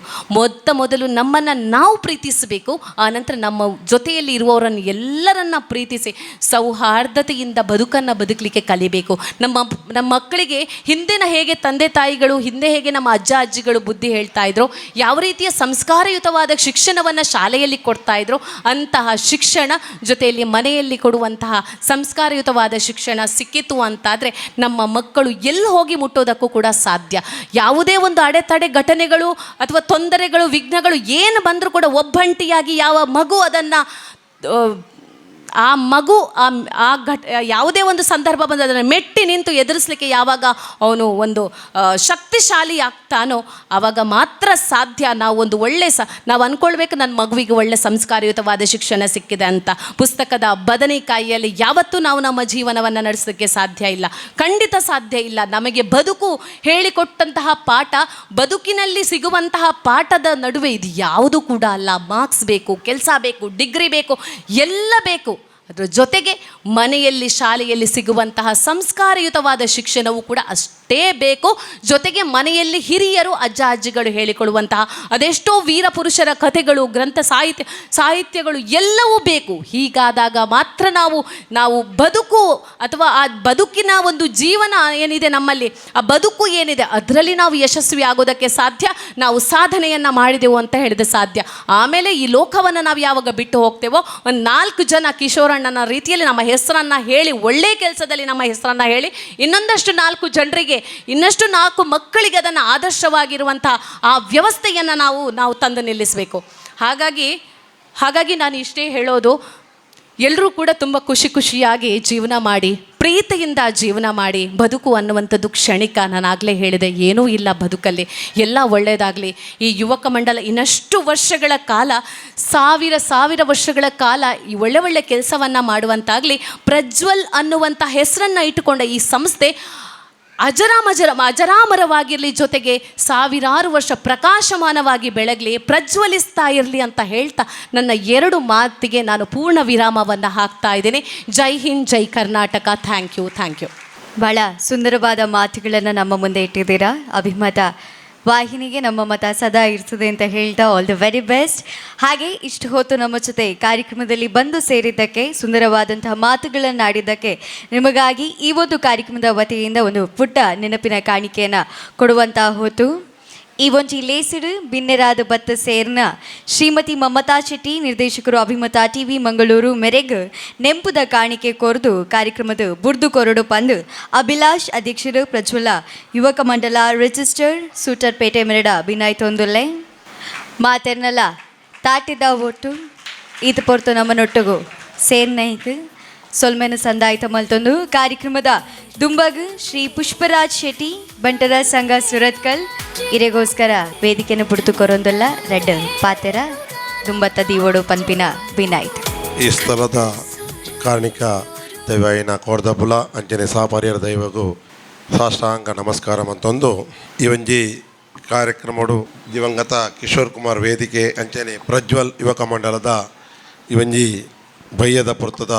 ಮೊದಲು ನಮ್ಮನ್ನು ನಾವು ಪ್ರೀತಿಸಬೇಕು, ಆನಂತರ ನಮ್ಮ ಜೊತೆಯಲ್ಲಿ ಇರುವವರನ್ನು ಎಲ್ಲರನ್ನ ಪ್ರೀತಿಸಿ ಸೌಹಾರ್ದತೆಯಿಂದ ಬದುಕಲಿಕ್ಕೆ ಕಲಿಬೇಕು. ನಮ್ಮ ಮಕ್ಕಳಿಗೆ ಹಿಂದಿನ ಹೇಗೆ ತಂದೆ ತಾಯಿಗಳು, ಹಿಂದೆ ಹೇಗೆ ನಮ್ಮ ಅಜ್ಜ ಅಜ್ಜಿಗಳು ಬುದ್ಧಿ ಹೇಳ್ತಾ ಇದ್ರು, ಯಾವ ರೀತಿಯ ಸಂಸ್ಕಾರಯುತವಾದ ಶಿಕ್ಷಣವನ್ನು ಶಾಲೆಯಲ್ಲಿ ಕೊಡ್ತಾ ಇದ್ರು, ಅಂತಹ ಶಿಕ್ಷಣ ಜೊತೆಯಲ್ಲಿ ಮನೆಯಲ್ಲಿ ಕೊಡುವಂತಹ ಸಂಸ್ಕಾರಯುತವಾದ ಶಿಕ್ಷಣ ಸಿಕ್ಕಿತು ಅಂತಾದರೆ ನಮ್ಮ ಮಕ್ಕಳು ಎಲ್ಲಿ ಹೋಗಿ ಮುಟ್ಟೋದಕ್ಕೂ ಕೂಡ ಸಾಧ್ಯ. ಯಾವುದೇ ಒಂದು ಅಡೆತಡೆ ಘಟನೆಗಳು ಅಥವಾ ತೊಂದರೆಗಳು, ವಿಘ್ನಗಳು ಏನು ಬಂದರೂ ಕೂಡ ಒಬ್ಬಂಟಿಯಾಗಿ ಯಾವ ಮಗು ಆ ಮಗು ಆ ಯಾವುದೇ ಒಂದು ಸಂದರ್ಭ ಬಂದು ಅದನ್ನು ಮೆಟ್ಟಿ ನಿಂತು ಎದುರಿಸಲಿಕ್ಕೆ ಯಾವಾಗ ಅವನು ಒಂದು ಶಕ್ತಿಶಾಲಿ ಆಗ್ತಾನೋ ಆವಾಗ ಮಾತ್ರ ಸಾಧ್ಯ. ನಾವು ಒಂದು ಒಳ್ಳೆ ನಾವು ಅಂದ್ಕೊಳ್ಬೇಕು ನನ್ನ ಮಗುವಿಗೆ ಒಳ್ಳೆ ಸಂಸ್ಕಾರಯುತವಾದ ಶಿಕ್ಷಣ ಸಿಕ್ಕಿದೆ ಅಂತ. ಪುಸ್ತಕದ ಬದನೆಕಾಯಿಯಲ್ಲಿ ಯಾವತ್ತೂ ನಾವು ನಮ್ಮ ಜೀವನವನ್ನು ನಡೆಸೋಕ್ಕೆ ಸಾಧ್ಯ ಇಲ್ಲ, ಖಂಡಿತ ಸಾಧ್ಯ ಇಲ್ಲ. ನಮಗೆ ಬದುಕು ಹೇಳಿಕೊಟ್ಟಂತಹ ಪಾಠ, ಬದುಕಿನಲ್ಲಿ ಸಿಗುವಂತಹ ಪಾಠದ ನಡುವೆ ಇದು ಯಾವುದು ಕೂಡ ಅಲ್ಲ. ಮಾರ್ಕ್ಸ್ ಬೇಕು, ಕೆಲಸ ಬೇಕು, ಡಿಗ್ರಿ ಬೇಕು, ಎಲ್ಲ ಬೇಕು. ಅದರ ಜೊತೆಗೆ ಮನೆಯಲ್ಲಿ ಶಾಲೆಯಲ್ಲಿ ಸಿಗುವಂತಹ ಸಂಸ್ಕಾರಯುತವಾದ ಶಿಕ್ಷಣವೂ ಕೂಡ ಅಷ್ಟೇ ಬೇಕು. ಜೊತೆಗೆ ಮನೆಯಲ್ಲಿ ಹಿರಿಯರು ಅಜ್ಜ ಅಜ್ಜಿಗಳು ಹೇಳಿಕೊಡುವಂತಹ ಅದೆಷ್ಟೋ ವೀರ ಪುರುಷರ ಕಥೆಗಳು, ಗ್ರಂಥ ಸಾಹಿತ್ಯಗಳು ಎಲ್ಲವೂ ಬೇಕು. ಹೀಗಾದಾಗ ಮಾತ್ರ ನಾವು ಬದುಕು ಅಥವಾ ಆ ಬದುಕಿನ ಒಂದು ಜೀವನ ಏನಿದೆ ನಮ್ಮಲ್ಲಿ, ಆ ಬದುಕು ಏನಿದೆ ಅದರಲ್ಲಿ ನಾವು ಯಶಸ್ವಿ ಆಗೋದಕ್ಕೆ ಸಾಧ್ಯ. ನಾವು ಸಾಧನೆಯನ್ನು ಮಾಡಿದೆವು ಅಂತ ಹೇಳಿದ್ರೆ ಸಾಧ್ಯ. ಆಮೇಲೆ ಈ ಲೋಕವನ್ನು ನಾವು ಯಾವಾಗ ಬಿಟ್ಟು ಹೋಗ್ತೇವೋ, ಒಂದು 4 ಜನ ಕಿಶೋರಣ್ಣನ ರೀತಿಯಲ್ಲಿ ನಮ್ಮ ಹೆಸರನ್ನು ಹೇಳಿ, ಒಳ್ಳೆಯ ಕೆಲಸದಲ್ಲಿ ನಮ್ಮ ಹೆಸರನ್ನು ಹೇಳಿ, ಇನ್ನೊಂದಷ್ಟು 4 ಜನರಿಗೆ, ಇನ್ನಷ್ಟು 4 ಮಕ್ಕಳಿಗೆ ಅದನ್ನು ಆದರ್ಶವಾಗಿರುವಂಥ ಆ ವ್ಯವಸ್ಥೆಯನ್ನು ನಾವು ತಂದು ನಿಲ್ಲಿಸಬೇಕು. ಹಾಗಾಗಿ ನಾನು ಇಷ್ಟೇ ಹೇಳೋದು, ಎಲ್ಲರೂ ಕೂಡ ತುಂಬ ಖುಷಿಯಾಗಿ ಜೀವನ ಮಾಡಿ, ಪ್ರೀತಿಯಿಂದ ಜೀವನ ಮಾಡಿ. ಬದುಕು ಅನ್ನುವಂಥದ್ದು ಕ್ಷಣಿಕ. ನಾನು ಆಗಲೇ ಹೇಳಿದೆ, ಏನೂ ಇಲ್ಲ ಬದುಕಲ್ಲಿ, ಎಲ್ಲ ಒಳ್ಳೆಯದಾಗಲಿ. ಈ ಯುವಕ ಮಂಡಲ ಇನ್ನಷ್ಟು ವರ್ಷಗಳ ಕಾಲ, ಸಾವಿರ ವರ್ಷಗಳ ಕಾಲ ಈ ಒಳ್ಳೆ ಕೆಲಸವನ್ನು ಮಾಡುವಂತಾಗಲಿ. ಪ್ರಜ್ವಲ್ ಅನ್ನುವಂಥ ಹೆಸರನ್ನು ಇಟ್ಟುಕೊಂಡ ಈ ಸಂಸ್ಥೆ ಅಜರಾಮರವಾಗಿರಲಿ, ಜೊತೆಗೆ ಸಾವಿರಾರು ವರ್ಷ ಪ್ರಕಾಶಮಾನವಾಗಿ ಬೆಳಗಲಿ, ಪ್ರಜ್ವಲಿಸ್ತಾ ಇರಲಿ ಅಂತ ಹೇಳ್ತಾ ನನ್ನ 2 ಮಾತಿಗೆ ನಾನು ಪೂರ್ಣ ವಿರಾಮವನ್ನು ಹಾಕ್ತಾ ಇದ್ದೇನೆ. ಜೈ ಹಿಂದ್, ಜೈ ಕರ್ನಾಟಕ. Thank you. ಭಾಳ ಸುಂದರವಾದ ಮಾತುಗಳನ್ನು ನಮ್ಮ ಮುಂದೆ ಇಟ್ಟಿದ್ದೀರಾ. ಅಭಿಮತ ವಾಹಿನಿಗೆ ನಮ್ಮ ಮತ ಸದಾ ಇರ್ತದೆ ಅಂತ ಹೇಳ್ತಾ ಆಲ್ ದಿ ವೆರಿ ಬೆಸ್ಟ್. ಹಾಗೆ ಇಷ್ಟು ಹೊತ್ತು ನಮ್ಮ ಜೊತೆ ಕಾರ್ಯಕ್ರಮದಲ್ಲಿ ಬಂದು ಸೇರಿದ್ದಕ್ಕೆ, ಸುಂದರವಾದಂತಹ ಮಾತುಗಳನ್ನು ಆಡಿದ್ದಕ್ಕೆ ನಿಮಗಾಗಿ ಈ ಒಂದು ಕಾರ್ಯಕ್ರಮದ ವತಿಯಿಂದ ಒಂದು ಪುಟ್ಟ ನೆನಪಿನ ಕಾಣಿಕೆಯನ್ನು ಕೊಡುವಂತಹ ಹೊತ್ತು. ಈ ಒಂಜಿ ಲೇಸಿಡು ಬಿನ್ನೆರಾದ ಬತ್ತ ಸೇರ್ನ ಶ್ರೀಮತಿ ಮಮತಾ ಶೆಟ್ಟಿ, ನಿರ್ದೇಶಕರು ಅಭಿಮತ ಟಿವಿ ಮಂಗಳೂರು ಮೆರೆಗ್ ನೆಂಪುದ ಕಾಣಿಕೆ ಕೊರದು ಕಾರ್ಯಕ್ರಮದ ಬುರ್ದು ಕೊರಡು ಪಂದು ಅಭಿಲಾಷ್ ಅಧ್ಯಕ್ಷರು ಪ್ರಜ್ವಲ ಯುವಕ ಮಂಡಲ ರಿಜಿಸ್ಟರ್ ಸೂಟರ್ಪೇಟೆ ಮೆರಡ ಬಿನಾಯ್ತೊಂದುಲ್ಲೆ ಮಾತೆರ್ನಲ್ಲ ತಾಟಿದ ಒಟ್ಟು ಈತ ಪೊರ್ತು ನಮ್ಮನೊಟ್ಟಗು ಸೇರ್ನೈಕ್ ಸೊಲ್ಮೆನ ಸಂದಾಯಿತ ಮಲ್ತೊಂದು ಕಾರ್ಯಕ್ರಮದ ದುಂಬಗ್ ಶ್ರೀ ಪುಷ್ಪರಾಜ್ ಶೆಟ್ಟಿ ಬಂಟರ ಸಂಘ ಸುರತ್ಕಲ್ ಇರೆಗೋಸ್ಕರ ವೇದಿಕೆಯನ್ನು ಪುಡ್ತುಕೊರೊಂದಲ್ಲ ರೆಡ್ ಪಾತೆರ ದುಂಬತ್ತ ದೀವೋಡು ಪನ್ಪಿನ ಬಿನಾಯ್ತು. ಈ ಸ್ಥಳದ ಕಾರಣಿಕ ದೈವಾಯಿನ ಕೋರ್ದಬುಲ ಅಂಚನೆ ಸಾಪರ್ಯರ ದೈವಗೂ ಸಾಷ್ಟಾಂಗ ನಮಸ್ಕಾರ ಅಂತಂದು ಈ ಒಂಜಿ ಕಾರ್ಯಕ್ರಮಡು ದಿವಂಗತ ಕಿಶೋರ್ ಕುಮಾರ್ ವೇದಿಕೆ ಅಂಚನೆ ಪ್ರಜ್ವಲ್ ಯುವಕ ಮಂಡಲದ ಈ ಒಂಜಿ ಬಯ್ಯದ ಪುರ್ತದ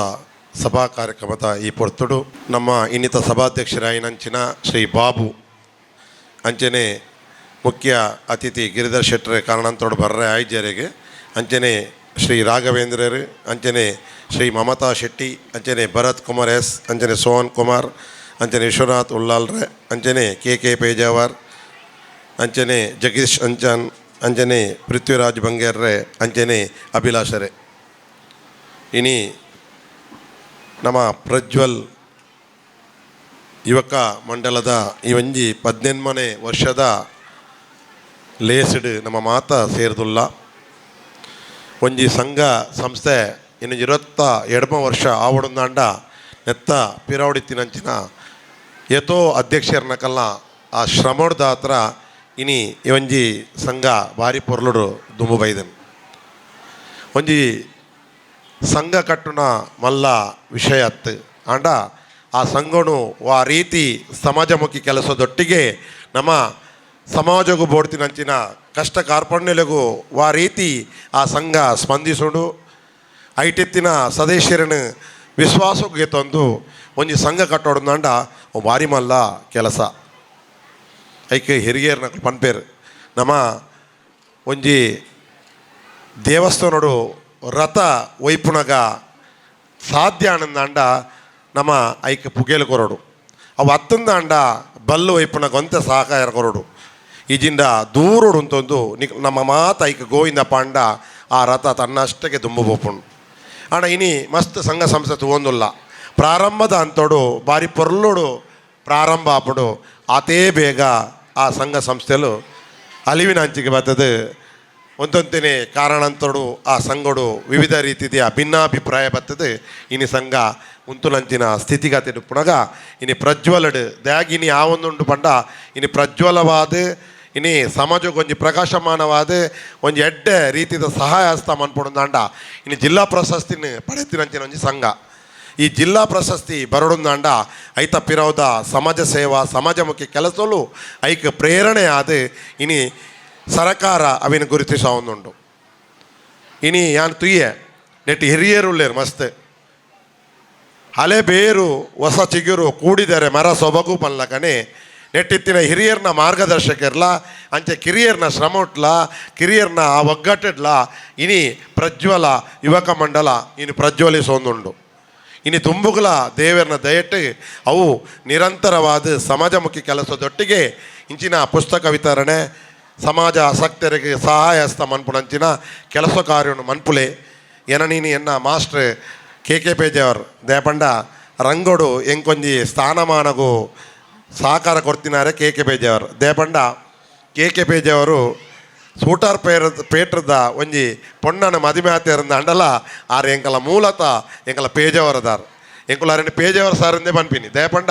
ಸಭಾ ಕಾರ್ಯಕ್ರಮದ ಈ ಪೊರ್ತುಡು ನಮ್ಮ ಇನ್ನಿತ ಸಭಾಧ್ಯಕ್ಷರಾಯಿನಂಚಿನ ಶ್ರೀ ಬಾಬು ಅಂಚನೆ ಮುಖ್ಯ ಅತಿಥಿ ಗಿರಿಧರ್ ಶೆಟ್ಟರೆ ಕಾರಣಂತೋಡು ಬರ್ರೆ ಆಯ್ಜರಿಗೆ ಅಂಚನೆ ಶ್ರೀ ರಾಘವೇಂದ್ರರು ಅಂಚನೆ ಶ್ರೀ ಮಮತಾ ಶೆಟ್ಟಿ ಅಂಚನೆ ಭರತ್ ಕುಮಾರ್ ಎಸ್ ಅಂಚನೆ ಸೋಹನ್ ಕುಮಾರ್ ಅಂಚನೆ ವಿಶ್ವನಾಥ್ ಉಳ್ಳಾಲ್ರೆ ಅಂಚನೆ ಕೆ ಪೇಜಾವರ್ ಅಂಚನೆ ಜಗದೀಶ್ ಅಂಚನೆ ಪೃಥ್ವಿರಾಜ್ ಬಂಗೇರ್ರೆ ಅಂಚನೆ ಅಭಿಲಾಷರೆ. ಇನಿ ನಮ್ಮ ಪ್ರಜ್ವಲ್ ಯುವಕ ಮಂಡಲದ ಈ ಒಂಜಿ 18ನೇ ವರ್ಷದ ಲೇಸಿಡ್ ನಮ್ಮ ಮಾತ ಸೇರಿದುಲ್ಲ ಒಂಜಿ ಸಂಘ ಸಂಸ್ಥೆ ಇನ್ನು 22 ವರ್ಷ ಆವಡುಂದಾಂಡ ನೆತ್ತ ಪಿರಾವಡಿತ್ತಿನಂಚಿನ ಏತೋ ಅಧ್ಯಕ್ಷರನಕಲ್ಲ ಆ ಶ್ರಮದ ಹತ್ರ ಇನಿ ಈ ಒಂಜಿ ಸಂಘ ಭಾರಿ ಪೊರ್ಲುಡು ದುಂಬು ಬೈದನ್ ಒಂಜಿ ಸಂಘ ಕಟ್ಟುನ ಮಲ್ಲ ವಿಷಯ ಅತ್ತು ಆಂಡ ಆ ಸಂಘನು ಆ ರೀತಿ ಸಮಾಜಮುಖಿ ಕೆಲಸದೊಟ್ಟಿಗೆ ನಮ್ಮ ಸಮಾಜಗೂ ಬೋಡ್ತಿನಂಚಿನ ಕಷ್ಟ ಕಾರ್ಪಣ್ಯಲೆಗೂ ಆ ರೀತಿ ಆ ಸಂಘ ಸ್ಪಂದಿಸೋಡು ಐಟೆತ್ತಿನ ಸದಸ್ಯರನ್ನು ವಿಶ್ವಾಸಕ್ಕೆ ತಂದು ಒಂಜಿ ಸಂಘ ಕಟ್ಟೋಡುಂದಾಂಡ ಭಾರಿ ಮಲ್ಲ ಕೆಲಸ ಐಕೆ ಹಿರಿಯರ್ನ ಪನ್ಪೇರು ನಮ್ಮ ಒಂಜಿ ದೇವಸ್ಥಾನಡು ರಥ ಒಯ್ಪುನಗ ಸಾಧ್ಯ ಆನಂದಾಂಡ ನಮ್ಮ ಐಕೆ ಪುಗೇಲು ಕೊರಡು ಅವು ಹತ್ತಂದಾಂಡ ಬಲ್ಲು ಒಯ್ಪುನಗ ಒಂತ ಸಹಕಾರ ಕೊರಡು ಈಜಿಂದ ದೂರೋಡು ಅಂತಂದು ನಮ್ಮ ಮಾತು ಐಕೆ ಗೋವಿಂದ ಪಾಂಡ ಆ ರಥ ತನ್ನಷ್ಟಕ್ಕೆ ದುಂಬು ಬೋಪುಂಡು ಅಣ್ಣ ಇನಿ ಮಸ್ತ್ ಸಂಘ ಸಂಸ್ಥೆ ತಗೊಂದಿಲ್ಲ ಪ್ರಾರಂಭದ ಅಂತೋಡು ಭಾರಿ ಪೊರ್ಲೋಡು ಪ್ರಾರಂಭ ಆಪಡು ಆತೇ ಬೇಗ ಆ ಸಂಘ ಸಂಸ್ಥೆಲು ಅಲಿವಿನ ಹಂಚಿಗೆ ಬರ್ತದೆ ಒಂದೊಂದನೇ ಕಾರಣಂತೋಡು ಆ ಸಂಘಡು ವಿವಿಧ ರೀತಿಯ ಭಿನ್ನಾಭಿಪ್ರಾಯ ಬರ್ತದೆ ಇನಿ ಸಂಘ ಉಂತುಲಂಚಿನ ಸ್ಥಿತಿಗತಿ ಪುನಗ ಇನಿ ಪ್ರಜ್ವಲಡ್ ದ್ಯಾಗಿನಿ ಆ ಒಂದುಂಡು ಪಂಡ ಇನಿ ಪ್ರಜ್ವಲವಾದ ಇನಿ ಸಮಾಜಕ್ಕೆ ಒಂಜಿ ಪ್ರಕಾಶಮಾನವಾದ ಒಂಜಿ ಎಡ್ಡೆ ರೀತಿಯ ಸಹಾಯ ಹಸ್ತ ಮನ್ಪೊಡುಂದಾಂಡ ಇನಿ ಜಿಲ್ಲಾ ಪ್ರಶಸ್ತಿನ ಪಡೆತಿನಂಚಿನ ಒಂಜಿ ಸಂಘ ಈ ಜಿಲ್ಲಾ ಪ್ರಶಸ್ತಿ ಬರೋಡುಂದಾಂಡ ಐತ ಪಿರೌದ ಸಮಾಜ ಸೇವಾ ಸಮಾಜಮುಖಿ ಕೆಲಸಲು ಐಕ್ ಪ್ರೇರಣೆ ಆದ ಇನಿ ಸರಕಾರ ಅವಿನ ಗುರುತಿಸೋನುಂಡು ಇನಿ ಯಾನ್ ತುಯ್ಯೆ ನೆಟ್ಟು ಹಿರಿಯರುಳ್ಳೇರು ಮಸ್ತ್ ಹಳೆ ಬೇರು ಹೊಸ ಚಿಗುರು ಕೂಡಿದರೆ ಮರ ಸೊಬಗು ಪನ್ಲಕನೆ ನೆಟ್ಟಿತ್ತಿನ ಹಿರಿಯರ್ನ ಮಾರ್ಗದರ್ಶಕರ್ಲ ಅಂಚೆ ಕಿರಿಯರ್ನ ಶ್ರಮ ಉಟ್ಲ ಕಿರಿಯರ್ನ ಆ ಒಗ್ಗಟ್ಟಿಡ್ಲ ಇನಿ ಪ್ರಜ್ವಲ ಯುವಕ ಮಂಡಲ ಇನಿ ಪ್ರಜ್ವಲಿಸೋನುಂಡು ಇನಿ ತುಂಬುಗಳ ದೇವರನ ದಯಟ್ಟು ಅವು ನಿರಂತರವಾದ ಸಮಾಜಮುಖಿ ಕೆಲಸದೊಟ್ಟಿಗೆ ಇಂಚಿನ ಪುಸ್ತಕ ವಿತರಣೆ ಸಮಾಜ ಆಸಕ್ತರಿಗೆ ಸಹಾಯ ಹಸ್ತ ಮನ್ಪುಣಂಚಿನ ಕೆಲಸ ಕಾರ್ಯವನ್ನು ಮನ್ಪುಲೆ ಎನನೀನಿ ಎನ್ನ ಮಾಸ್ಟ್ರ್ KK ಪೇಜೆಯವರು ದಯಪಂಡ ರಂಗೋಡು ಎಂಕೊಂಜಿ ಸ್ಥಾನಮಾನಗೂ ಸಹಕಾರ ಕೊಡ್ತಿನಾರೆ KK ಪೇಜೆಯವರು ದಯಪಂಡ KK ಪೇಜೆಯವರು ಸೂಟಾರ್ ಪೇಟ್ರದ ಒಂಜಿ ಪೊಣ್ಣನ ಮದುವೆ ಆತೇರಂದ ಅಂಡಲ ಆರು ಎಂಕಲ ಮೂಲತಃ ಎಂಕಲ ಪೇಜೆಯವರದಾರು ಎಂಕುಲ ಅರಣ್ಯ ಪೇಜೆಯವರ ಸಾರಿಂದೇ ಪನ್ಪಿನಿ ದಯಪಂಡ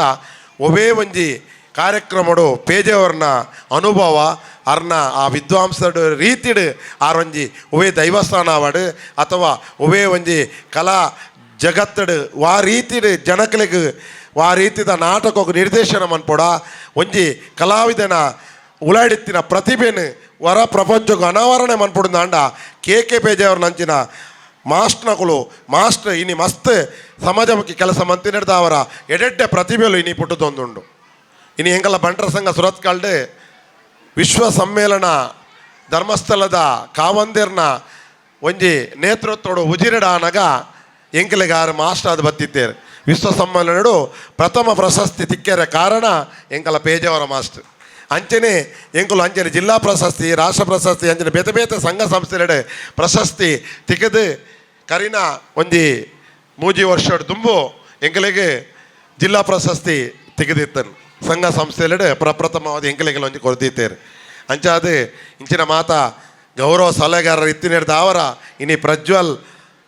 ಒವೇ ಒಂಜಿ ಕಾರ್ಯಕ್ರಮಡು ಪೇಜೆಯವ್ರನ್ನ ಅನುಭವ ಅರ್ನ ಆ ವಿದ್ವಾಂಸದ ರೀತಿಡ್ ಆರೊಂಜಿ ಒವೇ ದೈವಸ್ಥಾನ ಆವಡು ಅಥವಾ ಒವೇ ಒಂಜಿ ಕಲಾ ಜಗತ್ತಡು ವಾ ರೀತಿಡ್ ಜನಕಲಿಗೆ ವಾ ರೀತಿದ ನಾಟಕಕ್ಕೆ ನಿರ್ದೇಶನ ಮನ್ಪೊಡ ಒಂಜಿ ಕಲಾವಿದನ ಉಲಾಡಿತ್ತಿನ ಪ್ರತಿಭೆನು ಹೊರ ಪ್ರಪಂಚಕ್ಕೆ ಅನಾವರಣೆ ಮನ್ಪೊಡುಂದಾಂಡ KK ಪೇಜೆಯವ್ರ ನಂಚಿನ ಮಾಸ್ಟ್ನಕುಲು ಮಾಸ್ಟರ್ ಇನಿ ಮಸ್ತ್ ಸಮಾಜಮುಖಿ ಕೆಲಸ ಮಂತಿನಿಡ್ದ ಅವರ ಎಡೆಡ್ಡೆ ಪ್ರತಿಭೆಲು ಇನಿ ಪುಟ್ಟದೊಂದುಂಡು ಇನಿ ಎಂಕಲ ಬಂಟ್ರ ಸಂಘ ಸುರತ್ಕಲ್ಡ್ ವಿಶ್ವ ಸಮ್ಮೇಳನ ಧರ್ಮಸ್ಥಳದ ಕಾವಂದಿರ್ನ ಒಂಜಿ ನೇತೃತ್ವಡು ಉಜಿರಿಡಾನಗ ಎಂಕಲಿಗಾರು ಮಾಸ್ಟರ್ ಅದು ಬತ್ತಿದ್ದೇರು ವಿಶ್ವ ಸಮ್ಮೇಳನಡು ಪ್ರಥಮ ಪ್ರಶಸ್ತಿ ತಿಕ್ಕೆರೆ ಕಾರಣ ಎಂಕಲ ಪೇಜೆಯವರ ಮಾಸ್ಟರ್ ಅಂಚನೆ ಎಂಕುಲು ಅಂಚನೆ ಜಿಲ್ಲಾ ಪ್ರಶಸ್ತಿ ರಾಷ್ಟ್ರ ಪ್ರಶಸ್ತಿ ಅಂಚನೆ ಬೇತೆ ಬೇತೆ ಸಂಘ ಸಂಸ್ಥೆಡೆ ಪ್ರಶಸ್ತಿ ತಿಕ್ಕದು ಕರಿನ ಒಂಜಿ ಮೂಜಿ ವರ್ಷ ತುಂಬು ಎಂಕಲಿಗೆ ಜಿಲ್ಲಾ ಪ್ರಶಸ್ತಿ ತೆಗೆದಿತ್ತನು ಸಂಘ ಸಂಸ್ಥೆಲೆಡೆ ಪ್ರಪ್ರಥಮವಾದ ಎಂಕಲಿಗೆ ಒಂಜಿ ಕೊಡ್ದಿತ್ತೇರು ಅಂಚಾದು ಇಂಚಿನ ಮಾತ ಗೌರವ ಸಲಹೆಗಾರರ ಇತ್ತಿನಿಡ್ದ ಅವರ ಇನಿ ಪ್ರಜ್ವಲ್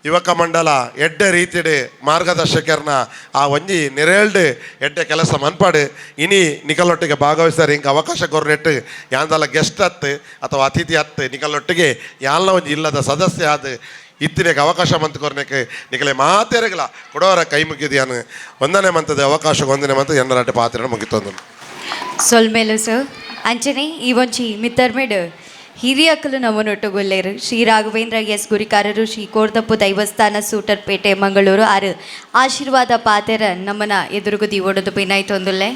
ಯುವಕ ಮಂಡಲ ಎಡ್ಡೆ ರೀತಿಡ್ ಮಾರ್ಗದರ್ಶಕರನ್ನ ಆ ಒಂಜಿ ನೆರೇಳ್ಡ್ ಎಡ್ಡೆ ಕೆಲಸ ಮನ್ಪಾಡು ಇನಿ ನಿಕಲೊಟ್ಟಿಗೆ ಭಾಗವಹಿಸ್ತಾರೆ ಇಂಕ ಅವಕಾಶ ಕೊರ್ನೆಟ್ಟು ಯಾಂದಲ ಗೆಸ್ಟ್ ಹತ್ತು ಅಥವಾ ಅತಿಥಿ ಹತ್ತು ನಿಕಲೊಟ್ಟಿಗೆ ಯಾಲ್ನ ಒಂಜಿ ಇಲ್ಲದ ಸದಸ್ಯ ಆದ ಇತ್ತಿನಕ್ಕೆ ಅವಕಾಶ ಮಂತ್ ಕೊರ್ನೆಕ್ಕೆ ನಿಕಲೆ ಮಾತೆರೆಗಳ ಕೊಡೋರ ಕೈ ಮುಗಿದಿಯಾನು ಒಂದನೇ ಮಂತದ ಅವಕಾಶ ಒಂದನೇ ಮಂತ್ ಎನ್ನರಟ್ಟೆ ಪಾತ್ರೆ ಮುಗಿತೊಂದು ಸೊಲ್ಮೇಲು ಸರ್ ಅಂಚನೆ ಈ ಒಂಜಿ ಮಿತ್ತರ್ಮೆಡ್ ಹಿರಿಯಕ್ಕಲು ನಮ್ಮನೊಟ್ಟುಗೊಲ್ಲೇರು ಶ್ರೀ ರಾಘವೇಂದ್ರ ಎಸ್ ಗುರಿಕಾರರು ಶ್ರೀ ಕೋರ್ದಪ್ಪು ದೈವಸ್ಥಾನ ಸೂಟರ್ಪೇಟೆ ಮಂಗಳೂರು ಆರು ಆಶೀರ್ವಾದ ಪಾತೆರ ನಮ್ಮನ ಎದುರುಗುದಿ ಓಡೋದು ಪಿನಾಯ್ತೊಂದುಲ್ಲೆ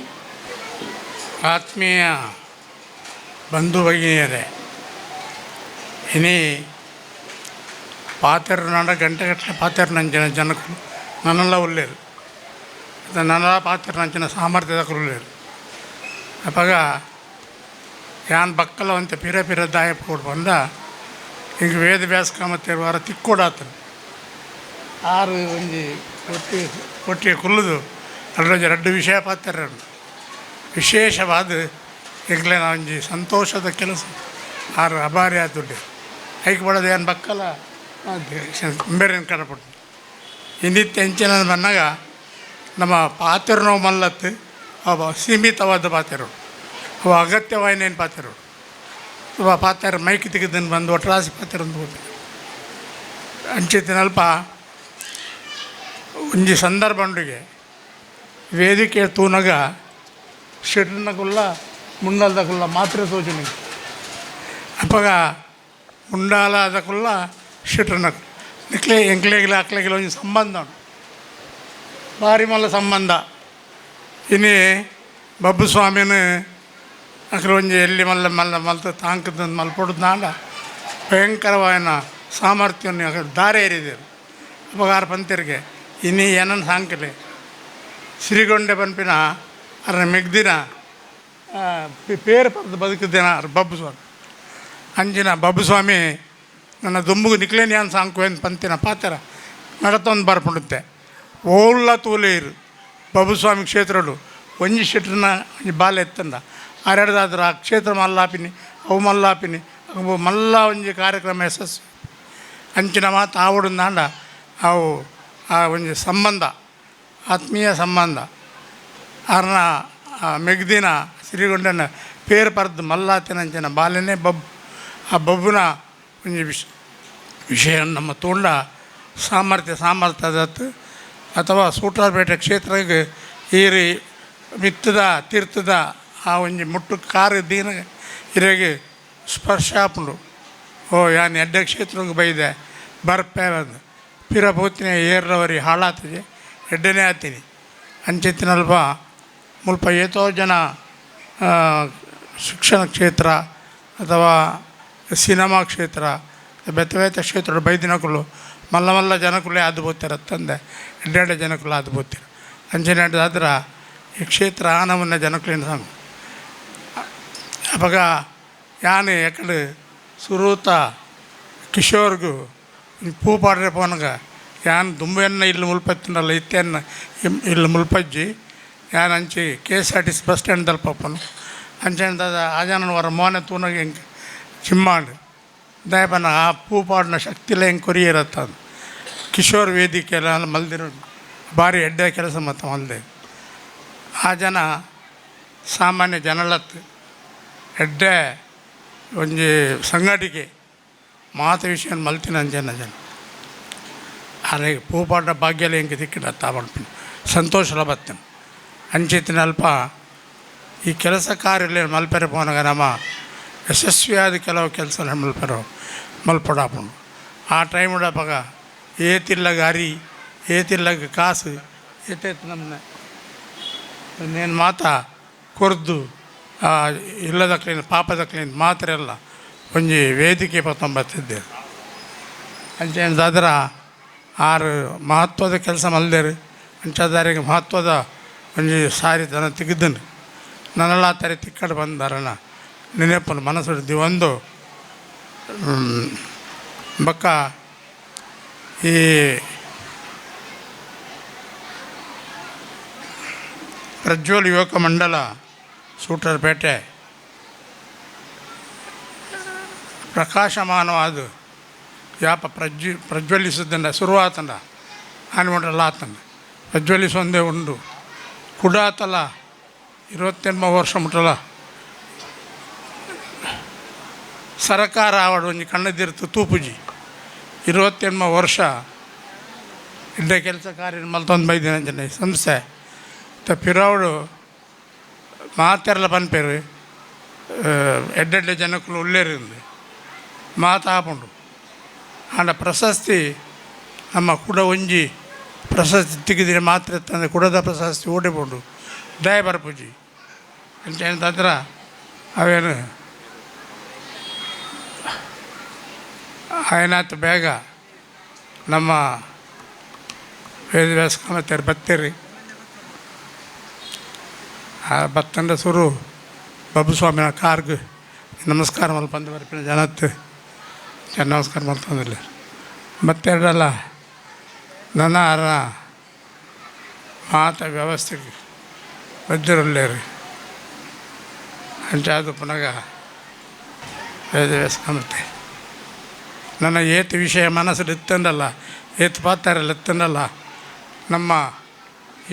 ಆತ್ಮೀಯ ಬಂಧು ಭಗಿನಿಯರೇ ಇನಿ ಪಾತೆರು ನಡ ಗಂಟೆಗಟ್ಟಲೆ ಪಾತೆರು ನಂಚಿನ ಜನಕ್ಕೂ ನನ್ನೆಲ್ಲ ಉಳ್ಳೇರು ನನ್ನ ಪಾತೆರು ನಂಚಿನ ಸಾಮರ್ಥ್ಯದ ಉಳ್ಳೇರು ಅಪ್ಪಾಗ ಯಾನ್ ಬಕ್ಕಲ ಅಂತ ಪಿರ ದಾಯಪ್ ಕೊಡು ಬಂದ ಹಿಂಗೆ ವೇದ ವ್ಯಾಸಕ ಮತ್ತು ವಾರ ತಿಕ್ಕೊಡಾತನು ಆರು ಒಂಜಿ ಒಟ್ಟಿಗೆ ಕುಲ್ಲುದು ಅಲ್ಲೊಂಜಿ ಎರಡು ವಿಷಯ ಪಾತ್ರ ವಿಶೇಷವಾದ ಈಗಲೇ ಒಂಜಿ ಸಂತೋಷದ ಕೆಲಸ ಆರು ಅಭಾರಿ ಆದುಡ್ಡೆ ಐಕ್ ಬಡೋದು ಏನು ಬಕ್ಕಲ ಬೇರೆ ಕಡಪಟ್ಟು ಇನ್ನಿತ್ತು ಹೆಂಚಿನ ಬಂದಾಗ ನಮ್ಮ ಪಾತ್ರ ನೋವು ಮಲ್ಲತ್ತು ಅವ ಸೀಮಿತವಾದ ಪಾತ್ರೆಗಳು ಅವ ಅಗತ್ಯವಾಯಿನೇನು ಪಾತ್ರೆಗಳು ಅವ ಪಾತ್ರೆ ಮೈಕ್ ತೆಗೆದನ್ನು ಬಂದು ಒಟ್ರಾಸಿ ಪಾತ್ರೆ ಒಂದು ಹೋಗ್ತಾರೆ ಅಂಚಿತ್ತಿನಲ್ಪ ಒಂಜಿ ಸಂದರ್ಭ ಉಂಡಿಗೆ ವೇದಿಕೆ ತೂನಗ ಶೆಟ್ನಗುಲ್ಲ ಮುಂಡಾಲದಗುಲ್ಲ ಮಾತ್ರೆ ತೋಜನೆ ಅಪ್ಪಗ ಮುಂಡಾಲದಗುಲ್ಲ ಶೆಟ್ರನಗ ನಿಕ್ಲೆ ಎಂಕ್ಲೆಗಿಲ್ಲ ಅಕ್ಲೆಗಿಲ್ಲ ಒಂಜಿ ಸಂಬಂಧ ಉಂಟು ಭಾರಿ ಮಲ್ಲ ಸಂಬಂಧ ಇನ್ನೇ ಬಬ್ಬು ಸ್ವಾಮಿನ ಅಕ್ರ ಒಂಜಿ ಎಲ್ಲಿ ಮಲ್ಲ ಮಲ್ಲ ಮಲ್ತ ತಾಂಕದ ಮಲ್ಪೊಡುದು ನಾಡ ಭಯಂಕರವಾದ ಸಾಮರ್ಥ್ಯವನ್ನು ಅక్కడ ದಾರಿ ಏರಿದರು ಅಪಗಾರ ಪಂತಿರಿಗೆ ಇನ್ನೀ ಏನನ್ನು ಸಾಂಕಲೆ ಶ್ರೀಗೊಂಡೆ ಪನ್ಪಿನ ಅರ ಮೆಗ್ದಿನ ಪೇರು ಪಡೆದು ಬದುಕಿದ್ದೇನ ಬಬ್ಬು ಸ್ವಾಮಿ ಅಂಜಿನ ಬಬ್ಬು ಸ್ವಾಮಿ ನನ್ನ ದುಂಬುಗು ನಿಕ್ಲೇನಿ ಏನು ಸಾಂಕುವೇನು ಪಂತಿನ ಪಾತ್ರ ನಡತೊಂದು ಬರ್ಪುಡುತ್ತೆ ಓಲ್ಲ ತೂಲೇರು ಬಬ್ಬು ಸ್ವಾಮಿ ಕ್ಷೇತ್ರಡು ಒಂಜಿ ಶೆಟ್ರನ ಬಾಲ ಎತ್ತಂದ ಆರೆಡ್ದಾದ್ರೆ ಆ ಕ್ಷೇತ್ರ ಮಲ್ಲಾಪಿನಿ ಅವು ಮಲ್ಲಾಪಿನಿ ಅವು ಮಲ್ಲ ಒಂಜಿ ಕಾರ್ಯಕ್ರಮ ಯಶಸ್ವಿ ಅಂಚಿನ ಮಾತು ಆವಡುಂದಾಂಡ ಅವು ಆ ಒಂಜಿ ಸಂಬಂಧ ಆತ್ಮೀಯ ಸಂಬಂಧ ಅರ್ನ ಮೆಗ್ದಿನ ಸಿರಿಗೊಂಡನ ಪೇರು ಪರ್ದು ಮಲ್ಲಾತಿನಂಚಿನ ಬಾಲ್ಯನೇ ಬಬ್ಬು ಆ ಬಬ್ಬುನ ಒಂಜಿ ವಿಷಯ ನಮ್ಮ ತೋಂಡ ಸಾಮರ್ಥ್ಯದತ್ತು ಅಥವಾ ಸೂಟ್ರಾರ್ಪೇಟೆ ಕ್ಷೇತ್ರಕ್ಕೆ ಈರಿ ಮಿತ್ತದ ತೀರ್ಥದ ಆ ಒಂಜಿ ಮುಟ್ಟು ಕಾರು ದೀನ ಇರೆಗೆ ಸ್ಪರ್ಶ ಆಪುಂಡು ಓ ಯಾನ್ ಎಡ್ಡೆ ಕ್ಷೇತ್ರಕ್ಕೆ ಬೈದೆ ಬರ್ಪೆ ಬಂದು ಪಿರ ಪೂತಿನ ಏರ್ರವರಿ ಹಾಳಾತಿದೆ ಎಡ್ಡನೇ ಆತೀನಿ ಅಂಚೆತ್ತಿನಲ್ಪ ಮುಲ್ಪ ಏತೋ ಜನ ಶಿಕ್ಷಣ ಕ್ಷೇತ್ರ ಅಥವಾ ಸಿನಿಮಾ ಕ್ಷೇತ್ರ ಬೆತ್ತ ಕ್ಷೇತ್ರ ಬೈದಿನಕುಲು ಮಲ್ಲ ಮಲ್ಲ ಜನಕುಲೇ ಆದು ಬೋಗ್ತಾರೆ ತಂದೆ ಎಡ್ಡೆಡ್ಡೆ ಜನಕುಲು ಆದು ಬೋಗ್ತಾರೆ ಅಂಚೆನಾಡ್ದಾದ್ರೆ ಈ ಕ್ಷೇತ್ರ ಆನವನ್ನ ಜನಕುಲೇನು ಸಂಗ ಅವಾಗ ಯಾನು ಎಕಡೆ ಸುರೂತ ಕಿಶೋರ್ಗೂ ಪೂ ಪಾಡ್ರೆ ಪೋನಗ ಯಾನ್ ದುಂಬೆನ್ನ ಇಲ್ಲಿ ಮುಲ್ಪತ್ತಿನಲ್ಲ ಇತ್ತೆನ್ನ ಇಲ್ಲಿ ಮುಲ್ಪಜ್ಜಿ ಯಾನ್ ಅಂಚಿ KSRTC ಬಸ್ ಸ್ಟ್ಯಾಂಡ್ ತಲುಪಪ್ಪನು ಅಂಚೆಂದ ಆಜಾನ ವರ ಮೋನೆ ತೂನಾಗ ಹೆಂಗೆ ಚಿಮ್ಮಾಂಡು ದಯಪನ ಆ ಪೂ ಪಾಡಿನ ಶಕ್ತಿಲ್ಲ ಹೆಂಗೆ ಕೊರಿಯಿರತ್ತ ಕಿಶೋರ್ ವೇದಿಕೆ ಎಲ್ಲ ಮಲ್ದಿರೋ ಭಾರಿ ಎಡ್ಡೆ ಕೆಲಸ ಮತ್ತು ಮಲ್ದೆ ಆ ಜನ ಸಾಮಾನ್ಯ ಜನಲತ್ತು ಎಡ್ಡೆ ಒಂಜಿ ಸಂಘಟಿಕೆ ಮಾತ ವಿಷಯ ಮಲ್ತಿನ ಅಂಜನ ಜನ ಅರೆ ಪೂಪಾಟ ಭಾಗ್ಯಲೆ ಹೆಂಗೆ ತಿಕ್ಕಿಡ ತಾಬಡ್ತೀನಿ ಸಂತೋಷಲ ಬತ್ತೇನೆ ಅಂಚಿತ್ತಿನ ಅಲ್ಪ ಈ ಕೆಲಸ ಕಾರ್ಯ ಮಲ್ಪೆರೆ ಪೋನಾಗ ನಮ್ಮ ಯಶಸ್ವಿಯಾದ ಕೆಲವು ಕೆಲಸ ಮಲ್ಪೆರೋ ಮಲ್ಪಡಾಪುಂಡು ಆ ಟೈಮ್ ಉಡಪಾಗ ಏತಿಲ್ಲಗ ಅರಿ ಏತಿಲ್ಲಗ ಕಾಸು ಏತೈತೆ ನಮ್ಮನ್ನ ಇನ್ನೇನು ಮಾತಾ ಕೊರ್ದು ಇಲ್ಲದಕ್ಲಿಂದ ಪಾಪದಕ್ಲಿಂದ ಮಾತ್ರ ಎಲ್ಲ ಒಂಜಿ ವೇದಿಕೆ ಪತ್ತೊಂಬತ್ತಿದ್ದೆ ಅಂಚೆದಾದ್ರೆ ಆರು ಮಹತ್ವದ ಕೆಲಸ ಮಲ್ದೇರು ಅಂಚದಾರಿಗೆ ಮಹತ್ವದ ಒಂಜಿ ಸಾರಿ ತನ ತೆಗೆದನು ನನ್ನೆಲ್ಲ ತಾರೆ ತಿಕ್ಕಡು ಬಂದಾರನ ನೆನಪನ್ನು ಮನಸ್ಸು ಒಂದು ಬಕ್ಕ ಈ ಪ್ರಜ್ವಲ್ ಯುವಕ ಮಂಡಲ ಸೂಟ್ರಾರ್ಪೇಟೆ ಪ್ರಕಾಶಮಾನವಾದ ಯಾಪ ಪ್ರಜ್ವಲಿಸಿದ್ದಂಡ ಶುರುವಾತಂಡ ಆನಿಮಂಡಲ ಆತಂಡ ಪ್ರಜ್ವಲಿಸೊಂದೇ ಉಂಡು ಕುಡಾತಲ 28 ವರ್ಷ ಮುಟ್ಟಲ ಸರಕಾರ ಆವಡು ಒಂಜಿ ಕಣ್ಣದಿರ್ತು ತೂಪುಜಿ 28 ವರ್ಷ ಇಡ್ಡೆ ಕೆಲಸ ಕಾರ್ಯ ಮಲ್ತೊಂದು ಬೈದಿನ ಜನ ಸಂಸ್ಥೆ ಪಿರವಡು ಮಾತೆರ್ಲ ಪನ್ಪೇರು ಎಡ್ಡೆಡ್ಡೆ ಜನಕ್ಕೂ ಉಳ್ಳೇರಿಂದ ಮಾತಾಪುಂಡು ಆಂಡ ಪ್ರಶಸ್ತಿ ನಮ್ಮ ಕುಡ ಒಂಜಿ ಪ್ರಶಸ್ತಿ ತೆಗೆದಿನ ಮಾತ್ರ ತಂದೆ ಕುಡದ ಪ್ರಶಸ್ತಿ ಓಡಿಕೊಂಡು ದಯ ಬರ್ಪುಜಿ ಅಂತಂದ್ರೆ ಅವೇನು ಏನಾಯ್ತು ಬೇಗ ನಮ್ಮ ವೇದವ್ಯಾಸ ಕಾಮತ್ಯಾರು ಬತ್ತೇರಿ ಆ ಬತ್ತಂಡ ಸುರು ಬಬ್ಬುಸ್ವಾಮಿನ ಕಾರ್ಗೆ ನಮಸ್ಕಾರ ಮಲ್ಪಂದು ಬರ್ಪಿನ ಜನತ್ತು ನಮಸ್ಕಾರ ಮಲ್ತಂದಿಲ್ಲ ಮತ್ತೆರಡಲ್ಲ ನನ್ನ ಅರ ಮಾತ ವ್ಯವಸ್ಥೆಗೆ ವಜ್ರಲ್ಲೇರಿ ಅಂಚಾದು ಪುನಗ ವೇದವ್ಯಾಸ ಕಾಮತೆ ನನ್ನ ಏತು ವಿಷಯ ಮನಸ್ಸಲ್ಲಿ ಎತ್ತಂಡಲ್ಲ ಏತು ಪಾತಾರಲ್ಲ ಎತ್ತಂಡಲ್ಲ ನಮ್ಮ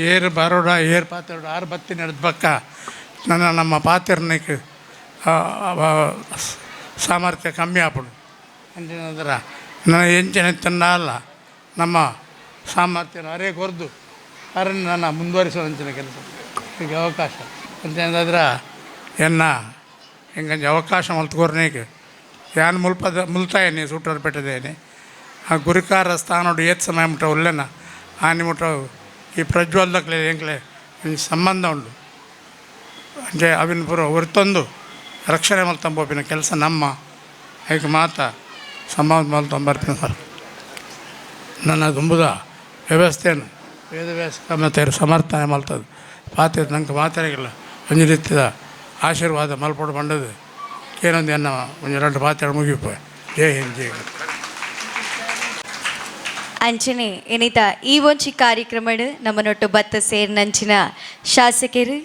ಏರು ಬರೋಡ ಏರು ಪಾತ್ರೋಡ ಆರು ಬತ್ತಿ ನಡೆದ ಬಕ್ಕ ನಮ್ಮ ಪಾತಿರ್ನಿಗೆ ಸಾಮರ್ಥ್ಯ ಕಮ್ಮಿ ಆಪಡು ಅಂಚಿನಂದ್ರೆ ನನ್ನ ಎಂಚಿನ ತಂಡ ಅಲ್ಲ ನಮ್ಮ ಸಾಮರ್ಥ್ಯ ಅರೇ ಕೊರ್ದು ಅರನ್ನು ನನ್ನ ಮುಂದುವರಿಸುವ ಅಂಚಿನ ಕೆಲಸ ಈಗ ಅವಕಾಶ ಅಂತಂದ್ರೆ ಎನ್ನ ಹೆಂಗಂಜಿ ಅವಕಾಶ ಮಲ್ತ್ಕೋರ್ನೇಗೆ ಯಾನ್ ಮುಲ್ತಾಯನಿ ಸೂಟ್ರಾರ್ಪೇಟೆದೇನೆ ಆ ಗುರಿಕಾರ ಸ್ಥಾನೋಡು ಏತ್ ಸಮಯ ಮುಟ್ಟ ಒಲ್ಲೆನ ಆನಿ ಮುಟ್ಟ ಈ ಪ್ರಜ್ವಲ್ದಕ್ಲೆ ಹೆಂಗ್ಲೆ ಸಂಬಂಧ ಉಂಡು ಅಂದರೆ ಅವಿನ ಪೂರ್ವ ಹೊರತಂದು ರಕ್ಷಣೆ ಮಲ್ತಂಬೋಪಿನ ಕೆಲಸ ನಮ್ಮ ಈಗ ಮಾತ ಸಂಬಂಧ ಮಲ್ತಂಬರ್ಪಿನ ಸರ್ ನನ್ನ ದುಂಬುದ ವ್ಯವಸ್ಥೆಯನ್ನು ವೇದವ್ಯಾಸ ಕಾಮತ್ಯಾರು ಸಮರ್ಥನೆ ಮಲ್ತದ್ದು ಪಾತ್ರ ನಂಗೆ ಮಾತಾಡಿಲ್ಲ ಒಂದು ರೀತಿಯ ಆಶೀರ್ವಾದ ಮಲ್ಪಡು ಬಂಡದು ಏನೊಂದು ಎನ್ನ ಒಂದು 2 ಪಾತ್ರ ಮುಗಿಪ ಜೈ ಹಿಂದ್ ಜೈ ಅಂಚನೆ ಏನಿತ ಈ ಒಂಚಿ ಕಾರ್ಯಕ್ರಮ ನಮ್ಮನೊಟ್ಟು ಬತ್ತ ಸೇರಿನಂಚಿನ ಶಾಸಕರು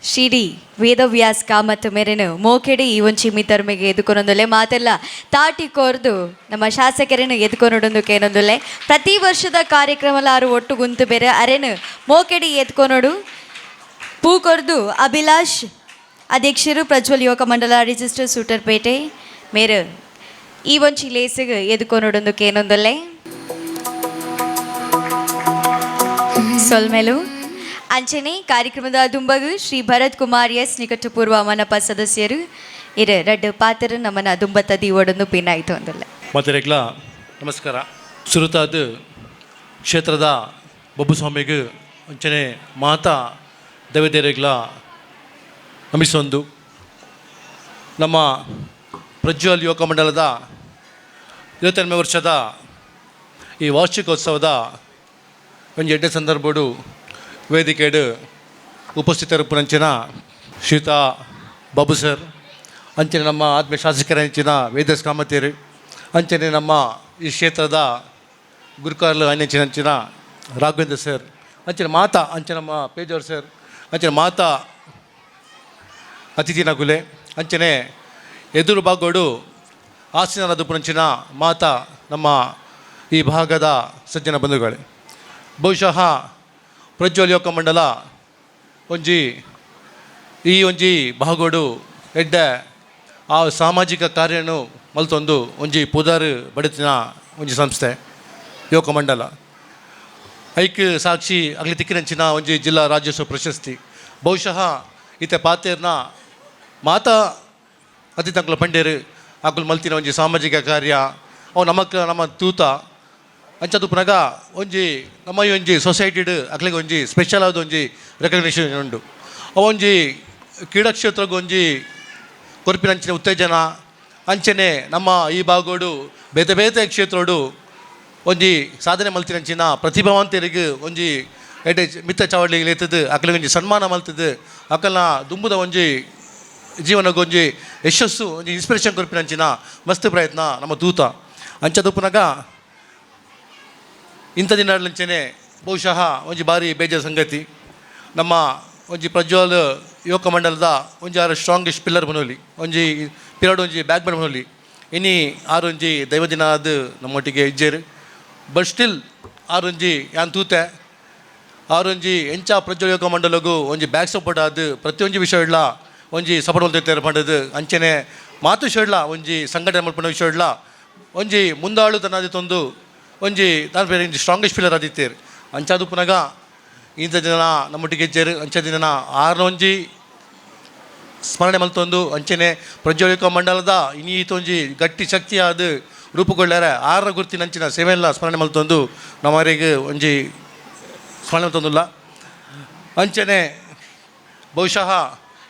ಶ್ರೀಡಿ ವೇದವ್ಯಾಸ್ ಕಾಮತ್ ಮೇರೆನು ಮೋಕೆಡಿ ಈ ಒಂಚಿ ಮಿತರ್ಮೆಗೆ ಎದುಕೊನೊಂದುಲ್ಲೆ ಮಾತೆಲ್ಲ ತಾಟಿ ಕೋರ್ದು ನಮ್ಮ ಶಾಸಕರನ್ನು ಎದ್ಕೊನೊಡೊಂದು ಕೇನೊಂದುಲ್ಲೆ ಪ್ರತಿ ವರ್ಷದ ಕಾರ್ಯಕ್ರಮಲ ಆರು ಒಟ್ಟು ಗುಂತು ಬೇರೆ ಅರೆನು ಮೋಕೆಡಿ ಎತ್ಕೊನೋಡು ಪೂ ಕೊರ್ದು ಅಭಿಲಾಷ್ ಅಧ್ಯಕ್ಷರು ಪ್ರಜ್ವಲ್ ಯುವಕ ಮಂಡಲ ರಿಜಿಸ್ಟರ್ ಸೂಟರ್ಪೇಟೆ ಮೇರೆ ಈ ಒಂಚಿ ಲೇಸಿಗೆ ಎದುಕೊನೊಡೊಂದು ಕೇನೊಂದುಲ್ಲೆ ಸೊಲ್ಮೆಲು ಅಂಚನೆ ಕಾರ್ಯಕ್ರಮದ ದುಂಬಗು ಶ್ರೀ ಭರತ್ ಕುಮಾರ್ ಎಸ್ ನಿಕಟಪೂರ್ವ ಮನಪ ಸದಸ್ಯರು ಇರು ರಡ್ಡು ಪಾತ್ರ ನಮ್ಮನ ದುಂಬತ್ತದಿ ಓಡೊಂದು ಪಿನ್ನಾಯಿತು ಅಂದಲ್ಲ ಮಾತೆರೆಗ್ಲ ನಮಸ್ಕಾರ ಸುರುತಾದ ಕ್ಷೇತ್ರದ ಬಬ್ಬುಸ್ವಾಮಿಗೂ ಅಂಚನೆ ಮಾತಾ ದೇವದೇರೆಗ್ಲ ನಮಿಸೊಂದು ನಮ್ಮ ಪ್ರಜ್ವಲ್ ಯುವಕ ಮಂಡಲದ 28ನೇ ವರ್ಷದ ಈ ವಾರ್ಷಿಕೋತ್ಸವದ ಒಂದು ಎಡ್ಡೆ ಸಂದರ್ಭಡು ವೇದಿಕೆಡು ಉಪಸ್ಥಿತರಿಪ್ಪುನಂಚಿನ ಶ್ರೀಯುತ ಬಾಬು ಸರ್ ಅಂಚನೆ ನಮ್ಮ ಆತ್ಮೀಯ ಶಾಸಕರ ಹೆಂಚಿನ ವೇದಸ್ ಕಾಮತೇರು ಅಂಚನೆ ನಮ್ಮ ಈ ಕ್ಷೇತ್ರದ ಗುರುಕಾರ್ಲು ಅಂಚಿನ ರಾಘವೇಂದ್ರ ಸರ್ ಅಂಚನೆ ಮಾತಾ ಅಂಚೆ ನಮ್ಮ ಪೇಜಾವರ್ ಸರ್ ಅಂಚನೆ ಮಾತಾ ಅತಿಥಿ ನಗುಲೆ ಅಂಚನೆ ಎದುರು ಭಾಗೋಡು ಆಸೀನರಾದಪ್ಪುನಂಚಿನ ಮಾತಾ ನಮ್ಮ ಈ ಭಾಗದ ಸಜ್ಜನ ಬಂಧುಗಳೇ ಬಹುಶಃ ಪ್ರಜ್ವಲ್ ಯುವಕ ಮಂಡಲ ಒಂಜಿ ಭಾಗೋಡು ಎಡ್ಡ ಆ ಸಾಮಾಜಿಕ ಕಾರ್ಯನು ಮಲ್ತೊಂದು ಒಂಜಿ ಪುದಾರ್ ಬಡತಿನ ಒಂಜಿ ಸಂಸ್ಥೆ ಯುವಕ ಮಂಡಲ ಐಕ್ ಸಾಕ್ಷಿ ಅಗ್ಲಿ ತಿಕ್ಕಿನಂಚಿನ ಒಂಜಿ ಜಿಲ್ಲಾ ರಾಜ್ಯೋತ್ಸವ ಪ್ರಶಸ್ತಿ ಬಹುಶಃ ಈತ ಪಾತೇರ್ನ ಮಾತಾ ಅತಿ ತಂಕುಲ ಪಂಡೇರು ಆಕುಲು ಮಲ್ತಿನ ಒಂಜಿ ಸಾಮಾಜಿಕ ಕಾರ್ಯ ಅವು ನಮ್ಮ ತೂತ ಅಂಚದುಪ್ಪುನಾಗ ಒಂಜಿ ನಮ್ಮ ಈ ಒಂಜಿ ಸೊಸೈಟಿಡ್ ಅಕ್ಲಿಗೆ ಒಂಜಿ ಸ್ಪೆಷಲ್ ಆದ ಒಂಜಿ ರೆಕಗ್ನಿಷನ್ ಉಂಡು ಅವೊಂಜಿ ಕ್ರೀಡಾ ಕ್ಷೇತ್ರಕ್ಕೆ ಒಂಜಿ ಕೊರ್ಪಿನಂಚಿನ ಉತ್ತೇಜನ ಅಂಚನೆ ನಮ್ಮ ಈ ಭಾಗೋಡು ಬೇತೆ ಬೇತೆ ಕ್ಷೇತ್ರೋಡು ಒಂಜಿ ಸಾಧನೆ ಮಲ್ತಿನಂಚಿನ ಪ್ರತಿಭಾವಂತರಿಗೆ ಒಂಜಿ ಎಡ್ಡೆ ಮಿತ್ತ ಚಾವಡ್ಲಿಗೆ ಲೇತದು ಅಕ್ಲಿಗೆ ಒಂಜಿ ಸನ್ಮಾನ ಮಲ್ತದು ಅಕಲ್ನ ದುಂಬುದ ಒಂಜಿ ಜೀವನಕ್ಕೆ ಒಂಜಿ ಯಶಸ್ಸು ಒಂಜಿ ಇನ್ಸ್ಪಿರೇಷನ್ ಕೊರ್ಪಿನಂಚಿನ ಮಸ್ತ್ ಪ್ರಯತ್ನ ನಮ್ಮ ದೂತ ಅಂಚದುಪ್ಪುನಾಗ ಇಂಥ ದಿನದಂಚನೆ ಬಹುಶಃ ಒಂಜಿ ಭಾರಿ ಬೇಜಾರು ಸಂಗತಿ ನಮ್ಮ ಒಂಜಿ ಪ್ರಜ್ವಲ್ ಯುವಕ ಮಂಡಲದ ಒಂಜಿ ಆರು ಸ್ಟ್ರಾಂಗೆಸ್ಟ್ ಪಿಲ್ಲರ್ ಬನೋಲಿ ಒಂಜಿ ಪಿರಡ್ ಒಂಜಿ ಬ್ಯಾಕ್ ಬೋನ್ ಬನೋಲಿ ಇನಿ ಆರೊಂಜಿ ದೈವದಿನ ಅದು ನಮ್ಮೊಟ್ಟಿಗೆ ಇಜ್ಜೇರು ಬಟ್ ಸ್ಟಿಲ್ ಆರೊಂಜಿ ಯಾನ್ ತೂತೆ ಆರೊಂಜಿ ಎಂಚ ಪ್ರಜ್ವಲ್ ಯುವಕ ಮಂಡಲಗೂ ಒಂಜಿ ಬ್ಯಾಕ್ ಸಪೋರ್ಟ್ ಆದ ಪ್ರತಿಯೊಂದು ವಿಷಯ ಇಡ್ಲ ಒಂಜಿ ಸಪೋರ್ಟ್ ಹೊಲ್ತೈತೆ ಪಂಡದು ಅಂಚನೆ ಮಾತು ವಿಷಯ ಇಡ್ಲ ಒಂಜಿ ಸಂಘಟನೆ ಮಲ್ಪನ ವಿಷಯ ಇಡ್ಲ ಒಂಜಿ ಮುಂದಾಳು ತನ್ನದಿತ್ತೊಂದು ಒಂಜಿ ನಾನು ಬೇರೆ ಒಂಜಿ ಸ್ಟ್ರಾಂಗೆಸ್ಟ್ ಪಿಲ್ಲರ್ ಆದಿತ್ತೇರು ಅಂಚಾದು ಪುನಗ ಇಂಥ ದಿನ ನಮ್ಮೊಟ್ಟಿಗೆ ಇಜ್ಜೇರು ಅಂಚ ದಿನ ಆರ್ನ ಒಂಜಿ ಸ್ಮರಣೆ ಮಲ್ತೊಂದು ಅಂಚನೆ ಪ್ರಜ್ವಲ್ ಯುವಕ ಮಂಡಲದ ಇನ್ನೀತೊಂಜಿ ಗಟ್ಟಿ ಶಕ್ತಿ ಆದ ರೂಪುಗೊಳ್ಳಾರೆ ಆರ ಗುರ್ತಿನ ಅಂಚಿನ ಸೇವೆಲ್ಲ ಸ್ಮರಣೆ ಮಲ್ತೊಂದು ನಮ್ಮವರಿಗೆ ಒಂಜಿ ಸ್ಮರಣೆ ಮಲ್ತೊಂದಿಲ್ಲ ಅಂಚನೆ ಬಹುಶಃ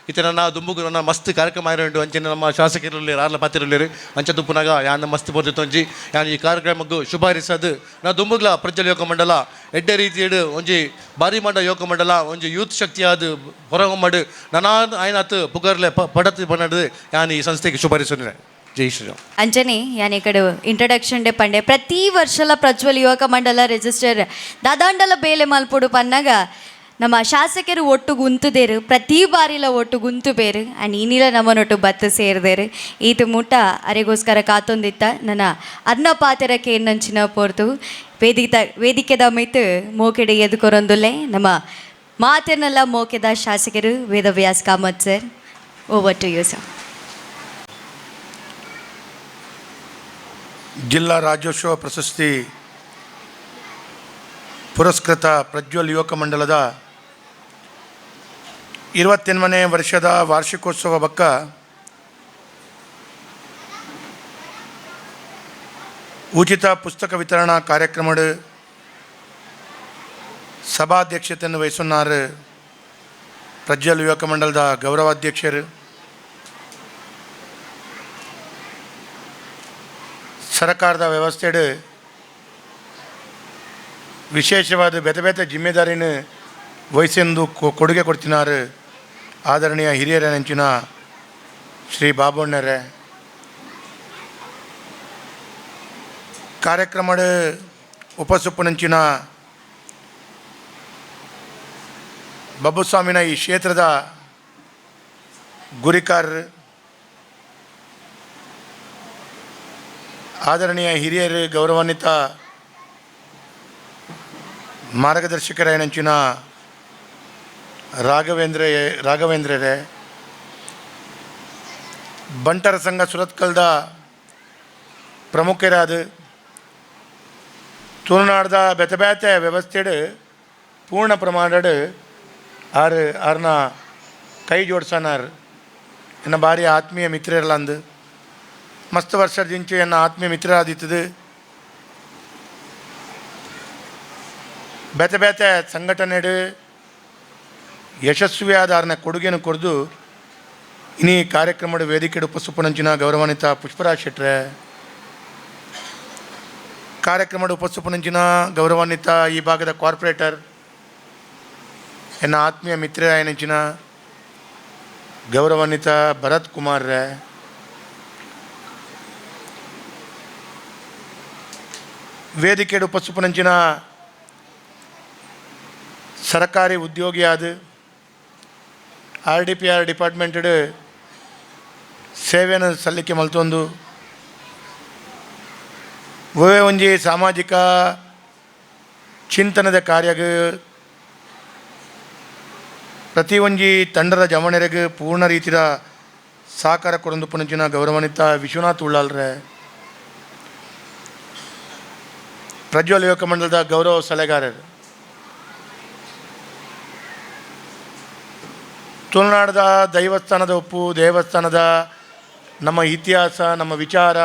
ಈತ ನನ್ನ ದುಂಬುಗು ನನ್ನ ಮಸ್ತ್ ಕಾರ್ಯಕ್ರಮ ಆಯ್ರು ಅಂಚನೆ ನಮ್ಮ ಶಾಸಕರಲ್ಲಿ ಆರ್ಲ ಪಾತಿರಲ್ಲಿರು ಅಂಚ ತುಪ್ಪುನಾಗ ಯಾನ ಮಸ್ತ್ ಬರ್ದಿತ್ತೊಂಜಿ ಯಾನ್ ಈ ಕಾರ್ಯಕ್ರಮಕ್ಕೂ ಶುಭ ಹಾರೈಸದು ನಾ ದುಂಬುಗ್ಲ ಪ್ರಜ್ವಲ್ ಯುವಕ ಮಂಡಲ ಎಡ್ಡೆ ರೀತಿಯಡು ಒಂಜಿ ಬಾರಿ ಮಂಡ ಯುವಕ ಮಂಡಲ ಒಂಜಿ ಯೂತ್ ಶಕ್ತಿ ಆದ ಹೊರಗೊಮ್ಮಡು ನಾನಾದ ಆಯ್ನಾತ್ ಪುಗರ್ಲೆ ಪಡತ್ ಬನ್ನಡು ಯಾನ್ ಈ ಸಂಸ್ಥೆಗೆ ಶುಭ ಹಾರೈಸೋನೆ ಜೈ ಶ್ರೀರಾಮ್ ಅಂಜನೆ ಯಾನ್ ಇಕಡೆ ಇಂಟ್ರಡಕ್ಷನ್ ಡೆ ಪಂಡೆ ಪ್ರತಿ ವರ್ಷಲ ಪ್ರಜ್ವಲ್ ಯುವಕ ಮಂಡಲ ರಿಜಿಸ್ಟರ್ ದಾದಾಂಡಲ ಬೇಲೆ ಮಲ್ಪೊಡು ಪನ್ನಾಗ ನಮ್ಮ ಶಾಸಕರು ಒಟ್ಟು ಗುಂತುದೇರು ಪ್ರತಿ ಬಾರಿಲ ಒಟ್ಟು ಗುಂತು ಬೇರು ಆ್ಯಂಡ್ ಇನ್ನಿಲ ನಮ್ಮನೊಟ್ಟು ಬತ್ತು ಸೇರಿದೇರು ಈತ ಮುಟ್ಟ ಅರೆಗೋಸ್ಕರ ಕಾತೊಂದಿತ್ತ ನನ್ನ ಅನ್ನಪಾತೆರಕ್ಕೆ ಏನಂಚಿನ ಪೋರ್ತು ವೇದಿಕೆದ ಮಿತ್ತು ಮೋಕೆಡೆ ಎದುಕೊರೊಂದುಲ್ಲೆ ನಮ್ಮ ಮಾತಿನಲ್ಲ ಮೋಕೆದ ಶಾಸಕರು Vedavyas Kamath sir over to you sir. ಜಿಲ್ಲಾ ರಾಜ್ಯೋತ್ಸವ ಪ್ರಶಸ್ತಿ ಪುರಸ್ಕೃತ ಪ್ರಜ್ವಲ್ ಯುವಕ ಮಂಡಲದ 28ನೇ ವರ್ಷದ ವಾರ್ಷಿಕೋತ್ಸವ ಬಕ್ಕ ಉಚಿತ ಪುಸ್ತಕ ವಿತರಣಾ ಕಾರ್ಯಕ್ರಮದ ಸಭಾಧ್ಯಕ್ಷತೆಯನ್ನು ವಹಿಸುన్నారు ಪ್ರಜ್ವಲ್ ಯುವಕ ಮಂಡಲದ ಗೌರವಾಧ್ಯಕ್ಷರು ಸರ್ಕಾರದ ವ್ಯವಸ್ಥೆಡು ವಿಶೇಷವಾದ ಬೇತೆ ಬೇತೆ ಜಿಮ್ಮೆದಾರಿನ ವಹಿಸೆಂದು ಕೊಡುಗೆ ಕೊಡ್ತಿನಾರು ಆದರಣೀಯ ಹಿರಿಯರ ನೆಂಚಿನ ಶ್ರೀ ಬಾಬಣ್ಣರೇ ಕಾರ್ಯಕ್ರಮದ ಉಪಸುಪ್ಪನಂಚಿನ ಬಬ್ಬುಸ್ವಾಮಿನ ಈ ಕ್ಷೇತ್ರದ ಗುರಿಕಾರರು, ಆದರಣೀಯ ಹಿರಿಯರು, ಗೌರವಾನ್ವಿತ ಮಾರ್ಗದರ್ಶಕರಾಯನಂಚಿನ ರಾಘವೇಂದ್ರರೇ, ಬಂಟರ ಸಂಘ ಸುರತ್ಕಲ್ದ ಪ್ರಮುಖರಾದ ತುಳುನಾಡದ ಬೇತೆ ಬೇತೆ ವ್ಯವಸ್ಥೆಡು ಪೂರ್ಣ ಪ್ರಮಾಣದ ಆರ್ನ ಕೈ ಜೋಡ್ಸನಾರ್ ಎನ್ನ ಭಾರಿ ಆತ್ಮೀಯ ಮಿತ್ರರಲ್ಲಂದು ಮಸ್ತ್ ವರ್ಷದಿಂಚು ಎನ್ನ ಆತ್ಮೀಯ ಮಿತ್ರರಾದಿತ್ತದು ಬೇತೆ ಬೇತೆ ಸಂಘಟನೆಡು ಯಶಸ್ವಿಯಾದ ಆರ್ನ ಕೊಡುಗೆಯನ್ನು ಕೊಡ್ದು ಇನ್ನೀ ಕಾರ್ಯಕ್ರಮದ ವೇದಿಕೆಡು ಉಪಸ್ಥಿಪನಂಚಿನ ಗೌರವಾನ್ವಿತ ಪುಷ್ಪರಾಜ್ ಶೆಟ್ರೆ, ಕಾರ್ಯಕ್ರಮದ ಉಪಸ್ಥಿಪನಂಚಿನ ಗೌರವಾನ್ವಿತ ಈ ಭಾಗದ ಕಾರ್ಪೊರೇಟರ್ ಎನ್ನ ಆತ್ಮೀಯ ಮಿತ್ರ ಆಯನಂಚಿನ ಗೌರವಾನ್ವಿತ ಭರತ್ ಕುಮಾರ್ ರೇ, ವೇದಿಕೆಡು ಉಪಸ್ಥಿಪನಂಚಿನ ಸರ್ಕಾರಿ ಉದ್ಯೋಗಿಯಾದ RDPR ಡಿಪಾರ್ಟ್ಮೆಂಟಡು ಸೇವೆಯನ್ನು ಸಲ್ಲಿಕೆ ಮಲ್ತೊಂದು ಒವೇ ಒಂಜಿ ಸಾಮಾಜಿಕ ಚಿಂತನದ ಕಾರ್ಯಗ ಪ್ರತಿ ಒಂಜಿ ತಂಡದ ಜಮಣೆರೆಗೆ ಪೂರ್ಣ ರೀತಿಯ ಸಹಕಾರ ಕೊಡೊಂದು ಪುನಂಚಿನ ಗೌರವಾನ್ವಿತ ವಿಶ್ವನಾಥ್ ಉಳ್ಳಾಲ್ರೆ, ಪ್ರಜ್ವಲ್ ಯುವಕ ಮಂಡಲದ ಗೌರವ ಸಲಹೆಗಾರರು, ತುಳುನಾಡದ ದೈವಸ್ಥಾನದ ಒಪ್ಪು, ದೇವಸ್ಥಾನದ ನಮ್ಮ ಇತಿಹಾಸ, ನಮ್ಮ ವಿಚಾರ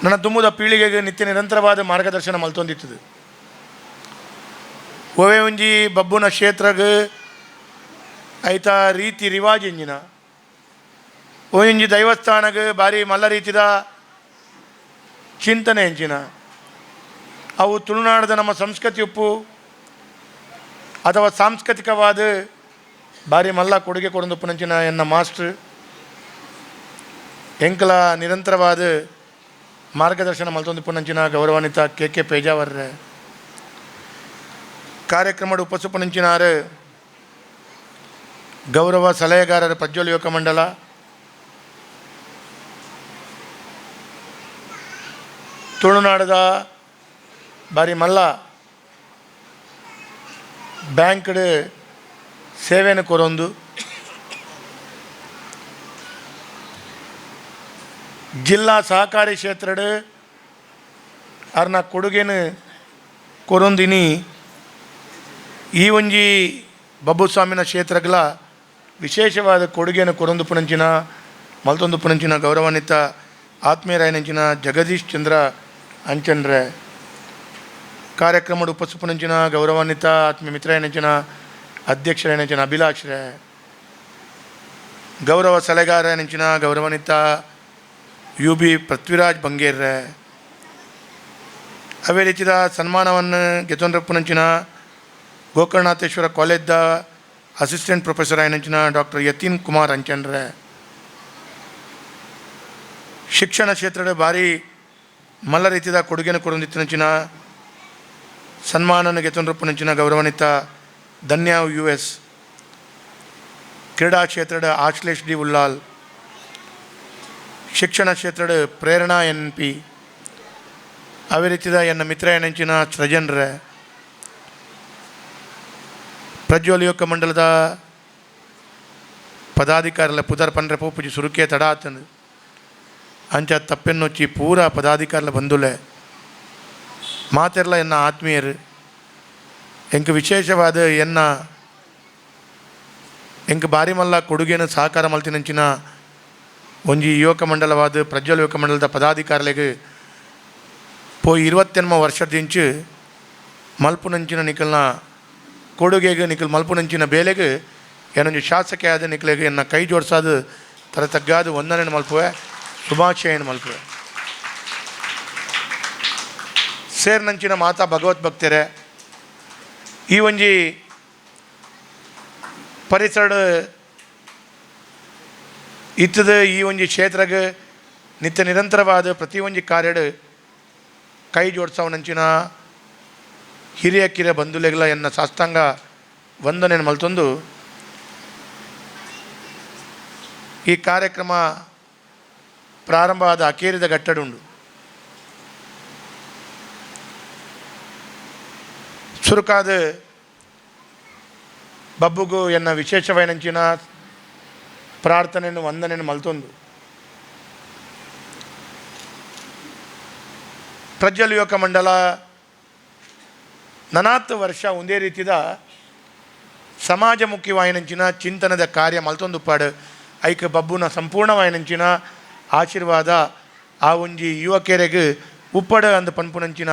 ನನ್ನ ತುಂಬುದ ಪೀಳಿಗೆಗೆ ನಿತ್ಯ ನಿರಂತರವಾದ ಮಾರ್ಗದರ್ಶನ ಮಲ್ತೊಂದಿತ್ತದು. ಒವೇ ಒಂಜಿ ಬಬ್ಬುನ ಕ್ಷೇತ್ರಗ ಐತ ರೀತಿ ರಿವಾಜ್ ಎಂಜಿನ ಒಂಜಿ ದೈವಸ್ಥಾನಗ ಭಾರಿ ಮಲ್ಲ ರೀತಿದ ಚಿಂತನೆ ಎಂಚಿನ ಅವು ತುಳುನಾಡದ ನಮ್ಮ ಸಂಸ್ಕೃತಿ ಉಪ್ಪು ಅಥವಾ ಸಾಂಸ್ಕೃತಿಕವಾದ ಭಾರಿ ಮಲ್ಲ ಕೊಡುಗೆ ಕೊಡೊಂದು ಪುನಂಚಿನ ಎನ್ನ ಮಾಸ್ಟ್ರ್ ಎಂಕಲ ನಿರಂತರವಾದ ಮಾರ್ಗದರ್ಶನ ಮಲ್ತೊಂದು ಪುನಂಚಿನ ಗೌರವಾನ್ವಿತ KK ಪೇಜಾವರ್ರೆ, ಕಾರ್ಯಕ್ರಮದ ಉಪಸ್ಥಿಪನಂಚಿನಾರು ಗೌರವ ಸಲಹೆಗಾರರ ಪ್ರಜ್ವಲ್ ಯುವಕ ಮಂಡಲ, ತುಳುನಾಡದ ಭಾರಿ ಮಲ್ಲ ಬ್ಯಾಂಕ್ಡ್ ಸೇವೆಯನ್ನು ಕೊರೊಂದು ಜಿಲ್ಲಾ ಸಹಕಾರಿ ಕ್ಷೇತ್ರಡ್ ಅವ್ರನ್ನ ಕೊಡುಗೆನು ಕೊರೊಂದಿನಿ ಈ ಒಂಜಿ ಬಬ್ಬುಸ್ವಾಮಿನ ಕ್ಷೇತ್ರಗಳ ವಿಶೇಷವಾದ ಕೊಡುಗೆಯನ್ನು ಕೊರೊಂದು ಪುನಂಚಿನ ಮಲ್ತೊಂದು ಪುನಂಚಿನ ಗೌರವಾನ್ವಿತ ಆತ್ಮೀಯರಾಯನಂಚಿನ ಜಗದೀಶ್ ಚಂದ್ರ ಅಂಚನ್ರೆ, ಕಾರ್ಯಕ್ರಮದ ಉಪಸ್ಥಿಪನಂಚಿನ ಗೌರವಾನ್ವಿತ ಆತ್ಮೀಯ ಮಿತ್ರರಾಯನಂಚಿನ ಅಧ್ಯಕ್ಷರಾಯನಂಚಿನ ಅಭಿಲಾಷ್ರೆ, ಗೌರವ ಸಲಹೆಗಾರನಂಚಿನ ಗೌರವಾನ್ವಿತ UB ಪೃಥ್ವಿರಾಜ್ ಬಂಗೇರ್ರೆ, ಅವೇ ರೀತಿಯ ಸನ್ಮಾನವನ್ನು ಗೆತ್ತೊಂಡ್ರಪ್ಪನಂಚಿನ ಗೋಕರ್ಣನಾಥೇಶ್ವರ ಕಾಲೇಜ್ದ ಅಸಿಸ್ಟೆಂಟ್ ಪ್ರೊಫೆಸರ್ ಆಯನಂಚಿನ ಡಾಕ್ಟರ್ ಯತೀನ್ ಕುಮಾರ್ ಅಂಚನ್ರೆ, ಶಿಕ್ಷಣ ಕ್ಷೇತ್ರದ ಭಾರಿ ಮಲ್ಲ ರೀತಿಯ ಕೊಡುಗೆಯನ್ನು ಕೊಡೊಂದಿತ್ತಿನಂಚಿನ ಸನ್ಮಾನನ ಗೆತ್ತೊಂಡ್ರಪ್ಪನಂಚಿನ ಗೌರವಾನ್ವಿತ ಧನ್ಯ US, ಕ್ರೀಡಾ ಕ್ಷೇತ್ರದ ಆಶ್ಲೇಷ್ D ಉಲ್ಲಾಲ್, ಶಿಕ್ಷಣ ಕ್ಷೇತ್ರದ ಪ್ರೇರಣಾ NP, ಅವೇ ರೀತಿಯ ಎನ್ನ ಮಿತ್ರ ಎನಂಚಿನ ಸೃಜನ್ರೆ, ಪ್ರಜ್ವಲ್ ಯುವಕ ಮಂಡಲದ ಪದಾಧಿಕಾರಿಗಳ ಪುದರ್ ಪಂಡ್ರೆ ಪೂಪುಜಿ ಸುರುಕೆ ತಡಾತನು ಅಂಚ ತಪ್ಪೆನ್ನೊಚ್ಚಿ ಪೂರ ಪದಾಧಿಕಾರಿಗಳ ಬಂಧುಲೆ ಮಾತೆರ್ಲ ಎನ್ನ ಆತ್ಮೀಯರು ಎಂಕ ವಿಶೇಷವಾದ ಎನ್ನ ಎಂಕ ಬಾರಿ ಮಲ್ಲ ಕೊಡುಗೆಯನ್ನು ಸಹಕಾರ ಮಲ್ತಿನಂಚಿನ ಒಂಜಿ ಯುವಕ ಮಂಡಲವಾದ ಪ್ರಜ್ವಲ್ ಯುವಕ ಮಂಡಲದ ಪದಾಧಿಕಾರಿಗಳಿಗೆ ಪೋಯಿ 28 ವರ್ಷದಿಂಚು ಮಲ್ಪುನಂಚಿನ ನಿಖಲ್ನ ಕೊಡುಗೆಗೆ ನಿಖಲ್ ಮಲ್ಪುನಂಚಿನ ಬೇಲೆಗೆ ಏನೊಂದು ಶಾಸಕ ಆದ ನಿಖಲಿಗೆ ಎನ್ನ ಕೈ ಜೋಡಿಸೋದು ತರ ತಗ್ಗಾದು ವಂದನೆ ಮಲ್ಪುವೆ, ಶುಭಾಶಯನ ಮಲ್ಪುವೆ. ಸೇರ್ನಂಚಿನ ಮಾತಾ ಭಗವತ್ ಭಕ್ತರೇ, ಈ ಒಂಜಿ ಪರಿಸರ ಇತ್ತದ ಈ ಒಂಜಿ ಕ್ಷೇತ್ರಗೆ ನಿತ್ಯ ನಿರಂತರವಾದ ಪ್ರತಿ ಒಂಜಿ ಕಾರ್ಯಡ್ ಕೈ ಜೋಡಿಸವನಂಚಿನ ಹಿರಿಯ ಕಿರಿಯ ಬಂಧುಲೆಗಳ ಎನ್ನ ಸಾಷ್ಟಾಂಗ ವಂದನೆ ಮಲ್ತೊಂದು ಈ ಕಾರ್ಯಕ್ರಮ ಪ್ರಾರಂಭವಾದ ಅಕೇರಿದ ಗಟ್ಟಡುಂಡು ಸುರುಕಾದ ಬಬ್ಬುಗು ಎನ್ನ ವಿಶೇಷವೈನಂಚಿನ ಪ್ರಾರ್ಥನೆಯನ್ನು ವಂದನೆಯನ್ನು ಮಲ್ತೊಂದು ಪ್ರಜ್ವಲ್ ಯುವಕ ಮಂಡಲ 40 ವರ್ಷ ಒಂದೇ ರೀತಿಯ ಸಮಾಜಮುಖಿವಾಯಿನಂಚಿನ ಚಿಂತನದ ಕಾರ್ಯ ಮಲ್ತೊಂದು ಪಾಡು ಐಕ ಬಬ್ಬುನ ಸಂಪೂರ್ಣವಾಯಿನಂಚಿನ ಆಶೀರ್ವಾದ ಆ ಒಂಜಿ ಯುವಕೆರೆಗೆ ಉಪ್ಪಡ ಅಂದ ಪನ್ಪುನಂಚಿನ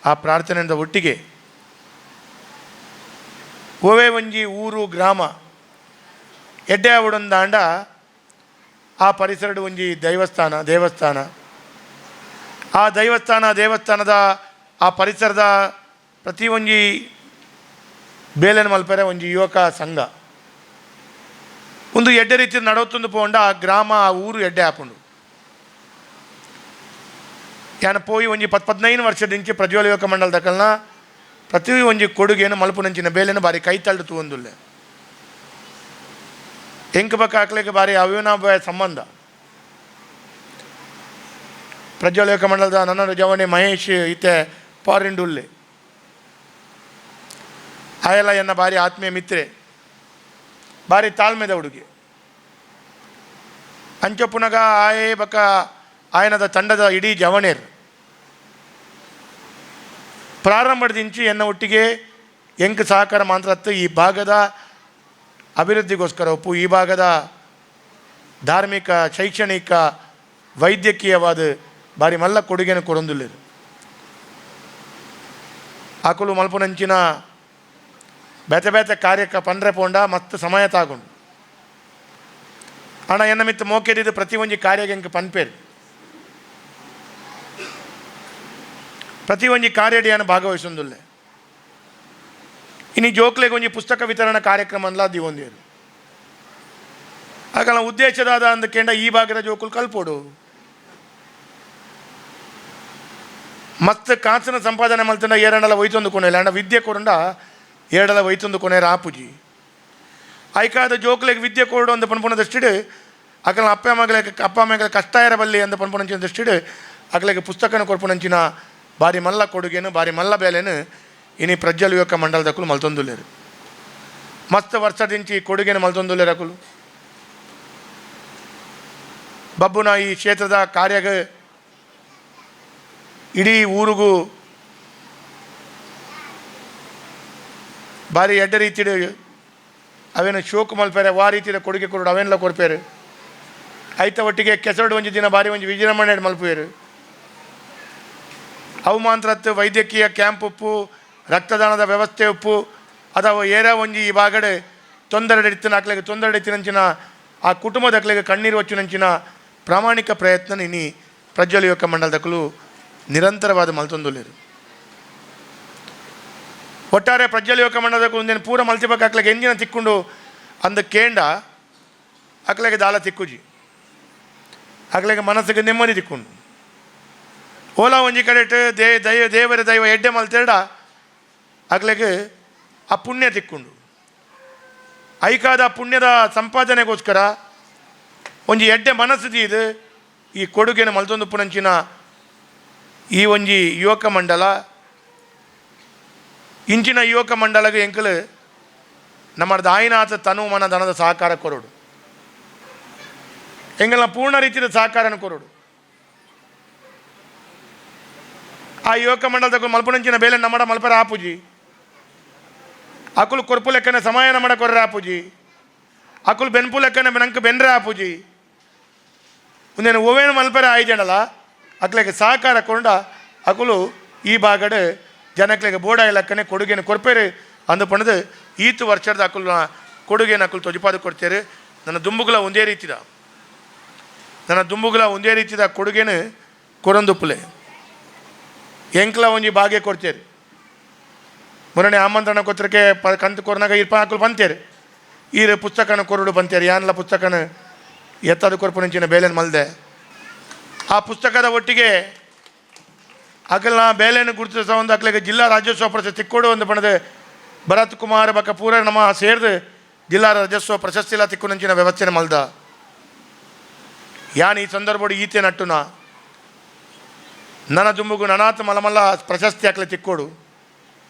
ಆ ಪ್ರಾರ್ಥನೆಯಿಂದ ಒಟ್ಟಿಗೆ ಓವೇ ಒಂಜಿ ಊರು ಗ್ರಾಮ ಎಡ್ಡೆ ಆವಡೊಂದಾಂಡ ಆ ಪರಿಸರಡು ಒಂಜಿ ದೇವಸ್ಥಾನ ಆ ದೇವಸ್ಥಾನದ ಆ ಪರಿಸರದ ಪ್ರತಿ ಒಂಜಿ ಬೇಲೆನ ಮಲ್ಪರೆ ಒಂಜಿ ಯುವಕ ಸಂಘ ಒಂದು ಎಡ್ಡೆ ರೀತಿ ನಡವತ್ತೊಂದು ಪೋಂಡ ಆ ಗ್ರಾಮ ಆ ಊರು ಎಡ್ಡೆ ಆಪುಂಡು ಯಾನ ಪೋಯಿ ಒಂಜಿ 15 ವರ್ಷದಿಂಚಿ ಪ್ರಜ್ವಲ್ ಯುವಕ ಮಂಡಲದಕಲ್ನ ಪ್ರತಿ ಒಂಜಿ ಕೊಡುಗೆಯನ್ನು ಮಲ್ಪುನಂಚಿನ ಬೇಲೆನ ಬಾರಿ ಕೈತಳ್ಳು ತೂವೊಂದುಲ್ಲೆ ಎಂಕ ಬಕ್ಕ ಹಾಕ್ಲಿಕ್ಕೆ ಬಾರಿ ಅವಿನಾಭಾವ ಸಂಬಂಧ ಪ್ರಜ್ವಲ್ ಯುವಕ ಮಂಡಲದ ನನ್ನ ಜವಣಿ ಮಹೇಶ್ ಈತೆ ಪಾರಿಂಡುಲ್ಲೆ ಆಯಲ್ಲ ಎನ್ನ ಬಾರಿ ಆತ್ಮೀಯ ಮಿತ್ರೆ ಬಾರಿ ತಾಳ್ಮೆದ ಹುಡುಗಿ ಅಂಚೊಪ್ಪುನಗ ಆಯೇ ಬಕ್ಕ ಆಯನದ ತಂಡದ ಇಡೀ ಜವಣೇರು ಪ್ರಾರಂಭದಿಂಚಿ ಎನ್ನ ಒಟ್ಟಿಗೆ ಎಂಕ ಸಹಕಾರ ಮಾತ್ರ ಈ ಭಾಗದ ಅಭಿವೃದ್ಧಿಗೋಸ್ಕರ ಒಪ್ಪು ಈ ಭಾಗದ ಧಾರ್ಮಿಕ ಶೈಕ್ಷಣಿಕ ವೈದ್ಯಕೀಯವಾದ ಬಾರಿ ಮಲ್ಲ ಕೊಡುಗೆಯನ್ನು ಕೊರೊಂದುಲ್ಲೇರು ಆಕಲು ಮಲ್ಪುನಂಚಿನ ಬೇತೆ ಕಾರ್ಯಕ್ಕೆ ಪಂಡ್ರೆ ಪೋಂಡ ಮತ್ತು ಸಮಯ ತಾಗೊಂಡು ಹಣ ಎನ್ನ ಮಿತ್ತ ಮೋಕೆದಿದ್ದು ಪ್ರತಿ ಒಂಜಿ ಕಾರ್ಯಕ್ಕೆ ಎಂಕ ಪನ್ಪೇರು ಪ್ರತಿ ಒಂಜಿ ಕಾರ್ಯಡಿಯನ್ನು ಭಾಗವಹಿಸೊಂದುಲ್ಲೆ ಇನ್ನು ಜೋಕ್ಲೆಗೆ ಒಂಜಿ ಪುಸ್ತಕ ವಿತರಣಾ ಕಾರ್ಯಕ್ರಮ ಅಂದ್ಲ ದಿವೊಂದೇರು ಆಗಲ್ಲ ಉದ್ದೇಶದಾದ ಅಂದಕೇಂಡ ಈ ಭಾಗದ ಜೋಕುಲು ಕಲ್ಪೋಡು ಮಸ್ತ್ ಕಾಂಚನ ಸಂಪಾದನೆ ಮಲ್ತಂಡ ಏರಂಡಲ ಒಯ್ತೊಂದು ಕೊನೆಲ್ಲ ಅಂಡ ವಿದ್ಯೆ ಕೊರಂಡ ಏಡಲ ಒಯ್ತೊಂದು ಕೊನೆ ರಾಪುಜಿ ಐಕಾದ ಜೋಕ್ಲೆಗೆ ವಿದ್ಯೆ ಕೊಡು ಅಂದ ಪನ್ಪುಣದಷ್ಟಿಡು ಅಕಲ ಅಪ್ಪ ಅಮ್ಮಗಳ ಕಷ್ಟ ಇರಬಲ್ಲಿ ಅಂದ ಪನ್ಪುಣಂಚಿನದಷ್ಟಿಡು ಅಕಲಿಗೆ ಪುಸ್ತಕನ ಕೊರ್ಪುಣಂಚಿನ ಬಾರಿ ಮಲ್ಲ ಕೊಡುಗೆನು ಬಾರಿ ಮಲ್ಲ ಬೇಲೆನು ಇನಿ ಪ್ರಜ್ವಲ್ ಯುವಕ ಮಂಡಲದಕ್ಕೂ ಮಲ್ತೊಂದುಲ್ಲೇರು ಮಸ್ತ್ ವರ್ಷದಿಂಚಿ ಕೊಡುಗೆನು ಮಲ್ತೊಂದುಲ್ಲೇರು ಅಕುಲು ಬಬ್ಬುನ ಈ ಕ್ಷೇತ್ರದ ಕಾರ್ಯಗೆ ಇಡೀ ಊರಿಗೂ ಬಾರಿ ಎಡ್ಡ ರೀತಿಯ ಅವೇನು ಶೋಕು ಮಲ್ಪೇರೆ ಆ ರೀತಿಯ ಕೊಡುಗೆ ಕೊಡು ಅವೆಲ್ಲ ಕೊಡ್ಪೇರು ಐತ ಒಟ್ಟಿಗೆ ಕೆಸರಡು ಒಂಜಿ ದಿನ ಬಾರಿ ಒಂಜಿ ವಿಜೃಂಭಣೆ ಮಲ್ಪೇರು ಅವು ಮಾತ್ರ ವೈದ್ಯಕೀಯ ಕ್ಯಾಂಪ್ ಉಪ್ಪು ರಕ್ತದಾನದ ವ್ಯವಸ್ಥೆ ಉಪ್ಪು ಅಥವಾ ಏರ ಒಂಜಿ ಈ ಬಾಗಡೆ ತೊಂದರೆ ಹಾಕ್ಲಿಕ್ಕೆ ತೊಂದರೆ ಇತ್ತಿನಂಚಿನ ಆ ಕುಟುಂಬದ ಹಾಕ್ಲಿಕ್ಕೆ ಕಣ್ಣೀರು ಹೊಚ್ಚಿನಂಚಿನ ಪ್ರಾಮಾಣಿಕ ಪ್ರಯತ್ನ ಇನಿ ಪ್ರಜ್ವಲ್ ಯುವಕ ಮಂಡಲದಕ್ಕೂ ನಿರಂತರವಾದ ಮಲ್ತೊಂದುಲ್ಲೇರು ಒಟ್ಟಾರೆ ಪ್ರಜ್ವಲ್ ಯುವಕ ಮಂಡಲದಕ್ಕೂ ಒಂದೇನು ಪೂರ ಮಲ್ತಿಬೇಕು ಹಾಕ್ಲಿಕ್ಕೆ ಎಂಜಿನ ತಿಕ್ಕೊಂಡು ಅಂದ ಕೇಂಡ ಹಾಕ್ಲಿಕ್ಕೆ ದಾಳ ತಿಕ್ಕುಜಿ ಹಾಕ್ಲಿಕ್ಕೆ ಮನಸ್ಸಿಗೆ ನೆಮ್ಮದಿ ತಿಕ್ಕೊಂಡು ಓಲಾ ಒಂಜಿ ಕಡೆಟ್ ದೇವರ ದೈವ ಎಡ್ಡೆ ಮಲ್ತೆರಡ ಆಗ್ಲಿಕ್ಕೆ ಆ ಪುಣ್ಯ ತಿಕ್ಕೊಂಡು ಐಕಾದ ಪುಣ್ಯದ ಸಂಪಾದನೆಗೋಸ್ಕರ ಒಂಜಿ ಎಡ್ಡೆ ಮನಸ್ಸು ಇದು ಈ ಕೊಡುಗೆನ ಮಲ್ತೊಂದು ಪುಣಂಚಿನ ಈ ಒಂಜಿ ಯುವಕ ಮಂಡಲ ಇಂಚಿನ ಯುವಕ ಮಂಡಲಗೆ ಎಂಕಲು ನಮ್ಮದು ಆಯ್ನಾಥ ತನು ಮನ ಧನದ ಸಹಕಾರ ಕೊರೋಡು ಎಂಗಲ್ನ ಪೂರ್ಣ ರೀತಿಯ ಸಹಕಾರನ ಕೊರೋಡು ಆ ಯುವಕ ಮಂಡಲದ ಮಲ್ಪುನಂಚಿನ ಬೇಲೆ ನಮ್ಮಡ ಮಲ್ಪರ ಆಪುಜಿ ಅಕುಲು ಕೊರ್ಪು ಲೆಕ್ಕನೆ ಸಮಯ ನಮ್ಮಡ ಕೊರ್ರೆ ಆಪುಜಿ ಅಕುಲು ಬೆನ್ಪು ಲೆಕ್ಕನೆ ನಂಗೆ ಬೆನ್ರೆ ಆಪುಜಿ ಒಂದೇನು ಓವೇನು ಮಲ್ಪರ ಆಯ್ಜನಲ್ಲ ಅಕ್ಲೆಗೆ ಸಹಕಾರ ಕೊಂಡ ಅಕುಲು ಈ ಭಾಗಡೆ ಜನಕ್ಲೆಗೆ ಬೋಡ ಲೆಕ್ಕನೆ ಕೊಡುಗೆನ ಕೊರ್ಪೇರು ಅಂದು ಪಣದು ಈತು ವರ್ಷದ ಅಕುಲ್ನ ಕೊಡುಗೆನ ಅಕುಲು ತೊಜಿಪಾದ ಕೊಡ್ತೇರು ನನ್ನ ದುಂಬುಗಳ ಒಂದೇ ರೀತಿಯ ಕೊಡುಗೆನ ಕೊರೊಂದುಪ್ಪಲೆ ಎಂಕ್ಲ ಒಂಜಿ ಭಾಗ್ಯ ಕೊಡ್ತೇರು ಮೊನ್ನೆ ಆಮಂತ್ರಣ ಕೊತ್ತರಕ್ಕೆ ಕಂತು ಕೊರನಾಗ ಹಾಕಲು ಬಂತೇರು ಈರು ಪುಸ್ತಕನ ಕೊರಡು ಬಂತೇರು ಯಾನ್ಲ ಪುಸ್ತಕನ ಎತ್ತದ ಕೊರ್ಪುನಂಚಿನ ಬೇಲೆನ ಮಲ್ದೆ ಆ ಪುಸ್ತಕದ ಒಟ್ಟಿಗೆ ಅಕಲ್ನ ಬೇಲೆಯನ್ನು ಗುರುತಿಸ ಒಂದು ಅಕ್ಲಿಗೆ ಜಿಲ್ಲಾ ರಾಜ್ಯೋತ್ಸವ ಪ್ರಶಸ್ತಿ ಕೊಡು ಒಂದು ಪಣದ ಭರತ್ ಕುಮಾರ್ ಬಕ್ಕ ಪೂರ ನಮ್ಮ ಸೇರಿದು ಜಿಲ್ಲಾ ರಾಜ್ಯೋತ್ಸವ ಪ್ರಶಸ್ತಿ ಎಲ್ಲ ತಿಕ್ಕುನಂಚಿನ ವ್ಯವಸ್ಥೆನ ಮಲ್ದ ಯಾನ್ ಈ ಸಂದರ್ಭ ಈತೆ ನಟ್ಟುನ ನನ್ನ ದುಂಬುಗು ನನಾಥ ಮಲಮಲ್ಲ ಪ್ರಶಸ್ತಿ ಹಾಕ್ಲೆ ತಿಕ್ಕೋಡು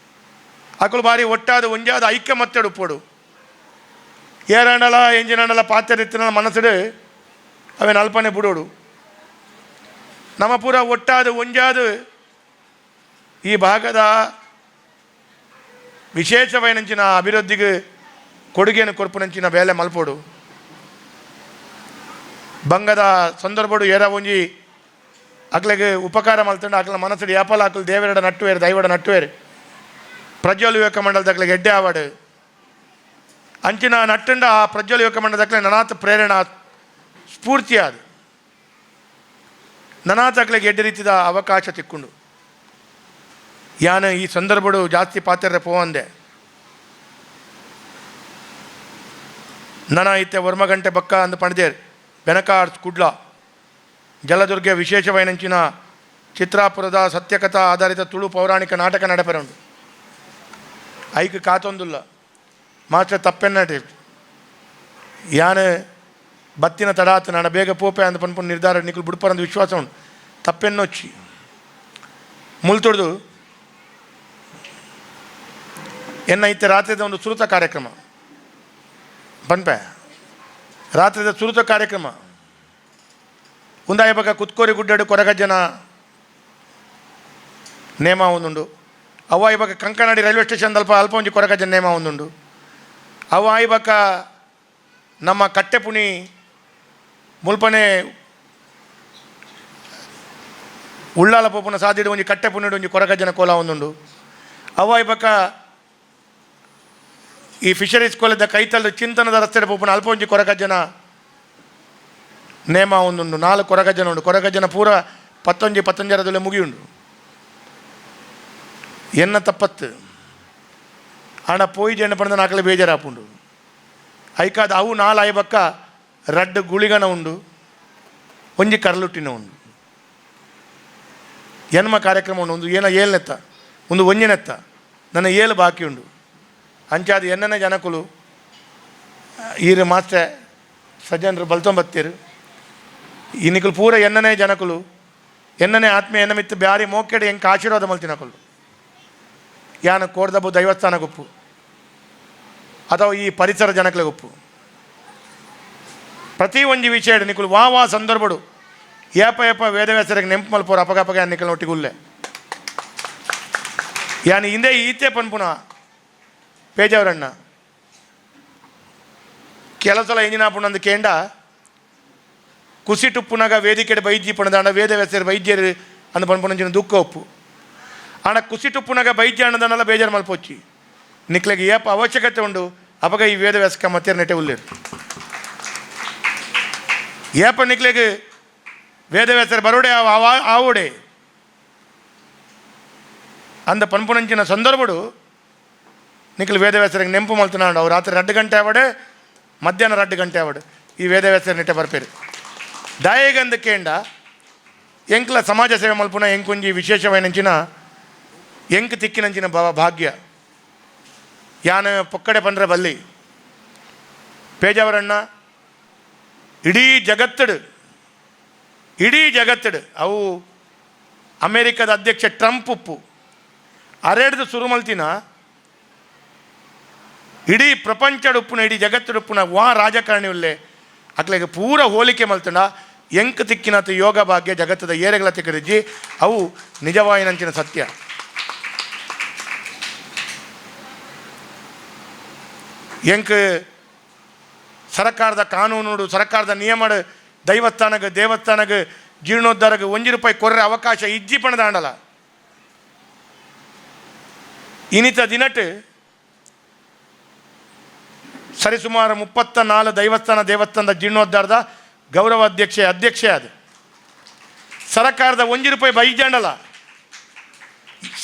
ಅಕಲು ಬಾರಿ ಒಟ್ಟಾದ ಒಂಜಾದ ಐಕ್ಯ ಮತ್ತೆಡು ಉಪ್ಪೋಡು ಏರಂಡಲ ಎಂಜಿನಂಡಲ ಪಾತ್ರೆ ಎತ್ತಿನ ಮನಸ್ಸು ಅವೇನು ಅಲ್ಪನೆ ಬಿಡೋಡು ನಮ್ಮ ಪೂರ ಒಟ್ಟಾದ ಒಂಜಾದ ಈ ಭಾಗದ ವಿಶೇಷವೈನಂಚಿನ ಅಭಿವೃದ್ಧಿಗೆ ಕೊಡುಗೆಯನ್ನು ಕೊರ್ಪುನಂಚಿನ ಬೇಲೆ ಮಲ್ಪೋಡು ಬಂಗದ ಸಂದರ್ಭಡು ಏರ ಒಂಜಿ ಅಕ್ಲೆಗೆ ಉಪಕಾರ ಮಲ್ತಂಡು ಅಕ್ಲ ಮನಸ್ಸು ಯಾಪಲ ಅಕ್ಲು ದೇವರಡ ನಟ್ಟುವೇರು ದೈವಡ ನಟ್ಟುವೇರು ಪ್ರಜ್ವಲ್ ಯುವಕ ಮಂಡಲದ ಅಕ್ಲೆಗೆ ಎಡ್ಡೆ ಆವಾಡು ಅಂಚಿನ ನಟ್ಟಂಡ ಆ ಪ್ರಜ್ವಲ್ ಯುವಕ ಮಂಡಲದ ಅಕ್ಲೆ ನನಾಥ ಪ್ರೇರಣ ಸ್ಫೂರ್ತಿ ಅದು ನನಾಥ ಅಕ್ಲೆಗೆ ಎಡ್ಡೆ ರೀತಿದ ಅವಕಾಶ ತಿಕ್ಕೊಂಡು ಯಾನು ಈ ಸಂದರ್ಭಡು ಜಾಸ್ತಿ ಪಾತ್ರೆ ಪೋವಂದೆ ನನ ಇತ್ತೆ ವರ್ಮಗಂಟೆ ಬಕ್ಕ ಅಂದು ಪಣದೇರು ಬೆನಕಾರ್ಸ್ ಕುಡ್ಲ ಜಲದುರ್ಗ ವಿಶೇಷವೈನಂಚಿನ ಚಿತ್ರಾಪುರದ ಸತ್ಯಕಥಾ ಆಧಾರಿತ ತುಳು ಪೌರಾಣಿಕ ನಾಟಕ ನಡೆಪೆರುಂಡು ಐಕ್ ಕಾತೊಂದುಲ್ಲ ಮಾತ್ರ ತಪ್ಪೆನ್ನಟೆ ಯಾನು ಬತ್ತಿನ ತಡಾತು ನಾನು ಬೇಗ ಪೋಪೆ ಅಂದು ಪನ್ಪುನ ನಿರ್ಧಾರ ನಿಖಲು ಬಿಡ್ಪರಂದು ವಿಶ್ವಾಸ ಉಂಟು ತಪ್ಪೆನ್ನೊಚ್ಚಿ ಮುಲ್ತೊಡ್ದು ಎನ್ನ ಇತ್ತೆ ರಾತ್ರಿದ ಒಂದು ಸುರುತ ಕಾರ್ಯಕ್ರಮ ಪನ್ಪೆ ರಾತ್ರಿದ ಸುರುತ ಕಾರ್ಯಕ್ರಮ ಉಂದಾಯ ಬಗ ಕುತ್ಕೋರಿ ಗುಡ್ಡಾಡು ಕೊರಗಜ್ಜನ ನೇಮ ಒಂದುಂಡು ಅವ ಇವಾಗ ಕಂಕನಾಡಿ ರೈಲ್ವೆ ಸ್ಟೇಷನ್ ಅಲ್ಪ ಒಂಜಿ ಕೊರಗಜ್ಜನ ನೇಮ ಒಂದುಂಡು ಅವ ಇವಾಗ ನಮ್ಮ ಕಟ್ಟೆಪುಣಿ ಮುಲ್ಪನೆ ಉಳ್ಳಾಲ ಪೋಪುನ ಸಾದಿಡು ಒಂಜಿ ಕಟ್ಟೆಪುಣಿಡು ಒಂಜಿ ಕೊರಗಜ್ಜನ ಕೋಲ ಒಂದುಂಡು ಅವ ಇವಾಗ ಈ ಫಿಶರೀಸ್ ಕೋಲದ ಕೈತಲ್ಲು ಚಿಂತನದ ರಸ್ತೆ ಪೋಪುನ ಅಲ್ಪ ಒಂಜಿ ಕೊರಗಜ್ಜನ ನೇಮ ಒಂದುಂಡು 4 ಕೊರಗಜ್ಜನ ಉಂಡು ಕೊರಗಜ್ಜನ ಪೂರ 15 ಮುಗಿಯುಂಡು ಎನ್ನ ತಪ್ಪತ್ತು ಹಣ ಪೋಯಿ ಜನ ಪಡೆದ ನಾಲ್ಕಲೆ ಬೇಜಾರಾಪುಂಡು ಐಕಾದ ಅವು 4 ಆಯ್ಬಕ್ಕ ರಡ್ಡು ಗುಳಿಗನ ಉಂಡು ಒಂಜಿ ಕರ್ಲುಟ್ಟಿನ ಉಂಡು ಎನ್ಮ ಕಾರ್ಯಕ್ರಮ ಉಂಡು ಒಂದು ಏನ ಏಳ್ನೆತ್ತ ಒಂದು ಒಂಜಿನೆತ್ತ ನನ್ನ ಏಳು ಬಾಕಿ ಉಂಡು ಅಂಚಾದ ಎನ್ನನೇ ಜನಕುಲು ಈರು ಮಾಸ್ಟರ್ ಸಜ್ಜನರು ಬಲ್ತೊಂಬತ್ತೇರು ಈ ನಿಖಲು ಪೂರ ಎನ್ನನೇ ಜನಕುಲು ಎನ್ನನೇ ಆತ್ಮೀಯ ಎನ್ನ ಮಿತ್ತು ಬ್ಯಾರಿ ಮೋಕೆಡೆ ಹೆಂಗೆ ಆಶೀರ್ವಾದ ಮಲ್ತಿನಕಲು ಯಾನ ಕೋರ್ದಬ್ಬು ದೈವಸ್ಥಾನ ಗೊಪ್ಪು ಅಥವಾ ಈ ಪರಿಸರ ಜನಕಲೆ ಗೊಪ್ಪು ಪ್ರತಿ ಒಂಜಿ ವಿಷಯ ನಿಖಲು ವಾ ಸಂದರ್ಭಡು ಏಪ ವೇದವ್ಯಾಸರಿಗೆ ನೆಂಪು ಮಲ್ಪೋರು ಅಪಗಪಗ ನಿಖಲ್ ಒಟ್ಟಿಗುಲ್ಲೆ ಯಾನು ಹಿಂದೆ ಈತೆ ಪನ್ಪುನ ಪೇಜವರಣ್ಣ ಕೆಲಸಲ ಎಂಜಿನಾಪುಣಂದು ಕೇಂಡ ಕುಸಿಟುಪ್ಪುನಾಗ ವೇದಿಕೆಡೆ ಬೈದ್ಯ ಪಣದಾಂಡ ವೇದವ್ಯಾಸರು ವೈದ್ಯರು ಅಂದು ಪನ್ಪುನಂಚಿನ ದುಃಖ ಉಪ್ಪು ಆಣ ಕುಸಿಟುಪ್ಪುನಾಗ ಬೈದ್ಯ ಅನ್ನದಾನೆಲ್ಲ ಬೇಜಾರು ಮಲ್ಪೊಚ್ಚಿ ನಿಕ್ಲೆಗೆ ಏಪ ಅವಶ್ಯಕತೆ ಉಂಡು ಅಪಗ ಈ ವೇದವ್ಯಾಸಕ ಮತ್ತೆ ನೆಟ್ಟೆ ಉಲ್ಲೇರು ಏಪ ನಿಕ್ಲೆಗೆ ವೇದವ್ಯಾಸರು ಬರೋಡೆ ಆವೋಡೆ ಅಂದ ಪನ್ಪುನಂಚಿನ ಸಂದರ್ಭಡು ನಿಖಲು ವೇದವ್ಯಾಸರಿಗೆ ನೆಂಪು ಮಲ್ತನಾಡು ಅವ್ರು ರಾತ್ರಿ 2 ಗಂಟೆ ಆವಡೆ ಮಧ್ಯಾಹ್ನ 2 ಗಂಟೆ ಆವಡೆ ಈ ವೇದವ್ಯಾಸರ ನೆಟ್ಟೆ ಬರ್ಪೇರು ದಾಯಗಂದ ಕೇಂಡ ಎಂಕ್ಲ ಸಮಾಜ ಸೇವೆ ಮಲ್ಪುನ ಎಂಕೊಂಜಿ ವಿಶೇಷವೈನಂಚಿನ ಎಂಕ್ ತಿಕ್ಕಿನಂಚಿನ ಭಾಗ್ಯ ಯಾನ ಪೊಕ್ಕಡೆ ಪಂಡ್ರೆ ಬಲ್ಲಿ ಪೇಜಾವರಣ್ಣ ಇಡೀ ಜಗತ್ತಡು ಅವು ಅಮೇರಿಕದ ಅಧ್ಯಕ್ಷ ಟ್ರಂಪ್ ಉಪ್ಪು ಅರೆಡ್ದು ಸುರು ಮಲ್ತಿನ ಇಡೀ ಪ್ರಪಂಚದ ಉಪ್ಪುನ ಇಡೀ ಜಗತ್ತದ ಉಪ್ಪುನ ರಾಜಕಾರಣಿ ಉಲ್ಲೆ ಅಕ್ಲೆಗೆ ಪೂರ ಹೋಲಿಕೆ ಮಲ್ತಂಡ ಎಂಕ್ ತಿಕ್ಕಿನತ್ತು ಯೋಗ ಭಾಗ್ಯ ಜಗತ್ತದ ಏರೆಗಳ ತಿಕ್ಕರಿಜ್ಜಿ ಅವು ನಿಜವಾಯಿನಂಚಿನ ಸತ್ಯ ಎಂಕ್ ಸರ್ಕಾರದ ಕಾನೂನು ಸರ್ಕಾರದ ನಿಯಮ ದೇವಸ್ಥಾನಕ್ಕೆ ಜೀರ್ಣೋದ್ಧಾರಕ್ಕೆ ₹1 ಕೊರ್ರೆ ಅವಕಾಶ ಇಜ್ಜಿ ಪಣದಾಂಡಲ ಇನಿತ ದಿನಟ್ ಸರಿಸುಮಾರು 34 ದೇವಸ್ಥಾನದ ಜೀರ್ಣೋದ್ಧಾರದ ಗೌರವ ಅಧ್ಯಕ್ಷೆ ಅದು ಸರ್ಕಾರದ ₹1 ಬೈಜಾಂಡಲ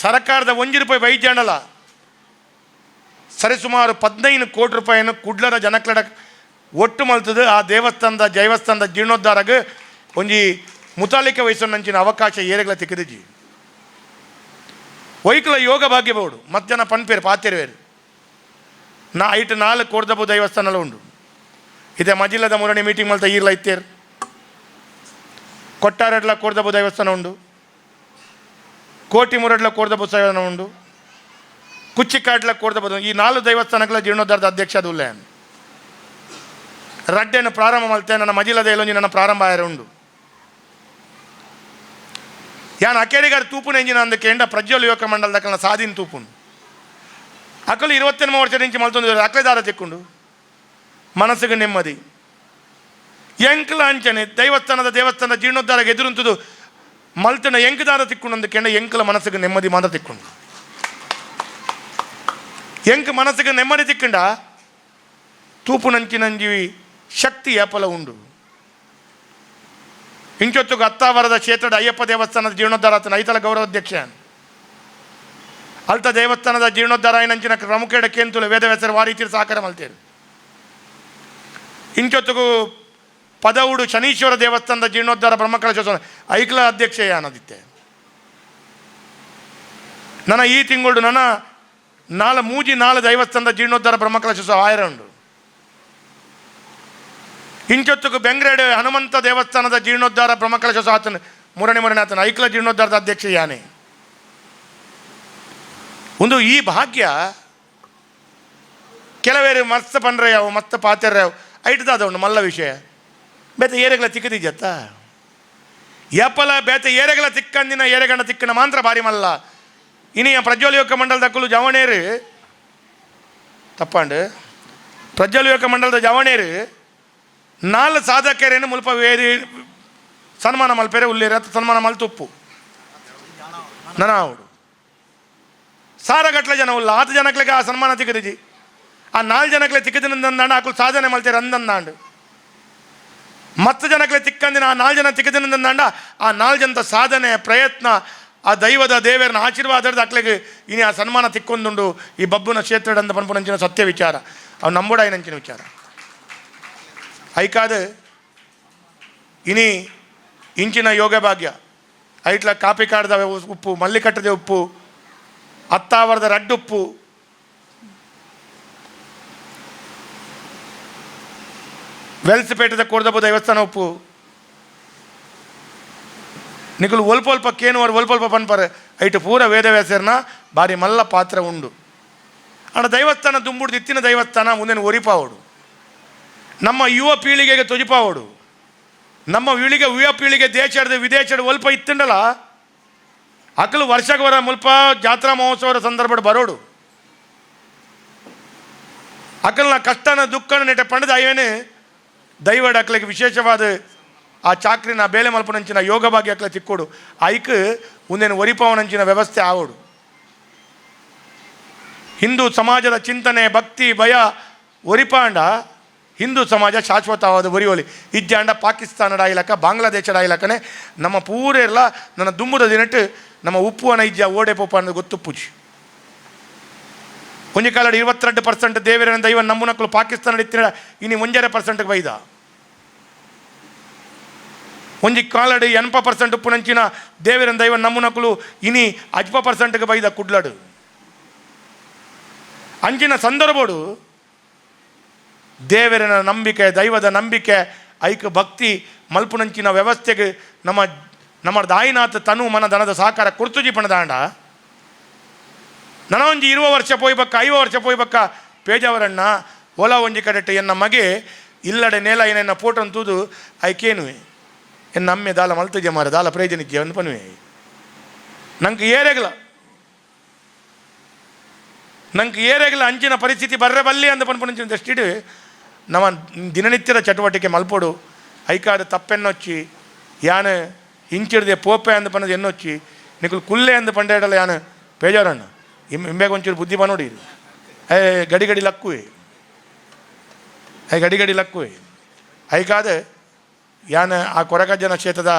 ಸರ್ಕಾರದ ₹1 ಬೈಜಾಂಡಲ ಸರಿಸುಮಾರು 15 ಕೋಟಿ ರೂಪಾಯಿಯನ್ನು ಕುಡ್ಲರ ಜನಕ್ಲಡ ಒಟ್ಟು ಮಲ್ತದು ಆ ದೇವಸ್ಥಾನದ ಜೀರ್ಣೋದ್ಧಾರಕ್ಕೆ ಒಂಜಿ ಮುತಾಲಿಕೆ ವಹಿಸೋನಂಚಿನ ಅವಕಾಶ ಏರೆಗಳ ತಿಕ್ಕಿದಜಿ ವೈಕಲ ಯೋಗ ಭಾಗ್ಯ ಬೋಡು ಮಧ್ಯಾಹ್ನ ಪನ್ಪೇರು ಪಾತೆರುವೇರು ಐಟು 4 ಕೋರ್ದಬ್ಬು ದೈವಸ್ಥಾನಲ್ಲ ಉಂಡು ಇದೇ ಮಜಿಲ್ಲದ ಮುರಣಿ ಮೀಟಿಂಗ್ ಮಲ್ತ ಈರ್ಲ ಇತ್ತೇರು ಕೊಟ್ಟಾರೆಡ್ಲ ಕೋರ್ದಬು ದೇವಸ್ಥಾನ ಉಂಡು, ಕೋಟಿಮುರಡ್ಲ ಕೋರ್ದಬು ದೇವಸ್ಥಾನ ಉಂಡು, ಕುಚ್ಚಿಕಾಡ್ಲ ಕೋರ್ದಬು. ಈ 4 ದೇವಸ್ಥಾನಗಳ ಜೀರ್ಣೋದ್ಧಾರದ ಅಧ್ಯಕ್ಷ ಅದು ಉಲ್ಲೆ ರಡ್ಡೆಯನ್ನು ಪ್ರಾರಂಭ ಮಾಡ್ತೇನೆ. ನನ್ನ ಮಜಿಲದ ಎಲ್ಲೊಂಜಿ ನನ್ನ ಪ್ರಾರಂಭ ಆಯ್ರೆ ಉಂಡು. ಯಾನ್ ಅಕೇರಿಗಾರ ತೂಪುನ ಎಂಜಿನ ಅಂದಕ್ಕೆ ಎಂಡ ಪ್ರಜ್ವಲ್ ಯುವಕ ಮಂಡಲದ ಸಾಧಿನ ತೂಪುನು ಅಕಲು 28 ವರ್ಷ ಇಂಚು ಮಲ್ತೊಂದು ಅಕ್ಲೆದಾರ ತಿಕ್ಕೊಂಡು ಮನಸ್ಸಿಗೆ ನೆಮ್ಮದಿ ಎಂಕ್ಲ ಅಂಚನೆ ದೇವಸ್ಥಾನದ ಜೀರ್ಣೋದ್ಧಾರಕ್ಕೆ ಎದುರುಂತದು ಮಲ್ತನ ಎಂಕದಾರ ತಿಕ್ಕೊಂಡು ಅಂದಕ್ಕೆ ಎಂಡ ಎಂಕ್ಲ ಮನಸ್ಸಿಗೆ ನೆಮ್ಮದಿ ಮಾತ್ರ ತಿಕ್ಕೊಂಡು ಎಂಕ್ ಮನಸ್ಸಿಗೆ ನೆಮ್ಮದಿ ತಿಕ್ಕಂಡ ತೂಪು ನಂಚಿನಂಜಿ ಶಕ್ತಿ ಏಪಲ ಉಂಡು. ಇಂಚೊತ್ತಿಗೆ ಹತ್ತಾವರದ ಕ್ಷೇತ್ರದ ಅಯ್ಯಪ್ಪ ದೇವಸ್ಥಾನದ ಜೀರ್ಣೋದ್ಧಾರ ಆತನ ಐತಲ ಗೌರವಾಧ್ಯಕ್ಷ ಅಲ್ತ ದೇವಸ್ಥಾನದ ಜೀರ್ಣೋದ್ಧಾರ ನಂಚಿನ ಪ್ರಮುಖ ಕೇಂತುಲು ವೇದವ್ಯಾಸರ ವಾರೀತಿರು ಸಹಕಾರ ಮಲ್ತೇರು. ಇಂಚೊತ್ತಿಗೂ ಪದವುಡು ಶನೀಶ್ವರ ದೇವಸ್ಥಾನದ ಜೀರ್ಣೋದ್ಧಾರ ಬ್ರಹ್ಮಕಲಶ ಐಕ್ಲ ಅಧ್ಯಕ್ಷ ಅನ್ನೋದಿತ್ತೆ. ನನ್ನ ಈ ತಿಂಗಳು ನನ್ನ 4 ದೇವಸ್ಥಾನದ ಜೀರ್ಣೋದ್ಧಾರ ಬ್ರಹ್ಮಕಲಶ ಆಯ್ರ ಉಂಡು. ಇಂಚೊತ್ತಿಗೂ ಬೆಂಗ್ರೇಡ್ ಹನುಮಂತ ದೇವಸ್ಥಾನದ ಜೀರ್ಣೋದ್ಧಾರ ಬ್ರಹ್ಮಕಲಶ ಆತನ ಮೂರನೇ ಆತನ ಐಕ್ಲ ಜೀರ್ಣೋದ್ಧಾರದ ಅಧ್ಯಕ್ಷ ಯಾನೆ ಒಂದು. ಈ ಭಾಗ್ಯ ಕೆಲವೇರು ಮಸ್ತ್ ಪಂಡ್ರೆಯಾವು ಮಸ್ತ್ ಪಾತೆರ್ಯಾವು ಐಟ್ದಾದ ಉಂಡು ಮಲ್ಲ ವಿಷಯ ಬೇತೆ ಏರೆಗಳ ತಿಕ್ಕದಿಜ್ಜತ್ತ ಯಪ್ಪಲ ಬೇತೆ ಏರೆಗಳ ತಿಕ್ಕಂದಿನ ಏರೆಗಂಡ ತಿಕ್ಕನ ಮಾತ್ರ ಭಾರಿ ಮಲ್ಲ. ಇನಿಯ ಪ್ರಜ್ವಲ್ ಯುವಕ ಮಂಡಲದ ಅಕ್ಕಲು ಜವಣೇರು ತಪ್ಪಂಡು ಪ್ರಜ್ವಲ್ ಯುವಕ ಮಂಡಲದ ಜವಣೇರು 4 ಸಾಧಕರೇನು ಮುಲ್ಪ ವೇರಿ ಸನ್ಮಾನ ಮಲ್ಪೇರೆ ಉಲ್ಲೇರ ಸನ್ಮಾನ ಮಲ್ತುಪ್ಪು ನನಾವುಡು ಸಾರಗಟ್ಲೆ ಜನ ಉಲ್ಲ 10 ಜನಕ್ಲೆಗೆ ಆ ಸನ್ಮಾನ ತಿಕ್ಕದಿಜಿ ಆ 4 ಜನಕ್ಲೆ ತಿಕ್ಕದಿನಂದಾಂಡು ಆಕಲು ಸಾಧನೆ ಮಲ್ತೇರೆ ಅಂದಂದಾಂಡು 10 ಜನಕ್ಲೆ ತಿಕ್ಕಂದಿನ ಆ 4 ಜನ ತಿಕ್ಕದಿನಂದಾಂಡ ಆ 4 ಜನದ ಸಾಧನೆ ಪ್ರಯತ್ನ ಆ ದೈವದ ದೇವರನ್ನ ಆಶೀರ್ವಾದದ ಅಕ್ಲೆಗೆ ಇನಿ ಆ ಸನ್ಮಾನ ತಿಕ್ಕೊಂದುಂಡು ಈ ಬಬ್ಬುನ ಕ್ಷೇತ್ರದಂದ ಪನ್ಪುನಂಚಿನ ಸತ್ಯ ವಿಚಾರ ಅವು ನಂಬುಡಾಯಿನಂಚಿನ ವಿಚಾರ ಐಕಾದ ಇನಿ ಇಂಚಿನ ಯೋಗ ಭಾಗ್ಯ ಐಟ್ಲ ಕಾಪಿ ಕಾಡ್ದ ಉಪ್ಪು ಮಲ್ಲಿಕಟ್ಟದ ಉಪ್ಪು ಹತ್ತಾವರದ ರಡ್ಡುಪ್ಪು ವೆಲ್ಸ್ಪೇಟದ ಕೋರ್ದಬು ದೇವಸ್ಥಾನ ಉಪ್ಪು ನಿಕಲು ಒಲ್ಪ ಕೇನುವರು ಒಲ್ಪ ಪನ್ಪರೆ ಐಟು ಪೂರ ವೇದವ್ಯಾಸರ್ನ ಭಾರಿ ಮಲ್ಲ ಪಾತ್ರ ಉಂಡು. ಅಣ್ಣ ದೇವಸ್ಥಾನ ದುಂಬುಡ್ದು ಇತ್ತಿನ ದೇವಸ್ಥಾನ ಮುಂದಿನ ಒರಿಪಾವಡು ನಮ್ಮ ಯುವ ಪೀಳಿಗೆಗೆ ತೊಜಿಪಾವಡು ನಮ್ಮ ಯುವ ಪೀಳಿಗೆ ದೇಶದ ವಿದೇಶದ ಒಲ್ಪ ಇತ್ತಂಡಲ್ಲ ಅಕಲು ವರ್ಷಕ್ಕೆ ವರ ಮುಲ್ಪ ಜಾತ್ರಾ ಮಹೋತ್ಸವದ ಸಂದರ್ಭ ಬರೋಡು ಅಕಲ್ನ ಕಷ್ಟನ ದುಃಖನ ನೆಟ್ಟ ಪಂಡದ ಅಯ್ಯನೇ ದೈವಡ ಅಕ್ಲಿಗೆ ವಿಶೇಷವಾದ ಆ ಚಾಕ್ರಿನ ಬೇಲೆ ಮಲ್ಪನಂಚಿನ ಯೋಗ ಭಾಗ್ಯ ಅಕ್ಲ ತಿಕ್ಕೋಡು ಐಕ್ ಮುಂದೇನು ಒರಿಪಾವನಂಚಿನ ವ್ಯವಸ್ಥೆ ಆವೋಡು. ಹಿಂದೂ ಸಮಾಜದ ಚಿಂತನೆ ಭಕ್ತಿ ಭಯ ಒರಿಪಾಂಡ ಹಿಂದೂ ಸಮಾಜ ಶಾಶ್ವತವಾದ ಒರಿಯೋಲಿ ಇಜ್ಜಾಂಡ ಪಾಕಿಸ್ತಾನದ ಇಲಕ ಬಾಂಗ್ಲಾದೇಶದ ಇಲಕನೆ ನಮ್ಮ ಪೂರೆಲ್ಲ ನನ್ನ ದುಂಬುದ ದಿನಟ್ಟು ನಮ್ಮ ಉಪ್ಪುವನ ಇಜ್ಜ ಓಡೆ ಪೋಪ ಅನ್ನೋದು ಗೊತ್ತುಪ್ಪುಜಿ ಒಂಜಿ ಕಾಲದ 22% ದೇವರ ದೈವ ನಮ್ಮನಕ್ಕಳು ಪಾಕಿಸ್ತಾನ ಇತ್ತಿನ ಇನಿ 1.5% ಬೈದ ಒಂಜಿ ಕಾಲಡ್ 80% ಉಪ್ಪುನಂಚಿನ ದೇವರ ದೈವ ನಮ್ಮನಕ್ಕಳು ಇನಿ 10% ಬೈದ ಕುಡ್ಲಡು ಅಂಚಿನ ಸಂದರ್ಭಡು ದೇವರನ ನಂಬಿಕೆ ದೈವದ ನಂಬಿಕೆ ಐಕ ಭಕ್ತಿ ಮಲ್ಪುನಂಚಿನ ವ್ಯವಸ್ಥೆಗೆ ನಮ್ಮ ದಾಯಿನಾಥ ತನು ಮನ ದನದ ಸಹಕಾರ ಕುರ್ತುಜಿ ಪಣದಾಂಡ ನನ್ನ ಒಂಜಿ 20 ವರ್ಷ ಪೋಯ್ಬಕ್ಕ 5 ವರ್ಷ ಪೋಯ್ಬಕ್ಕ ಪೇಜಾವರಣ್ಣ ಓಲಾ ಒಂಜಿ ಕಡೆಟ್ಟು ಎನ್ನ ಮಗೆ ಇಲ್ಲಡೆ ನೇಲ ಏನ ಫೋಟೋನ್ ತೂದು ಐಕೇನುವೆ ಎನ್ನ ಅಮ್ಮೆ ದಾಲ ಮಲ್ತಜೆ ಮಾರ ದಾಲ ಪ್ರಯೋಜನಕ್ಕೆ ಒಂದು ಪನ್ವೆ ನಂಗೆ ಏರೆಗಲ ಅಂಚಿನ ಪರಿಸ್ಥಿತಿ ಬರ್ರೆ ಬಲ್ಲಿ ಅಂತ ಪನ್ಪುನಂಚಿನ ದಷ್ಟಿಡು ನಮ್ಮ ದಿನನಿತ್ಯದ ಚಟುವಟಿಕೆ ಮಲ್ಪೋಡು ಐಕಾಡು ತಪ್ಪೆನ್ನೊಚ್ಚಿ ಯಾನು ಹಿಂಚಿಡ್ದೆ ಪೋಪೆ ಅಂದ ಪನ್ನದು ಎನ್ನೊಚ್ಚಿ ನಿಕಲು ಕುಲ್ಲೆ ಅಂದ ಪಂಡೇಡಲ್ಲ ಯಾನು ಪೇಜಾರಣ್ಣ ಇಂಬೇಗ ಒಂಚೂರು ಬುದ್ಧಿ ಬನೋಡಿ ಗಡಿ ಲಕ್ಕುವೆ ಗಡಿ ಲಕ್ಕುವೆ ಐಕಾದ ಯಾನು ಆ ಕೊರಗಜ್ಜನ ಕ್ಷೇತ್ರದ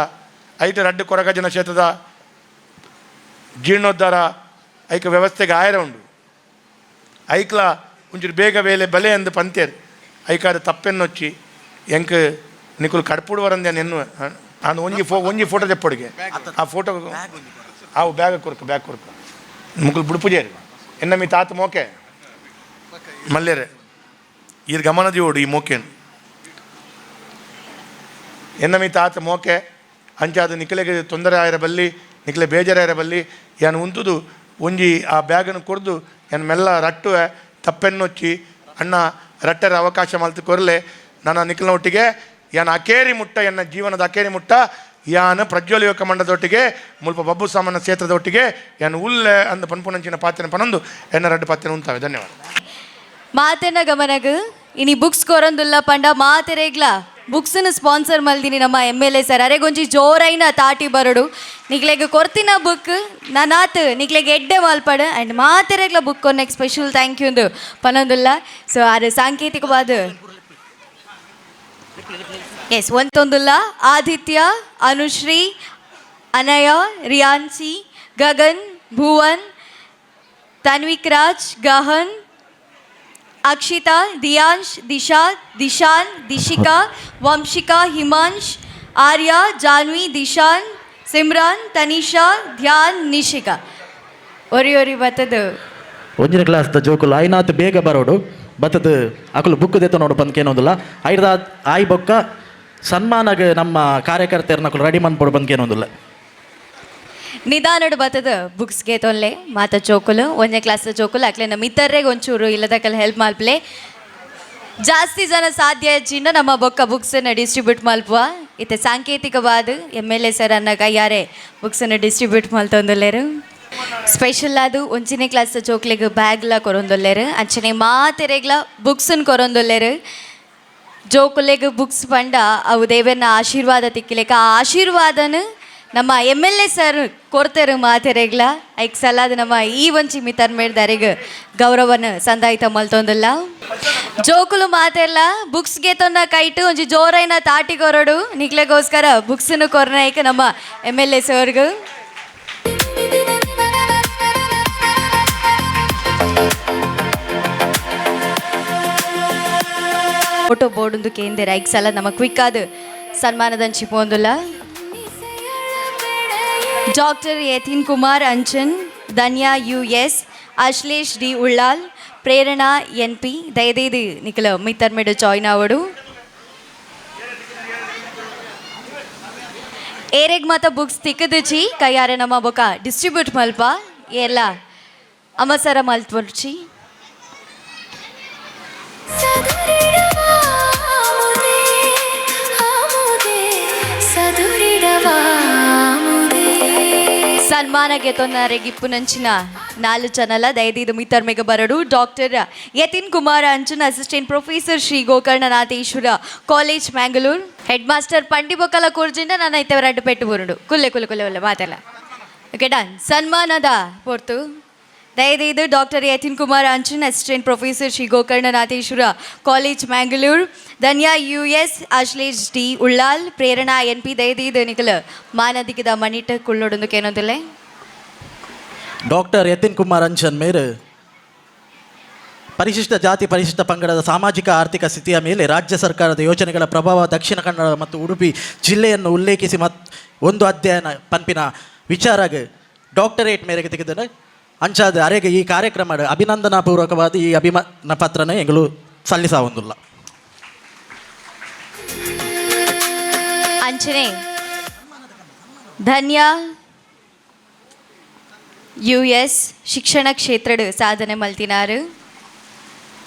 ಐಟ ರಡ್ಡು ಕೊರಗಜ್ಜನ ಕ್ಷೇತ್ರದ ಜೀರ್ಣೋದ್ಧಾರ ಐಕ ವ್ಯವಸ್ಥೆಗೆ ಆಯ್ರ ಉಂಡು ಐಕ್ಲ ಒಂಚೂರು ಬೇಗ ವೇಲೆ ಬಲೆ ಅಂದು ಪಂತೇರು ಐಕಾದ ತಪ್ಪೆನ್ನೊಚ್ಚಿ ಎಂಕ್ ನಿಕುಲು ಕಡ್ಪುಡುವರಂದೆ ನೆನ್ನು ನಾನು ಒಂಜಿ ಫೋಟೋ ತೆಪ್ಪೊಡಿಗೆ ಆ ಫೋಟೋ ಅವು ಬ್ಯಾಗ್ ಕೊರ್ಕ ಮುಕುಲು ಬುಡುಪುಜೇರು ಎನ್ನ ಮೀ ತಾತ ಮೋಕೆ ಮಲ್ಲೇರೆ ಇದು ಗಮನದಿ ಓಡು ಈ ಮೋಕೆನು ಎನ್ನ ಮೀ ತಾತ ಮೋಕೆ ಅಂಚಾದ ನಿಖಲೆಗೆ ತೊಂದರೆ ಆಯಿರ ಬಲ್ಲಿ ನಿಖಲೆ ಬೇಜಾರಾಯಿರ ಬಲ್ಲಿ ಯಾನು ಉಂತುದು ಒಂಜಿ ಆ ಬ್ಯಾಗನ್ನು ಕೊರ್ದು ಯಾನು ಮೆಲ್ಲ ರಟ್ಟುವೆ ತಪ್ಪೆನ್ನೊಚ್ಚಿ ಅಣ್ಣ ರಟ್ಟರ ಅವಕಾಶ ಮಲ್ತು ಕೊರಲೆ ನನ್ನ ನಿಖಿಲ್ನ ಒಟ್ಟಿಗೆ ಯಾನು ಅಕೇರಿ ಮುಟ್ಟ ಎನ್ನ ಜೀವನದ ಅಕೇರಿ ಮುಟ್ಟ ಯಾನು ಪ್ರಜ್ವಲ ಯುವಕ ಮಂಡದೊಟ್ಟಿಗೆ ಮುಲ್ಪ ಬಬ್ಬು ಸಾಮಾನ್ಯ ಕ್ಷೇತ್ರದೊಟ್ಟಿಗೆ ಯಾನು ಉಲ್ಲೆ ಅಂದ ಪನ್ಪುನಂಚಿನ ಪಾತ್ರೆ ಪನೊಂದು ಎನ್ನ ರಡ್ಡು ಪಾತ್ರೆ ಉಂತಾವೆ. ಧನ್ಯವಾದ. ಮಾತೆನ ಗಮನಗ ಇನಿ ಬುಕ್ಸ್ ಕೊರೊಂದುಲ್ಲ ಪಂಡ ಮಾತೆರೆಗ್ಲ ಬುಕ್ಸ್ನ ಸ್ಪಾನ್ಸರ್ ಮಲ್ದಿನಿ ನಮ್ಮ MLA ಸರ್ ಅರೆಗೊಂಜಿ ಜೋರೈನ ತಾಟಿ ಬರಡು ನಿಕ್ಲೆಗೆ ಕೊರ್ತಿನ ಬುಕ್ ನಾನಾತ್ ನಿಕ್ಲೆಗೆ ಎಡ್ಡೆ ಮಾಲ್ಪಡ ಆ್ಯಂಡ್ ಮಾತೆರೆಗ್ಲ ಬುಕ್ ಕೊನೆಕ್ ಸ್ಪೆಷಲ್ ಥ್ಯಾಂಕ್ ಯು ಎಂದು ಪನೊಂದುಲ್ಲ. ಸೊ ಅದು ಸಾಂಕೇತಿಕವಾದ ಎಸ್ ಒಂದೊಂದುಲ್ಲ ಆದಿತ್ಯ, ಅನುಶ್ರೀ, ಅನಯ, ರಿಯಾನ್ಸಿ, ಗಗನ್, ಭುವನ್, ತನ್ವಿಕ್ ರಾಜ್, ಗಹನ್, ಅಕ್ಷಿತಾ, ದಿಯಾಂಶ್, ದಿಶಾ, ದಿಶಾನ್, ದಿಶಿಕಾ, ವಂಶಿಕಾ, ಹಿಮಾಂಶ್, ಆರ್ಯ, ಜಾನ್ವಿ, ದಿಶಾನ್, ಸಿಮ್ರಾನ್, ತನಿಷಾ, ಧ್ಯಾನ್, ನಿಶಿಕಾ ಒರಿ ಬತ್ತದು ಒಂಜಿನ ಕ್ಲಾಸ್ದ ಜೋಕುಲು ಐನಾತ್ ಬೇಗ ಬರೋಡು ಬತ್ತದು ಅಕುಲು ಬುಕ್ ದೆತ್ತ ನೋಡು ಬಂದ್ಕೇನೊಂದಿಲ್ಲ ಐದ ಆಯ್ ಬೊಕ್ಕ ಸನ್ಮಾನಗೆ ನಮ್ಮ ಕಾರ್ಯಕರ್ತೆಯರ್ನಕುಲು ರೆಡಿ ಮಾಡ್ಬೋದು ಬಂದ್ಕೇನೊಂದಿಲ್ಲ ನಿಧಾನಡು ಬತ್ತದ ಬುಕ್ಸ್ಗೆ ತೊಲ್ಲೆ ಮಾತ ಚೋಕುಲು ಒಂದನೇ ಕ್ಲಾಸ್ದ ಚೋಕುಲು ಅಕ್ಲೆ ನಮ್ಮ ಇತರ್ರೆಗೆ ಒಂಚೂರು ಇಲ್ಲದಕ್ಕೆಲ್ಲ ಹೆಲ್ಪ್ ಮಲ್ಪಲೆ ಜಾಸ್ತಿ ಜನ ಸಾಧ್ಯ ಹೆಚ್ಚಿಂದ ನಮ್ಮ ಬೊಕ್ಕ ಬುಕ್ಸನ್ನು ಡಿಸ್ಟ್ರಿಬ್ಯೂಟ್ ಮಲ್ಪುವ ಇತ್ತೆ ಸಾಂಕೇತಿಕವಾದ MLA ಸರ್ ಅನ್ನ ಕೈಯಾರೆ ಬುಕ್ಸನ್ನು ಡಿಸ್ಟ್ರಿಬ್ಯೂಟ್ ಮಲ್ತೊಂದುಲ್ಲೇರು ಸ್ಪೆಷಲ್ ಅದು ಒಂಚನೇ ಕ್ಲಾಸ್ದ ಚೋಕ್ಲೆಗೆ ಬ್ಯಾಗ್ಲ ಕೊರೊಂದುಲ್ಲೇರು ಅಂಚನೆ ಮಾತೆರೆಗ್ಲ ಬುಕ್ಸನ್ನು ಕೊರೊಂದುಲ್ಲೇರು ಜೋಕುಲೆಗೆ ಬುಕ್ಸ್ ಪಂಡ ಅವು ದೇವರನ್ನ ಆಶೀರ್ವಾದ ತಿಕ್ಕಿಲೆಕ ಆ ಆಶೀರ್ವಾದನ ನಮ್ಮ MLA ಸರ್ ಕೊಡ್ತಾರೆ ಮಾತೆರೆಗ್ಲ ಐಕ್ ಸಲಾದ ನಮ್ಮ ಈ ಒಂಚಿ ಮಿತರ್ ಮೇಡ್ದಾರಿಗೆ ಗೌರವನ ಸಂದಾಯಿತ ಮಲ್ತೊಂದಿಲ್ಲ ಜೋಕುಲು ಮಾತೆಲ್ಲ ಬುಕ್ಸ್ಗೆ ತೊಂದ ಕೈಟು ಒಂಜಿ ಜೋರೈನ ತಾಟಿ ಕೊರಡು ನಿಕ್ಲೆಗೋಸ್ಕರ ಬುಕ್ಸನ್ನು ಕೊರನೈಕ ನಮ್ಮ MLA ಸರ್ಗೆ ಫೋಟೋ ಬೋರ್ಡ್ ಕೇಂದ್ರ ಐಕ್ ಸಲ ನಮ್ಮ ಕ್ವಿಕ್ ಆದ ಸನ್ಮಾನದಂಚಿ ಪೋಂದುಲ್ಲ ಡಾಕ್ಟರ್ ಯತಿನ್ ಕುಮಾರ್ ಅಂಚನ್, ಧನ್ಯಾ US, Ashlesh D Ullal, Prerana NP ದಯದೇದು ನಿಖಲ Mitter ಮೇಡು ಜಾಯ್ನ್ ಆವಡು ಏರೆಗ್ ಮಾತ ಬುಕ್ಸ್ ತಿಕ್ಕದಚಿ ಕೈಯಾರೆ ನಮ್ಮ ಬೊಕ ಡಿಸ್ಟ್ರಿಬ್ಯೂಟ್ ಮಲ್ಪ ಎಲ್ಲ ಅಮಸರ ಮಲ್ತ್ವರ್ಚಿ ಸನ್ಮಾನಗೆ ತೊನ್ನರೆಗೆ ಇಪ್ಪುನಂಚಿನ 4 ಜನಲ ದಯದಿದು ಮಿತ್ತರ್ ಮೇಗ ಬರಡು doctor Yatin Kumar Anchan assistant professor Shri Gokarnanatheshwara college Mangalore headmaster ಪಂಡಿ ಬೊಕ್ಕಲ ಕೋರ್ಜಿಂದ ನಾನು ಐತೆ ರಡ್ಡು ಪೆಟ್ಟು ಬರುಡು ಕುಲ್ಲೆ ಒಳ್ಳೆ ಮಾತೆಲ್ಲ ಓಕೆ ಡನ್ ಸನ್ಮಾನದ ಪೊರ್ತು ದಯದಿದು doctor Yatin Kumar Anchan assistant professor Shri Gokarnanatheshwara college Mangalore Dhanya US, Ashlesh D Ullal, Prerana NP ದಯದಿದು ನಿಖಲ ಮಾನದಿಗದ ಮಣಿಟ ಕುಳ್ಳೊಡೊಂದು ಕೇನೊಂದಿಲ್ಲ ಡಾಕ್ಟರ್ ಯತಿನ್ ಕುಮಾರ್ ಅಂಚನ್ ಮೇರು ಪರಿಶಿಷ್ಟ ಜಾತಿ ಪರಿಶಿಷ್ಟ ಪಂಗಡದ ಸಾಮಾಜಿಕ ಆರ್ಥಿಕ ಸ್ಥಿತಿಯ ಮೇಲೆ ರಾಜ್ಯ ಸರ್ಕಾರದ ಯೋಜನೆಗಳ ಪ್ರಭಾವ ದಕ್ಷಿಣ ಕನ್ನಡ ಮತ್ತು ಉಡುಪಿ ಜಿಲ್ಲೆಯನ್ನು ಉಲ್ಲೇಖಿಸಿ ಒಂದು ಅಧ್ಯಯನ ಪಂಪಿನ ವಿಚಾರಗೆ ಡಾಕ್ಟರೇಟ್ ಮೇರೆಗೆ ತೆಗೆದನು ಅಂಚಾದ ಅರೆಗೆ ಈ ಕಾರ್ಯಕ್ರಮ ಅಭಿನಂದನಾಪೂರ್ವಕವಾದ ಈ ಅಭಿಮಾನ ಪತ್ರನ ಎಂಗಳು ಸಲ್ಲಿಸಾವಂದಿಲ್ಲ ಅಂಚನೆ ಧನ್ಯಾ US ಶಿಕ್ಷಣ ಕ್ಷೇತ್ರದ ಸಾಧನೆ ಮಲ್ತಿನಾರು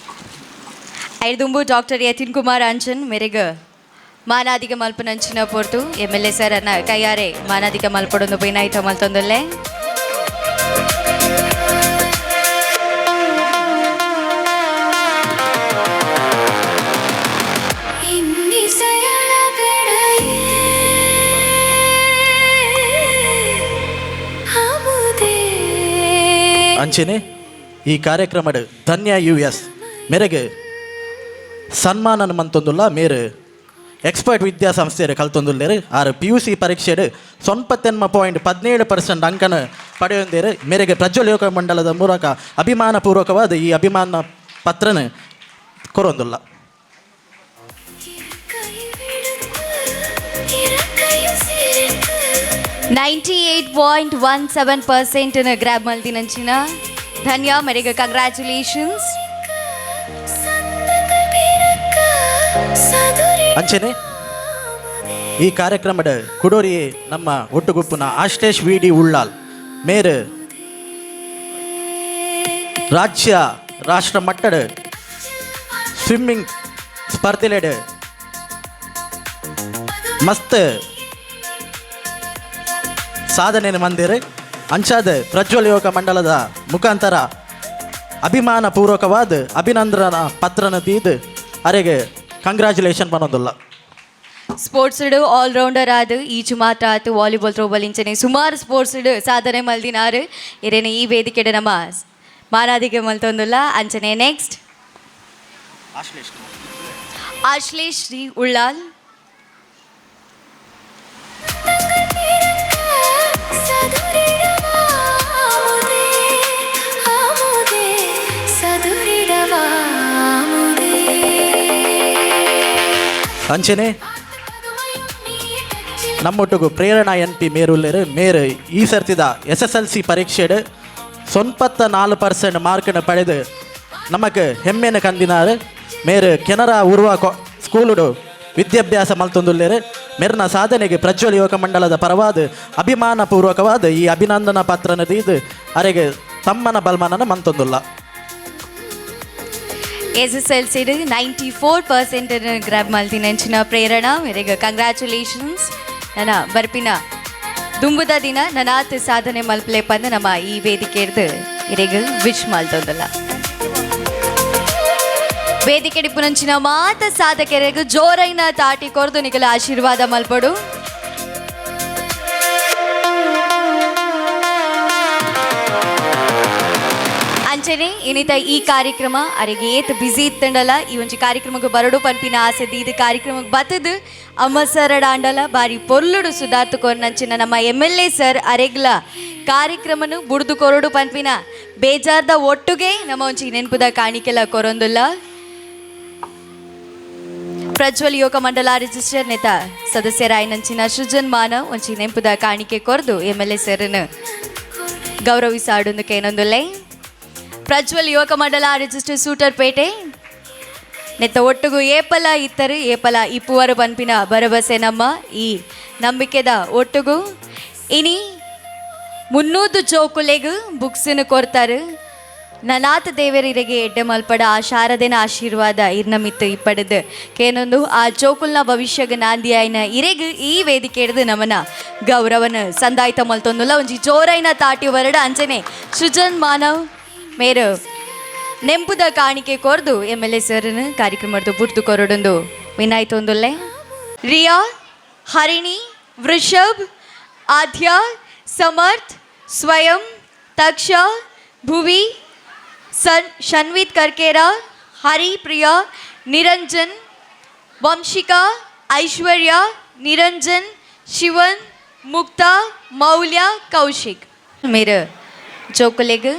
ಐದುಂಬು ಡಾಕ್ಟರ್ ಯತಿನ್ ಕುಮಾರ್ ಅಂಚನ್ ಮೇರೆಗ ಮಾನಾದಿಗ ಮಲ್ಪನಂಚಿನ ಪೊರ್ತು MLA ಸರ್ ಅನ್ನ ಕೈಯಾರೆ ಮಾನಾದಿಗ ಮಲ್ಪಡೊಂದು ಬೈನಾಯ್ತ ಮಲ್ತೊಂದಲ್ಲೇ ಅಂಚನೆ ಈ ಕಾರ್ಯಕ್ರಮದ ಧನ್ಯಾ US ಮೇರೆಗೆ ಸನ್ಮಾನ ಮಂತೊಂದುಲ್ಲ ಮೇರೆ ಎಕ್ಸ್ಪರ್ಟ್ ವಿದ್ಯಾಸಂಸ್ಥೆಯ ಕಲ್ತೊಂದುಲ್ಲೇರು ಆರು PUC ಪರೀಕ್ಷೆಡು 99.17% ಅಂಕನ ಪಡೆಯೊಂದೇರು ಮೇರೆಗೆ ಪ್ರಜ್ವಲ್ ಯುವಕ ಮಂಡಲದ ಮೂಲಕ ಅಭಿಮಾನಪೂರ್ವಕವಾದ ಈ ಅಭಿಮಾನ ಪತ್ರನ ಕೊರೊಂದುಲ್ಲ 98.17% ಗ್ರ್ಯಾಬ್ ಮಲ್ತಿನಂಚಿನ ಧನ್ಯಾ ಮೇರೆಗೆ ಕಂಗ್ರ್ಯಾಚುಲೇಷನ್ಸ್ ಅಂಚನೆ ಈ ಕಾರ್ಯಕ್ರಮದ ಕುಡೋರಿ ನಮ್ಮ ಒಟ್ಟುಗುಪ್ಪುನ ಆಶ್ಲೇಷ್ ವಿಡಿ ಉಳ್ಳಾಲ್ ಮೇರು ರಾಷ್ಟ್ರ ಮಟ್ಟದ ಸ್ವಿಮ್ಮಿಂಗ್ ಸ್ಪರ್ಧೆಲೆಡ್ ಮಸ್ತ್ ಸಾಧನೆ ಮಂದಿರ ಅಂಚಾದ ಪ್ರಜ್ವಲ್ ಯುವಕ ಮಂಡಲದ ಮುಖಾಂತರ ಅಭಿಮಾನಪೂರ್ವಕವಾದ ಅಭಿನಂದನಾ ಪತ್ರನ ತೀದು ಅರೆಗೆ ಕಂಗ್ರ್ಯಾಚುಲೇಷನ್ ಪನ್ನೋದಿಲ್ಲ. ಸ್ಪೋರ್ಟ್ಸ್ ಆಲ್ರೌಂಡರ್ ಆದ ಈಜು ಮಾತ್ರ ಆತು ವಾಲಿಬಾಲ್ ಥ್ರೋಬಾಲ್ ಇಂಚನೆ ಸುಮಾರು ಸ್ಪೋರ್ಟ್ಸ್ ಸಾಧನೆ ಮಲ್ದಿನಾರು ಇರೇನೆ ಈ ವೇದಿಕೆಡೆ ನಮ್ಮ ಮಾನಾದಿಗೆ ಮಲ್ತೊಂದುಲ್ಲ ಅಂಚನೆ ನೆಕ್ಸ್ಟ್ ಆಶ್ಲೇಷ್ ಶ್ರೀ ಉಳ್ಳಾಲ್. ಅಂಚನೆ ನಮ್ಮೊಟ್ಟಿಗೂ ಪ್ರೇರಣಾ ಎನ್ ಪಿ ಮೇರುಲ್ಲೇರು ಮೇರು ಈ ಸರ್ತಿದ SSLC ಪರೀಕ್ಷೆಡು 94% ಮಾರ್ಕನ್ನು ಪಡೆದು ನಮಗೆ ಹೆಮ್ಮೆನ ಕಂದಿನಾರು ಮೇರು ಕೆನರಾ ಉರ್ವ ಸ್ಕೂಲುಡು ವಿದ್ಯಾಭ್ಯಾಸ ಮಲ್ತೊಂದುಲ್ಲೇರು ಮೇರಿನ ಸಾಧನೆಗೆ ಪ್ರಜ್ವಲ್ ಯುವಕ ಮಂಡಲದ ಪರವಾದ ಅಭಿಮಾನಪೂರ್ವಕವಾದ ಈ ಅಭಿನಂದನಾ ಪತ್ರನ ತೀದು ಅರೆಗೆ ತಮ್ಮನ ಬಲ್ಮಾನನ ಮಂತೊಂದುಲ್ಲ. SSLC 94% ಗ್ರ್ಯಾಬ್ ಮಲ್ತಿನಂಚಿನ ಪ್ರೇರಣಾ ಮೇರೆಗೆ ಕಂಗ್ರ್ಯಾಚುಲೇಷನ್ಸ್. ನನ್ನ ಬರ್ಪಿನ ದುಂಬುದ ದಿನ ನನಾತ್ ಸಾಧನೆ ಮಲ್ಪಲೆ ಪಂದು ನಮ್ಮ ಈ ವೇದಿಕೆ ಇರೆಗೆ ವಿಶ್ ಮಲ್ತೊಂದಲ್ಲ. ವೇದಿಕೆ ಡಿಪ್ಪುನಂಚಿನ ಮಾತ ಸಾಧಕೆರೆಗೆ ಜೋರೈನ ತಾಟಿ ಕೊರ್ದು ನಿಗಲ ಆಶೀರ್ವಾದ ಮಲ್ಪಡು. ಅಂಚನೆ ಇನ್ನಿತ ಈ ಕಾರ್ಯಕ್ರಮ ಅರೆಗೆ ಏತ್ ಬಿಸಿ ಇತ್ತಂಡಲ್ಲ ಈ ಒಂಜಿ ಕಾರ್ಯಕ್ರಮಕ್ಕೆ ಬರಡು ಪನ್ಪಿನ ಆಸೆದಿ ಇದು ಕಾರ್ಯಕ್ರಮಕ್ಕೆ ಬತ್ತದು ಅಮ್ಮ ಸರ್ ಆಂಡಲ ಬಾರಿ ಪೊರ್ಲುಡು ಸುಧಾರ್ತುಕೊಂಡಂಚಿನ ನಮ್ಮ MLA ಸರ್ ಅರೆಗ್ಲ ಕಾರ್ಯಕ್ರಮನು ಬುಡ್ದು ಕೊರಡು ಪನ್ಪಿನ ಬೇಜಾರ್ದ ಒಟ್ಟುಗೆ ನಮ್ಮ ಒಂಜಿ ನೆನಪುದ ಕಾಣಿಕೆಲ ಕೊರೊಂದುಲ್ಲ. ಪ್ರಜ್ವಲ್ ಯುವಕ ಮಂಡಲ ರಿಜಿಸ್ಟರ್ ನೆತ ಸದಸ್ಯರಾಯನಂಚಿನ ಸೃಜನ್ ಮಾನವ್ ಒಂಜಿ ನೆನಪುದ ಕಾಣಿಕೆ ಕೊರ್ದು MLA ಸರ್ನ ಗೌರವಿಸಾಡುಂದು ಕೇನೊಂದುಲ್ಲೆ. ಪ್ರಜ್ವಲ್ ಯುವಕ ಮಂಡಲ ರಿಜಿಸ್ಟರ್ ಸೂಟರ್ಪೇಟೆ ನೆತ್ತ ಒಟ್ಟುಗು ಏಪಲ ಇತ್ತರು ಏಪಲ ಇಪ್ಪುವರು ಪನ್ಪಿನ ಭರವಸೆ ನಮ್ಮ ಈ ನಂಬಿಕೆದ ಒಟ್ಟುಗು ಇನಿ 300 ಜೋಕುಲೆಗು ಬುಕ್ಸನ್ನು ಕೊಡ್ತಾರೆ. ನನಾಥ ದೇವರಿಗೆ ಎಡ್ಡೆ ಮಲ್ಪಡ ಆ ಶಾರದೆನ ಆಶೀರ್ವಾದ ಇರ್ನಮಿತ್ತು ಇಪ್ಪಡದು ಕೇನೊಂದು ಆ ಜೋಕುಲ್ನ ಭವಿಷ್ಯಗ ನಾಂದಿ ಆಯ್ನ ಇರೆಗು ಈ ವೇದಿಕೆ ಹಿಡಿದು ನಮ್ಮನ ಗೌರವನ ಸಂದಾಯ್ತ ಮಲ್ತೊಂದುಲ್ಲ ಒಂಜಿ ಜೋರೈನ ತಾಟಿ ಹೊರಡ ಅಂಚನೆ ಸೃಜನ್ ಮಾನವ್ ಮೇರು ನೆಂಪುದ ಕಾಣಿಕೆ ಕೊರ್ದು MLA ಸರ್ನ ಕಾರ್ಯಕ್ರಮದ ಪುರ್ತು ಕೊರಡೊಂದು ವಿನಾಯ್ತೊಂದುಲ್ಲೆ. ರಿಯಾ, ಹರಿಣಿ, ವೃಷಭ್, ಆದ್ಯ, ಸಮರ್ಥ್, ಸ್ವಯಂ, ತಕ್ಷ, ಭುವಿ, ಶನ್ವಿತ್ ಕರ್ಕೇರ, ಹರಿಪ್ರಿಯಾ, ನಿರಂಜನ್, ವಂಶಿಕಾ, ಐಶ್ವರ್ಯ, ನಿರಂಜನ್, ಶಿವನ್, ಮುಕ್ತಾ, ಮೌಲ್ಯ, ಕೌಶಿಕ್ ಮೇರು ಜೋಕುಲೆಗ್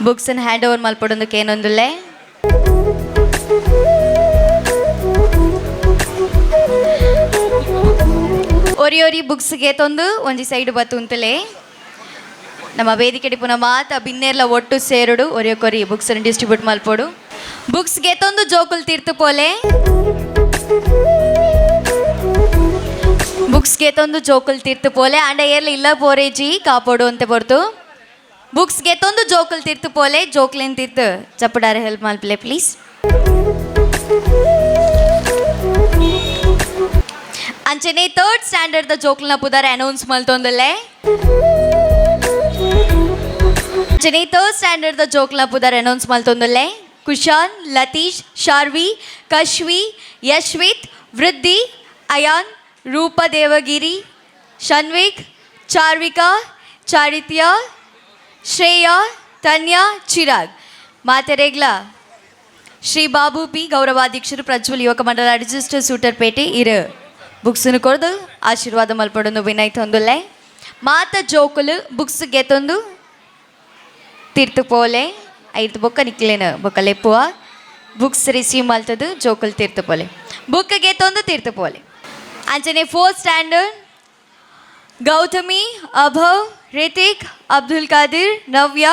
ಬುಕ್ಸನ್ನು ಹ್ಯಾಂಡ್ ಓವರ್ ಮಲ್ಪಡೋದಕ್ಕೆ ಏನೊಂದುಲ್ಲೆ. ಒರಿ ಬುಕ್ಸ್ಗೆ ತಂದು ಒಂಜಿ ಸೈಡ್ ಬತ್ತು ಅಂತಲೇ ನಮ್ಮ ವೇದಿಕೆ ಡಿಪುನ ಮಾತ ಬಿನ್ನೆರ್ಲ ಒಟ್ಟು ಸೇರುಡು ಒರಿಯೊಕೊರಿ ಬುಕ್ಸನ್ನು ಡಿಸ್ಟ್ರಿಬ್ಯೂಟ್ ಮಲ್ಪೋಡು. ಬುಕ್ಸ್ಗೆ ತಂದು ಜೋಕುಲ್ ತೀರ್ತು ಪೋಲೆ ಬುಕ್ಸ್ಗೆ ತಂದು ಜೋಕುಲ್ ತೀರ್ತು ಪೋಲೆ ಆಂಡ ಏರ್ಲ ಇಲ್ಲ ಪೋರೇಜಿ ಕಾಪಾಡು ಅಂತ ಬರ್ತು. ಬುಕ್ಸ್ಗೆ ತಂದು ಜೋಕುಲ್ ತೀರ್ತು ಪೋಲೆ ಜೋಕ್ಲೇನ್ ತೀರ್ತು ಚಪ್ಪಡಾರೆ ಹೆಲ್ಪ್ ಮಲ್ಪಲೆ ಪ್ಲೀಸ್. ಅಂಚನೆ 3rd ಸ್ಟ್ಯಾಂಡರ್ಡ್ ದ ಜೋಕ್ಲನ ಪುದಾರೆ ಅನೌನ್ಸ್ ಮಲ್ತೊಂದಲ್ಲೇ. ಅಂಚನೆ 3rd ಸ್ಟ್ಯಾಂಡರ್ಡ್ ದ ಜೋಕ್ಲನ ಪುದಾರೆ ಅನೌನ್ಸ್ ಮಲ್ತೊಂದಲ್ಲೇ. ಕುಶಾನ್, ಲತೀಶ್, ಶಾರ್ವಿ, ಕಶ್ವಿ, ಯಶ್ವಿತ್, ವೃದ್ಧಿ, ಅಯಾನ್, ರೂಪ ದೇವಗಿರಿ, ಶನ್ವಿಕ್, ಚಾರ್ವಿಕಾ, ಚಾರಿತ್ಯ, ಶ್ರೇಯಾ, ತನ್ಯಾ, ಚಿರಾಗ್ ಮಾತೆರೆಗ್ಲ ಶ್ರೀ ಬಾಬು ಪಿ ಗೌರವಾಧ್ಯಕ್ಷರು ಪ್ರಜ್ವಲ್ ಯುವಕ ಮಂಡಲ ರಿಜಿಸ್ಟರ್ ಸೂಟರ್ಪೇಟೆ ಇರು ಬುಕ್ಸನ್ನು ಕೊಡ್ದು ಆಶೀರ್ವಾದ ಮಲ್ಪಡೊಂದು ವಿನಾಯ್ತು ಒಂದುಲ್ಲೆ. ಮಾತ ಜೋಕುಲು ಬುಕ್ಸ್ಗೆ ತಂದು ತೀರ್ತು ಪೋಲೆ ಐದು ಬೊಕ್ಕ ನಿಕ್ಲೇನು ಬೊಕ್ಕ ಲೆಪ್ಪುವ ಬುಕ್ಸ್ ರಿಸೀವ್ ಮಲ್ತದು ಜೋಕುಲ್ ತೀರ್ತು ಪೋಲೆ ಬುಕ್ಗೆ ತಂದು ತೀರ್ತು ಪೋಲೆ. ಅಂಚನೆ 4th ಸ್ಟ್ಯಾಂಡರ್ಡ್ ಗೌತಮಿ, ಅಭವ್, ರಿತಿಕ್, ಅಬ್ದುಲ್ ಕಾದಿರ್, ನವ್ಯ,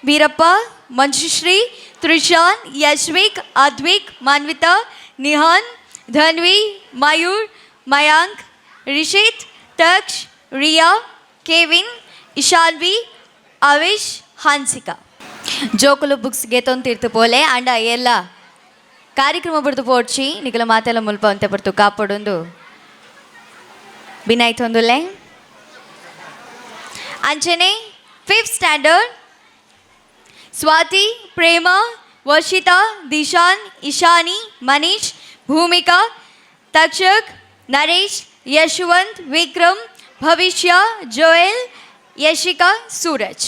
ವೀರಪ್ಪ, ಮಂಜುಶ್ರೀ, ತ್ರಿಶಾನ್, ಯಶ್ವಿಕ್, ಅದ್ವಿಕ್, ಮಾನ್ವಿತಾ, ನಿಹಾನ್, ಧನ್ವಿ, ಮಯೂರ್, ಮಯಾಂಕ್, ರಿಷಿತ್, ತಕ್ಷ್, ರಿಯಾ, ಕೆವಿನ್, ಇಶಾನ್ವಿ, ಅವಿಶ್, ಹಾನ್ಸಿಕಾ. ಜೋಕುಲು ಬುಕ್ಸ್ ಗೆತೊಂದು ತೀರ್ತು ಪೋಲೆ ಅಂಡ ಎಲ್ಲ ಕಾರ್ಯಕ್ರಮ ಬಿಡ್ದು ಪೋಡ್ಚಿ ನಿಖಲ ಮಾತೆಲ್ಲ ಮುಲ್ಪ ಅಂತೆ ಬರ್ತು ಕಾಪಾಡೊಂದು ಬಿನಾಯ್ತೊಂದುಲ್ಲೆ ಅಂಚನೆ 5th standard Swathi, Prema, Varshitha, Dishan, Ishani, Manish, Bhoomika, Takshak, Naresh, Yashwanth, Vikram, Bhavishya, Joel, Yashika, Suraj.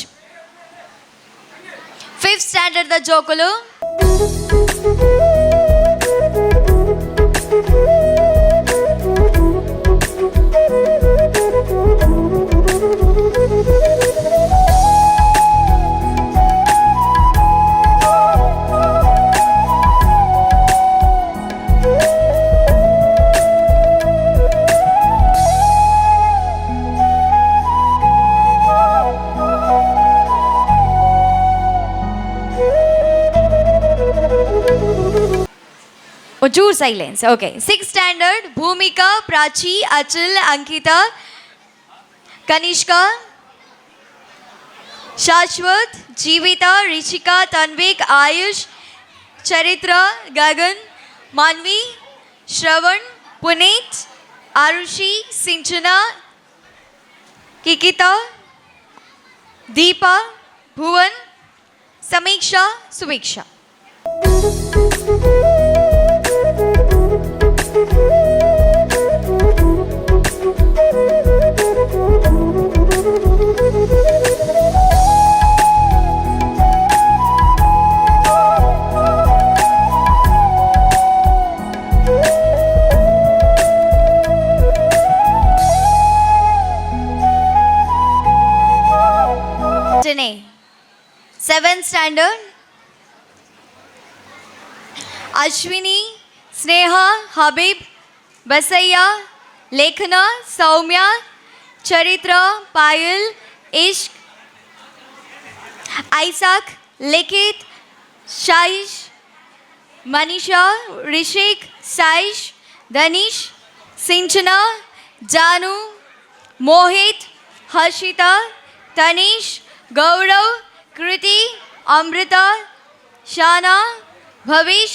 5th standard ದ ಜೋಕುಲು ಒಂಚೂರು silence. Okay. 6th standard Bhoomika, Prachi, Achal, Ankitha, Kanishka, Shashwath, Jeevitha, Rishika, Tanvik, Ayush, Charitra, Gagan, Manvi, Shravan, Puneeth, Arushi, Sinchana, Kikitha, Deepa, Bhuvan, Sameeksha, Suveeksha. Today, 7th standard, Ashwini, Sneha, Habib, Basaya, Lekhana, Saumya, Charitra, Payal, Ishq, Isaac, Likit, Shaish, Manisha, Rishik, Saish, Danish, Sinchana, Janu, Mohit, Harshita, Tanish, Gaurav, Kriti, Amrita, Shana, Bhavish,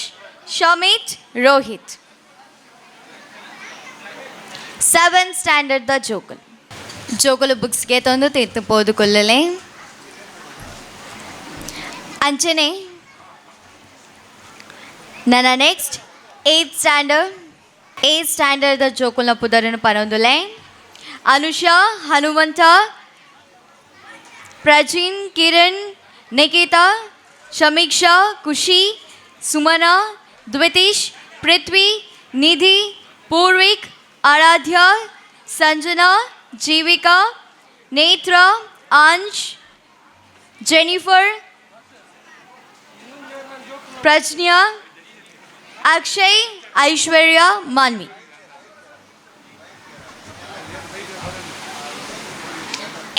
Shamit, Rohit. 7th standard ದ ಜೋಕುಲು. ಜೋಕುಲು ಬುಕ್ಸ್ಗೆ ತಂದು ತೀರ್ತು ಪೋದುಕೊಳ್ಳಲೆ ಅಂಚನೆ ನನ್ನ next 8th standard ದ ಜೋಕುಲ್ನ ಪುದರನ್ನು ಪನೊಂದುಲೆ ಅನುಷಾ, ಹನುಮಂತ, ಪ್ರಜಿನ್, ಕಿರಣ್, ನಿಕಿತಾ, ಶಮೀಕ್ಷಾ, ಖುಷಿ, ಸುಮನಾ, ದ್ವಿತೀಶ್, ಪೃಥ್ವಿ, ನಿಧಿ, ಪೂರ್ವಿಕ್, ಆರಾಧ್ಯ, Sanjana, Jeevika, Netra, Aansh, Jennifer, Pragnya, Akshay, Aishwarya, Manvi.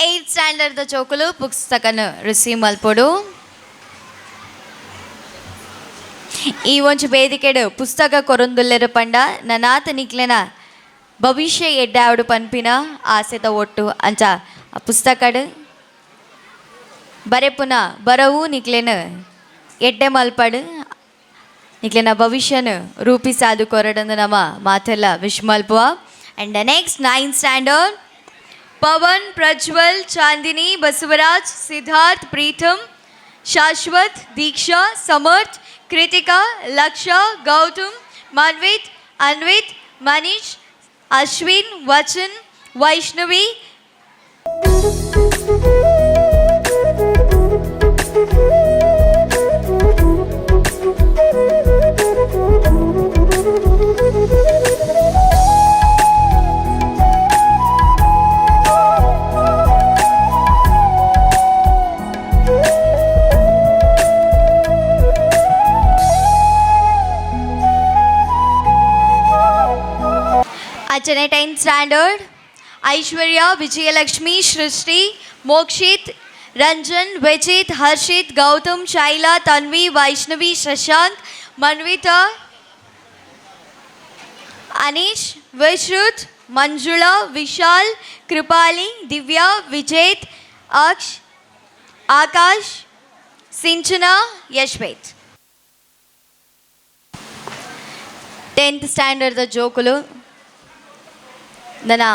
Eighth standard ದ ಚೋಕುಲು ಪುಸ್ತಕನ ರಿಸೀವ್ ಮಲ್ಪೊಡು ಈ ಒಂಚು ಬೇದಿಕೆಡು ಪುಸ್ತಕ ಕೊರೊಂದುಲ್ಲೆರು ಪಂಡ ನನಾತ ನಿಕ್ಲೆನ ಭವಿಷ್ಯ ಎಡ್ಡಾವಡು ಪನ್ಪಿನ ಆಸೆದ ಒಟ್ಟು ಅಂಚ ಆ ಪುಸ್ತಕಡು ಬರೆಪುನ ಬರವು ನಿಕ್ಲೆನ ಎಡ್ಡೆ ಮಲ್ಪಡು ನಿಕ್ಲೆನ ಭವಿಷ್ಯನು ರೂಪಿಸಾದು ಕೊರಡಂದು ನಮ್ಮ ಮಾತೆಲ್ಲ ವಿಶ್ ಮಲ್ಪುವ. And next 9th standard Pavan, Prajwal, Chandini, Basavaraj, Siddharth, Preetham, Shashwath, Deeksha, Samarth, Krithika, Laksha, Gautham, Manvith, Anvith, Manish, Ashwin, Vachan, Vaishnavi, Achane 10th standard, Aishwarya, Vijayalakshmi, Shrishti, Mokshit, Ranjan, Vijit, Harshit, Gautam, Shaila, Tanvi, Vaishnavi, Shashank, Manvita, Anish, Vishruth, Manjula, Vishal, Krupali, Divya, Vijeth, Aksh, Akash, Sinchana, Yashwet. 10th ಸ್ಟ್ಯಾಂಡರ್ಡ್ದ ಜೋಕುಲು ನನ್ನ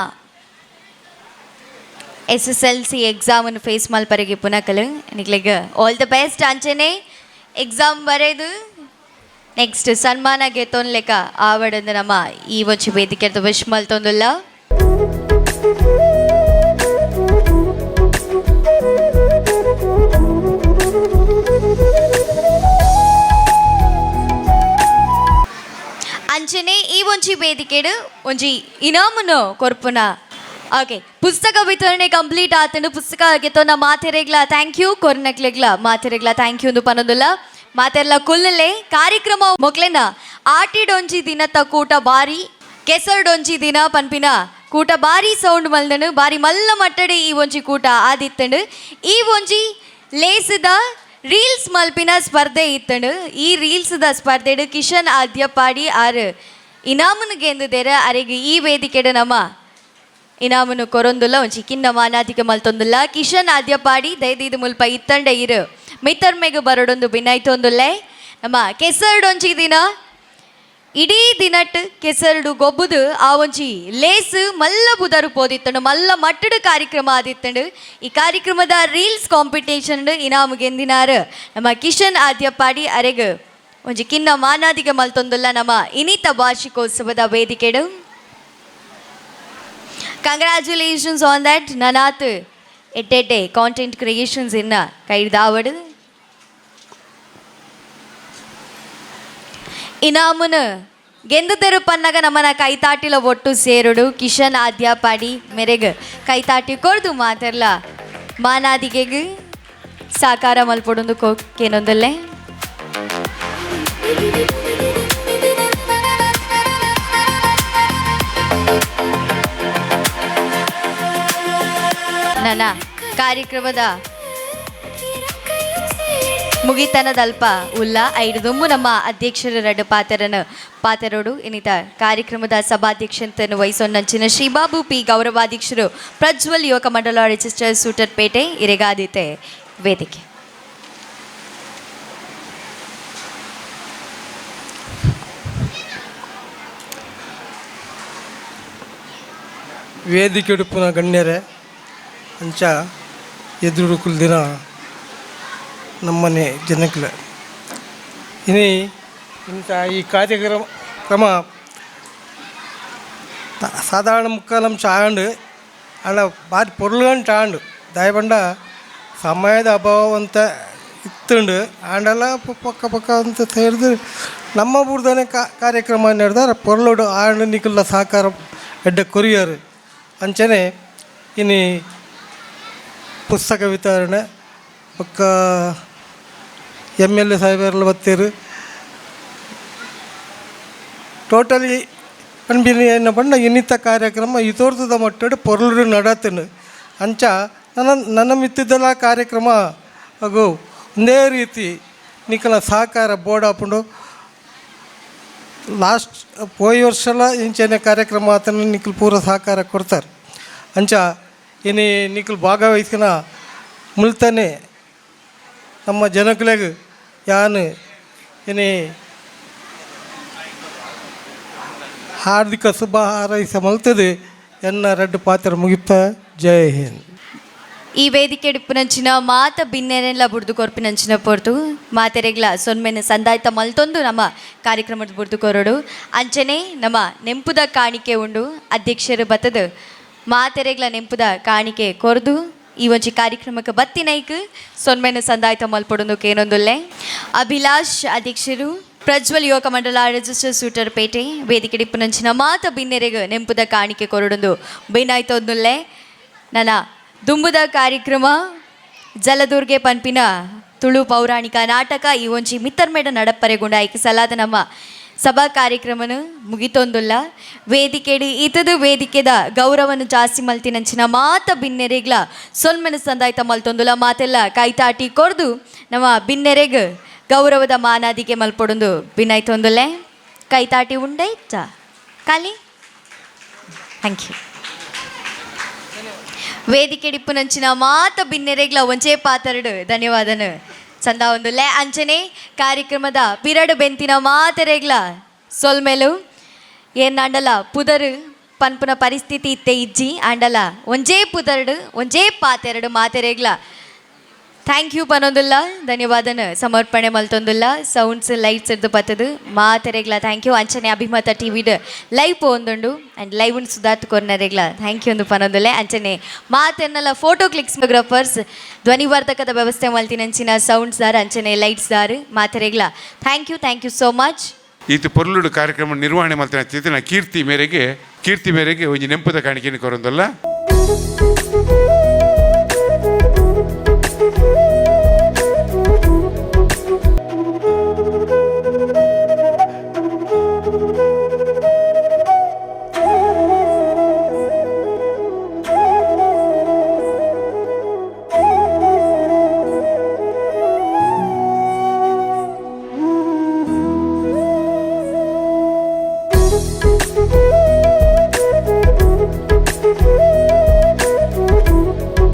SSLC ಎಕ್ಸಾಮನ್ನು ಫೇಸ್ ಮಲ್ಪರೆಗೆ ಪುನಕಲು ನಿಕ್ಲೆಗ್ ಆಲ್ ದ ಬೆಸ್ಟ್ ಅಂಚನೆ ಎಕ್ಸಾಮ್ ಬರೆದು ನೆಕ್ಸ್ಟ್ ಸನ್ಮಾನ ಗೆತ್ತೊನ್ಲೆಕ್ಕ ಆವಡಂದು ನಮ್ಮ ಈ ಒಂಚು ವೇದಿಕೆ ವಿಶ್ ಮಲ್ತೊಂದುಲ್ಲ. ಅಂಚನೆ ಈ ಒಂಜಿ ವೇದಿಕೆಡು ಒಂಜಿ ಇನಾಮುನು ಕೊರ್ಪುನ. ಓಕೆ, ಪುಸ್ತಕ ವಿತರಣೆ ಕಂಪ್ಲೀಟ್ ಆತನು. ಪುಸ್ತಕ ಗೆತ್ತೋನ ಮಾತೆರೆಗ್ಲ ಥ್ಯಾಂಕ್ ಯು, ಕೊರ್ನಕ್ಲೆಗ್ಲ ಮಾತೆರೆಗ್ಲ ಥ್ಯಾಂಕ್ ಯು ಎಂದು ಪನ್ನೊಂದುಲ್ಲ. ಮಾತೆರ್ಲ ಕುಲ್ಲಲೆ ಕಾರ್ಯಕ್ರಮ ಮೊಕ್ಲೆನ ಆಟಿಡೊಂಜಿ ದಿನದ ಕೂಟ ಬಾರಿ ಕೆಸರ್ಡೊಂಜಿ ದಿನ ಪನ್ಪಿನ ಕೂಟ ಬಾರಿ ಸೌಂಡ್ ಮಲ್ದನು ಬಾರಿ ಮಲ್ಲ ಮಟ್ಟಡೆ ಈ ಒಂಜಿ ಕೂಟ ಆದಿತ್ತಂಡು. ಈ ಒಂಜಿ ಲೇಸದ ರೀಲ್ಸ್ ಮಲ್ಪಿನ ಸ್ಪರ್ಧೆ ಇತ್ತಂಡು. ಈ ರೀಲ್ಸ್ದ ಸ್ಪರ್ಧೆಡು ಕಿಶನ್ ಆದ್ಯಪಾಡಿ ಆರು ಇನಾಮನು ಗೆಂದಿದ್ದೇರ. ಅರೆಗೆ ಈ ವೇದಿಕೆಡು ನಮ್ಮ ಇನಾಮನು ಕೊರೊಂದುಲ್ಲ ಒಂಜಿ ಕಿನ್ನ ಮಾನಾದಿಗೆ ಮಲ್ತೊಂದುಲ್ಲ. ಕಿಶನ್ ಆದ್ಯಪಾಡಿ ದಯದೀದು ಮುಲ್ಪ ಇತ್ತಂಡ ಇರು ಮಿತರ್ಮೆಗೆ ಬರೋಡೊಂದು ಭಿನ್ನಾಯ್ತೊಂದುಲ್ಲೆ. ನಮ್ಮ ಕೆಸರ್ಡೊಂಜಿ ದಿನ ಇಡೀ ದಿನಟ್ ಕೆಸರ್ಡು ಗೊಬ್ಬುದು ಆ ಒಂಜಿ ಲೇಸ್ ಮಲ್ಲ ಬುದರು ಪೋದಿತ್ತಂಡು ಮಲ್ಲ ಮಟ್ಟಡು ಕಾರ್ಯಕ್ರಮ ಆದಿತ್ತಂಡು. ಈ ಕಾರ್ಯಕ್ರಮದ ರೀಲ್ಸ್ ಕಾಂಪಿಟೇಷನ್ ಇನಾಮು ಗೆಂದಿನಾರು ನಮ್ಮ ಕಿಶನ್ ಆದ್ಯಪಾಡಿ. ಅರೆಗ್ ಒಂಜಿ ಕಿನ್ನ ಮಾನಾದಿಗೆ ಮಲ್ತೊಂದುಲ್ಲ ನಮ್ಮ ಇನಿತ ವಾರ್ಷಿಕೋತ್ಸವದ ವೇದಿಕೆಡು. Congratulations on that. ನನಾತ್ ಎಟ್ಟೆಟ್ಟೆ ಕಾಂಟೆಂಟ್ ಕ್ರಿಯೇಷನ್ಸ್ ಇನ್ನ ಕೈದಾವಡು ಇನಾಮುನು ಗೆಂದುತೆರು ಪನ್ನಗ ನಮ್ಮನ ಕೈತಾಟಿಲ ಒಟ್ಟು ಸೇರುಡು ಕಿಶನ್ ಆದ್ಯಪಾಡಿ ಮೆರೆಗ್ ಕೈತಾಟಿ ಕೊರ್ದು ಮಾತೆರ್ಲ ಮಾನಾದಿಗೆಗ್ ಸಾಕಾರ ಮಲ್ಪೊಡೊಂದು ಕೇನೊಂದಲ್ಲೇ. ನನ್ನ ಕಾರ್ಯಕ್ರಮದ ಮುಗಿತನದಲ್ಪ ಉಲ್ಲ ಐದು ದುಮ್ಮು ನಮ್ಮ ಅಧ್ಯಕ್ಷರ ರಡ್ಡು ಪಾತೆರೋಡು ಇನ್ನಿತ ಕಾರ್ಯಕ್ರಮದ ಸಭಾಧ್ಯಕ್ಷತೆಯನ್ನು ವಹಿಸೊನ್ನಂಚಿನ ಶ್ರೀಬಾಬು ಪಿ ಗೌರವಾಧ್ಯಕ್ಷರು ಪ್ರಜ್ವಲ್ ಯುವಕ ಮಂಡಲ ರಿಜಿಸ್ಟರ್ ಸೂಟರ್ಪೇಟೆ ಇರೆಗಾದಿತೆ ವೇದಿಕೆ. ವೇದಿಕೆ ಉಡುಪಿನ ಗಣ್ಯರೇ ಅಂಚ ಎದುರು ಕುಲ್ದಿನ ನಮ್ಮನೆ ಜನಕ್ಲೆ ಇನಿ ಇಂಥ ಈ ಕಾರ್ಯಕ್ರಮ ಸಾಧಾರಣ ಮುಕ್ಕಾಲಂಶ ಆಂಡು ಅಲ್ಲ ಬಾರಿ ಪೊರ್ಲುಗಂಟ ಆಂಡು ದಯಪಂಡ ಸಮಯದ ಅಭಾವ ಅಂತ ಇತ್ತುಂಡು ಆಂಡೆಲ್ಲ ಪಕ್ಕ ಅಂತ ಸೇರಿದು ನಮ್ಮ ಬುಡ್ದನೆ ಕಾರ್ಯಕ್ರಮ ನಡೆದಾರೆ ಪೊರ್ಲುಡು ಆಂಡು ನಿಕುಲ್ಲ ಸಹಕಾರ ಎಡ್ಡ ಕೊರಿಯರು ಅಂಚನೆ ಇನ್ನು ಪುಸ್ತಕ ವಿತರಣೆ ಪಕ್ಕ MLA ಸಾಹೇಬರೆಲ್ಲ ಬತ್ತೇರು ಟೋಟಲಿ ಅನ್ಬಿನಿ ಏನು ಬಂಡ ಇನ್ನಿತ ಕಾರ್ಯಕ್ರಮ ಇತೋರ್ದ ಮಟ್ಟಡು ಪೊರ್ಲು ನಡತನು ಅಂಚ ನನ್ನ ಮಿತ್ತಿದ್ದಲ್ಲ ಕಾರ್ಯಕ್ರಮ ಹಾಗೂ ಒಂದೇ ರೀತಿ ನಿಕಲ ಸಹಕಾರ ಬೋರ್ಡ್ ಹಾಕೊಂಡು ಲಾಸ್ಟ್ ಹೋಯ್ ವರ್ಷಲ ಇಂಚನೆ ಕಾರ್ಯಕ್ರಮ ಆತನ ನಿಖಲ್ ಪೂರ ಸಹಕಾರ ಕೊಡ್ತಾರೆ ಅಂಚ ಇನ್ನು ನಿಖಲ್ ಭಾಗವಹಿಸಿನ ಮುಲ್ತಾನೆ ನಮ್ಮ ಜನಗಳಿಗೆ ಯಾನು ಏನೇ ಹಾರ್ದಿಕ ಶುಭ ಹಾರೈಸ ಮಲ್ತದೆ ಎನ್ನ ರಡ್ಡು ಪಾತ್ರ ಮುಗಿಪ. ಜೈ ಹಿಂದ್. ಈ ವೇದಿಕೆ ಇಡುಪಿನಂಚಿನ ಮಾತ ಬಿನ್ನೆನೆಲ್ಲ ಬುಡ್ದು ಕೊರ್ಪಿನಂಚಿನ ಪೊರ್ತು ಮಾತೆರೆಗ್ಲ ಸೊನ್ಮೆನ ಸಂದಾಯ್ತ ಮಲ್ತೊಂದು ನಮ್ಮ ಕಾರ್ಯಕ್ರಮದ ಬುಡ್ದು ಕೊರಡು ಅಂಚನೆ ನಮ್ಮ ನೆಂಪುದ ಕಾಣಿಕೆ ಉಂಡು ಅಧ್ಯಕ್ಷರು ಬತ್ತದು ಮಾತೆರೆಗ್ಲ ನೆಂಪುದ ಕಾಣಿಕೆ ಕೊರ್ದು ಈ ಒಂಜಿ ಕಾರ್ಯಕ್ರಮಕ್ಕೆ ಬತ್ತಿನೈಕ್ ಸೊನ್ಮೆನ ಸಂದಾಯ್ತ ಮಲ್ಪೊಡೊಂದು ಕೇನೊಂದುಲ್ಲೆ. ಅಭಿಲಾಷ್ ಅಧ್ಯಕ್ಷರು ಪ್ರಜ್ವಲ್ ಯುವಕ ಮಂಡಲ ರಿಜಿಸ್ಟರ್ ಸೂಟರ್ಪೇಟೆ ವೇದಿಕೆ ಡಿಪ್ಪುನಂಚಿನ ಮಾತ ಬಿನ್ನೆರೆಗ್ ನೆಂಪುದ ಕಾಣಿಕೆ ಕೊರಡೊಂದು ಬೇನಾಯ್ತೊಂದುಲ್ಲೆ. ನನ್ನ ದುಂಬುದ ಕಾರ್ಯಕ್ರಮ ಜಲದುರ್ಗೆ ಪನ್ಪಿನ ತುಳು ಪೌರಾಣಿಕ ನಾಟಕ ಈ ಒಂಜಿ ಮಿತ್ತರ್ಮೇಡ ನಡಪ್ಪರೆಗೊಂಡ ಐಕ ಸಲಾದ ನಮ್ಮ ಸಭಾ ಕಾರ್ಯಕ್ರಮನು ಮುಗಿತೊಂದುಲ್ಲ. ವೇದಿಕೆಡು ಇತದು ವೇದಿಕೆದ ಗೌರವನು ಜಾಸ್ತಿ ಮಲ್ತಿನಂಚಿನ ಮಾತ ಬಿನ್ನೆರೆಗ್ಲ ಸೊಲ್ಮೆನ ಸಂದಾಯ್ತ ಮಲ್ತೊಂದುಲ್ಲ. ಮಾತೆಲ್ಲ ಕೈತಾಟಿ ಕೊರ್ದು ನಮ್ಮ ಬಿನ್ನೆರೆಗ್ ಗೌರವದ ಮಾನಾದಿಗೆ ಮಲ್ಪೊಡೊಂದು ಬಿನ್ನಾಯ್ತೊಂದುಲ್ಲೆ. ಕೈತಾಟಿ ಉಂಡೈತ ಖಾಲಿ ಥ್ಯಾಂಕ್ ಯು. ವೇದಿಕೆ ಡಿಪ್ಪು ನಂಚಿನ ಮಾತ ಬಿನ್ನೆರೆಗ್ಲ ಒಂಚೇ ಪಾತರಡು ಧನ್ಯವಾದನು ಚಂದ ಒಂದು ಲೆ ಅಂಚನೆ ಕಾರ್ಯಕ್ರಮದ ಪಿರಡು ಬೆಂತಿನ ಮಾತರೆಗ್ಲ ಸೊಲ್ಮೆಲು ಏನ್ ಅಂಡಲ ಪುದರು ಪನ್ಪುನ ಪರಿಸ್ಥಿತಿ ಇತ್ತೆ ಇಜ್ಜಿ ಅಂಡಲ ಒಂಜೇ ಪುದರ್ಡು ಒಂಜೇ ಪಾತೆರಡು ಮಾತೆರೆಗ್ಲ ಥ್ಯಾಂಕ್ ಯು ಪನೊಂದುಲ್ಲ ಧನ್ಯವಾದನ ಸಮರ್ಪಣೆ ಮಲ್ತೊಂದುಲ್ಲ ಸೌಂಡ್ಸ್ ಲೈಟ್ಸ್ ಇರ್ದು ಬತ್ತದು ಮಾತೆರೆಗ್ಲ ಥ್ಯಾಂಕ್ ಯು ಅಂಚನೆ ಅಭಿಮತ ಟಿವಿಡ್ ಲೈವ್ ಪೋಂದುಂಡು ಆ್ಯಂಡ್ ಲೈವ್ ಉಂಡು ಸುಧಾರ್ಥ ಕೊರ್ನರೆಗ್ಲ ಥ್ಯಾಂಕ್ ಯು ಒಂದು ಪನೊಂದುಲ್ಲೆ ಅಂಚನೆ ಮಾತೆನ್ನಲ್ಲ ಫೋಟೋ ಕ್ಲಿಕ್ಸ್ಮೋಗ್ರಾಫರ್ಸ್ ಧ್ವನಿವರ್ಧಕದ ವ್ಯವಸ್ಥೆ ಮಲ್ತಿನಂಚಿನ ಸೌಂಡ್ಸ್ ದಾರ್ ಅಂಚನೆ ಲೈಟ್ಸ್ ದಾರ್ ಮಾತೆರೆಗ್ಲ ಥ್ಯಾಂಕ್ ಯು ಸೋ ಮಚ್. ಈತ ಪೊರ್ಲುಡು ಕಾರ್ಯಕ್ರಮ ನಿರ್ವಹಣೆ ಮಾಡ್ತಾನೆ ಕೀರ್ತಿ ಮೇರೆಗೆ ಒಂಜಿ ನೆಂಪದ ಕಾಣಿಕೆಯನ್ನು ಕೊರೊಂದಲ್ಲ.